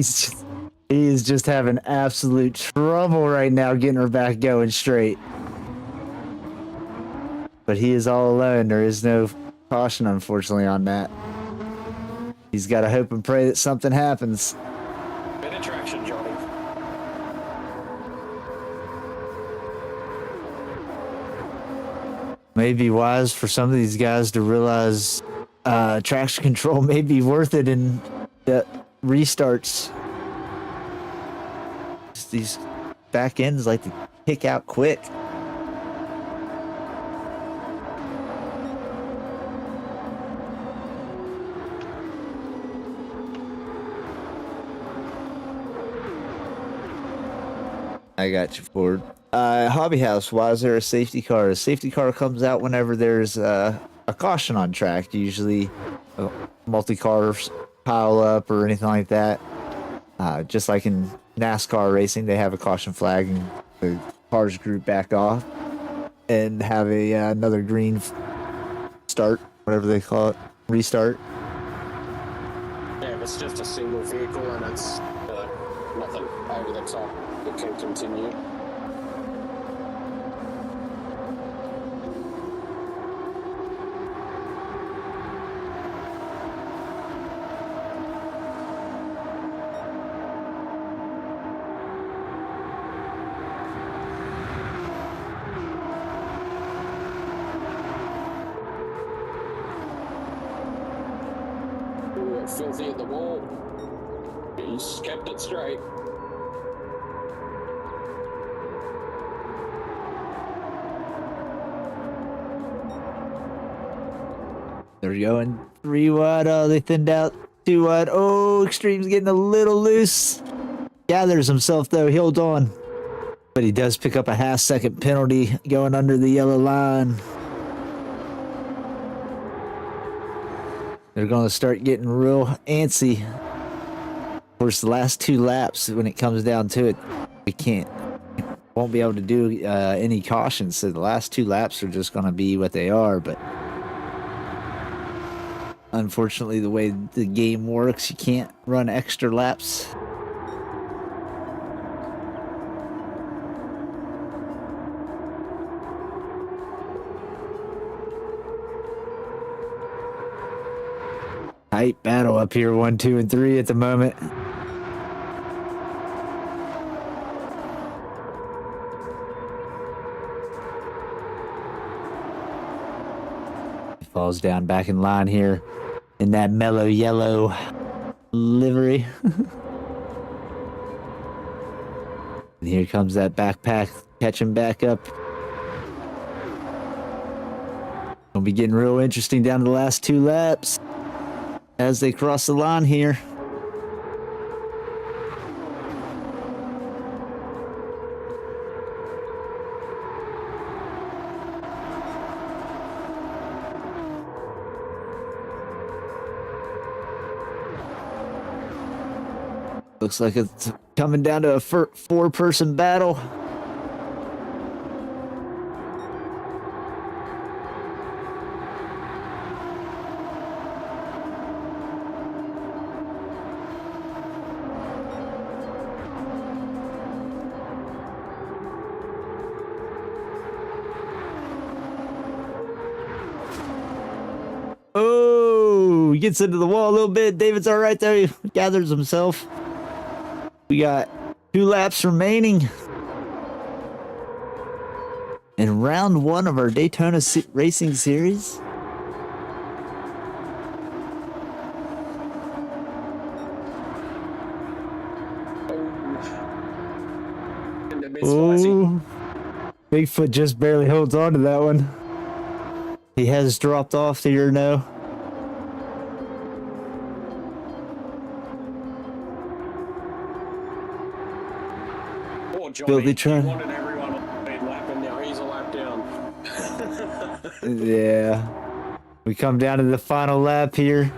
is just having absolute trouble right now getting her back going straight. But he is all alone. There is no caution, unfortunately, on that. He's got to hope and pray that something happens. Bit of traction, Johnny. May be wise for some of these guys to realize traction control may be worth it in the restarts. Just these back ends like to kick out quick. I got you, Ford. Hobby House, why is there a safety car? A safety car comes out whenever there's a caution on track, usually multi-cars pile up or anything like that. Just like in NASCAR racing, they have a caution flag and the cars group back off and have another green start, whatever they call it, restart. Yeah, if it's just a single vehicle and it's nothing over the top, it can continue. Ooh, filthy at the wall. He's kept it straight. They're going 3 wide. Oh, they thinned out 2 wide. Oh, Extreme's getting a little loose. Gathers himself, though. He holds on. But he does pick up a half-second penalty going under the yellow line. They're going to start getting real antsy. Of course, the last 2 laps, when it comes down to it, we won't be able to do any cautions. So the last 2 laps are just going to be what they are. But unfortunately, the way the game works, you can't run extra laps. Tight battle up here, 1, 2, and 3 at the moment. Falls down back in line here in that mellow yellow livery. And here comes that backpack catching back up. Gonna be getting real interesting down to the last 2 laps as they cross the line here. Looks like it's coming down to a 4-person battle. Oh, he gets into the wall a little bit. David's all right there. He gathers himself. We got 2 laps remaining in round 1 of our Daytona Racing Series. Oh, Bigfoot just barely holds on to that one. He has dropped off here now. Johnny, he wanted everyone on the lap, and now he's a lap down. Yeah. We come down to the final lap here.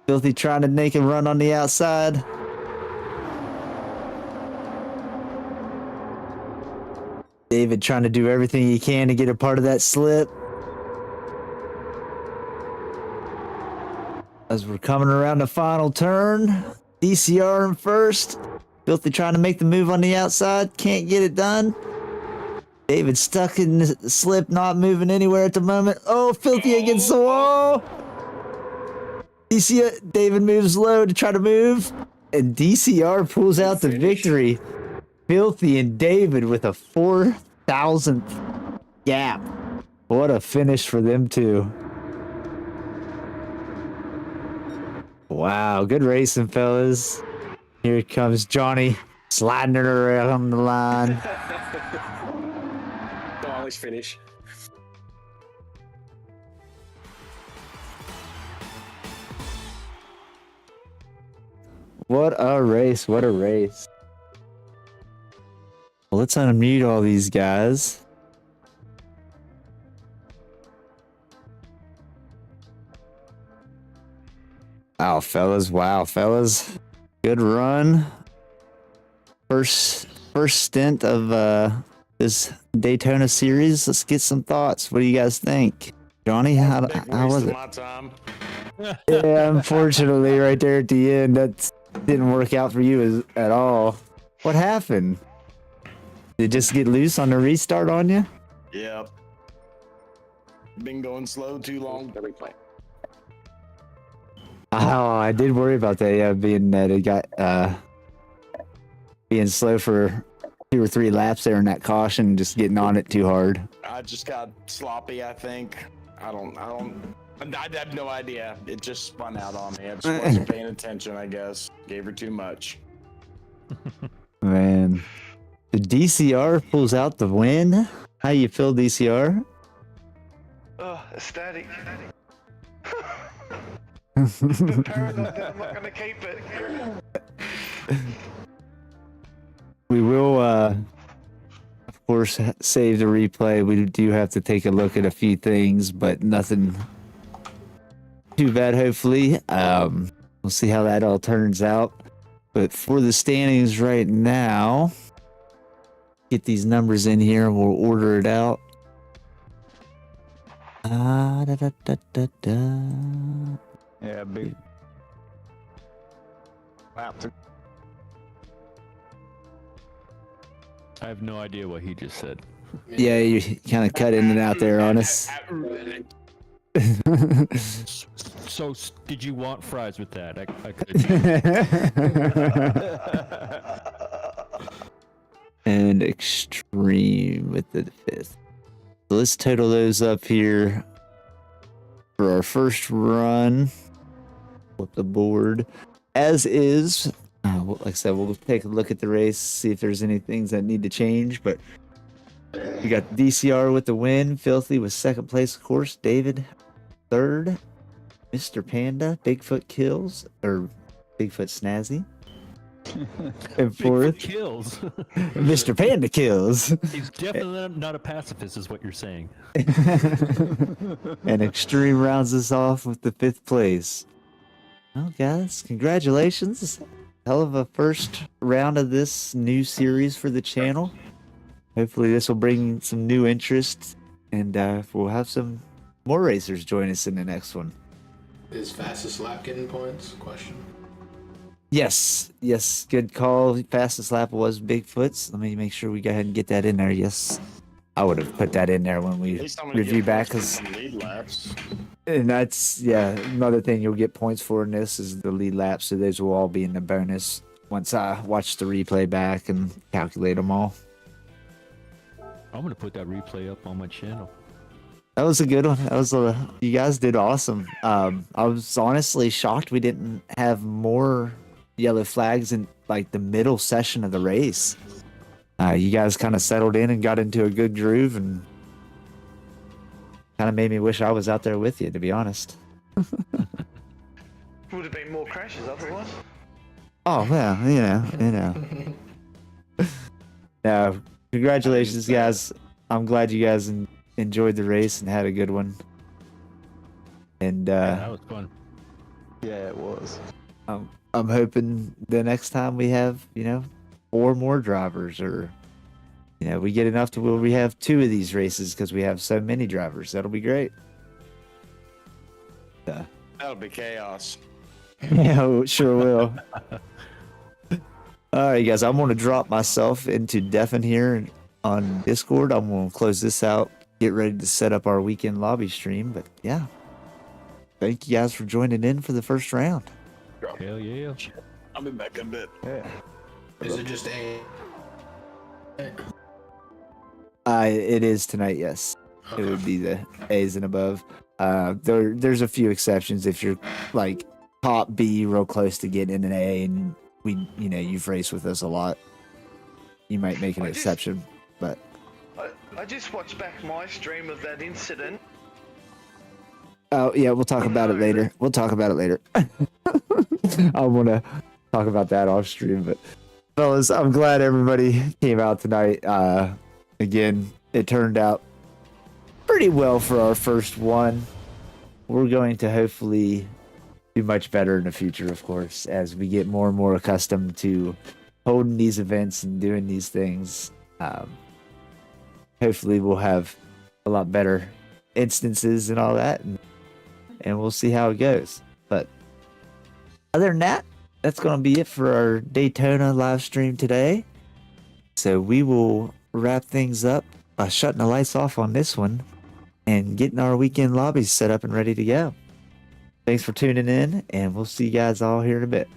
Filthy trying to make a run on the outside. David trying to do everything he can to get a part of that slip. As we're coming around the final turn, DCR in first. Filthy trying to make the move on the outside. Can't get it done. David stuck in the slip, not moving anywhere at the moment. Oh, Filthy against the wall. David moves low to try to move. And DCR pulls out the victory. Filthy and David with a 4,000th gap. What a finish for them two. Wow, good racing, fellas. Here comes Johnny, sliding it around the line. Stylish finish. What a race, what a race. Well, let's unmute all these guys. Oh, fellas. Wow, fellas. Good run. First stint of this Daytona series. Let's get some thoughts. What do you guys think? Johnny, how was it? My time. Yeah, unfortunately, right there at the end, that didn't work out for you at all. What happened? Did it just get loose on the restart on you? Yep. Been going slow too long. Oh, I did worry about that. Yeah, being that it got being slow for 2 or 3 laps there in that caution, just getting on it too hard. I just got sloppy, I think. I have no idea. It just spun out on me. I just wasn't paying attention, I guess. Gave her too much. Man, the DCR pulls out the win. How you feel, DCR? Oh, ecstatic. Bit paranoid that I'm not gonna keep it. We will, of course, save the replay. We do have to take a look at a few things, but nothing too bad, hopefully. We'll see how that all turns out. But for the standings right now, get these numbers in here and we'll order it out. Yeah, big. Wow. I have no idea what he just said. Yeah, you kind of cut in and out there on us. So, did you want fries with that? I could. And extreme with the 5th. So let's total those up here for our first run with the board. As is, like I said, we'll take a look at the race, see if there's any things that need to change. But we got DCR with the win, Filthy with 2nd place, of course, David 3rd, Mr. Panda, Bigfoot Kills, or Bigfoot Snazzy. And 4th, kills. Mr. Panda Kills. He's definitely not a pacifist, is what you're saying. And Extreme rounds us off with the 5th place. Well, guys, congratulations. Hell of a first round of this new series for the channel. Hopefully this will bring some new interest, and we'll have some more racers join us in the next one. Is fastest lap getting points? Question. Yes, good call. Fastest lap was Bigfoot's. Let me make sure we go ahead and get that in there. Yes, I would have put that in there when we review back, because lead laps. And that's, yeah, another thing you'll get points for in this is the lead laps. So those will all be in the bonus once I watch the replay back and calculate them all. I'm gonna put that replay up on my channel. That was a good one. That was you guys did awesome. I was honestly shocked we didn't have more yellow flags in like the middle session of the race. You guys kind of settled in and got into a good groove, and kind of made me wish I was out there with you, to be honest. Would have been more crashes otherwise. Oh, well, you know. No, congratulations, guys. I'm glad you guys enjoyed the race and had a good one. And Yeah, that was fun. Yeah, it was. I'm hoping the next time we have, 4 more drivers, or we get enough to where we have 2 of these races, because we have so many drivers. That'll be great. That'll be chaos. Yeah, it sure will. All right, guys, I'm going to drop myself into Deafin here on Discord. I'm going to close this out, get ready to set up our weekend lobby stream. But yeah, thank you guys for joining in for the first round. Hell yeah. I'll be back in a bit. Yeah. Is it just A? It is tonight, yes. Okay. It would be the A's and above. There's a few exceptions if you're like top B, real close to getting in an A, and you've raced with us a lot. You might make an exception, but I just watched back my stream of that incident. oh yeah, we'll talk about it later. I want to talk about that off stream, but fellas, I'm glad everybody came out tonight. Again, it turned out pretty well for our first one. We're going to hopefully do much better in the future, of course, as we get more and more accustomed to holding these events and doing these things. Hopefully we'll have a lot better instances and all that, and we'll see how it goes. But other than that, that's going to be it for our Daytona live stream today. So we will wrap things up by shutting the lights off on this one and getting our weekend lobbies set up and ready to go. Thanks for tuning in, and we'll see you guys all here in a bit.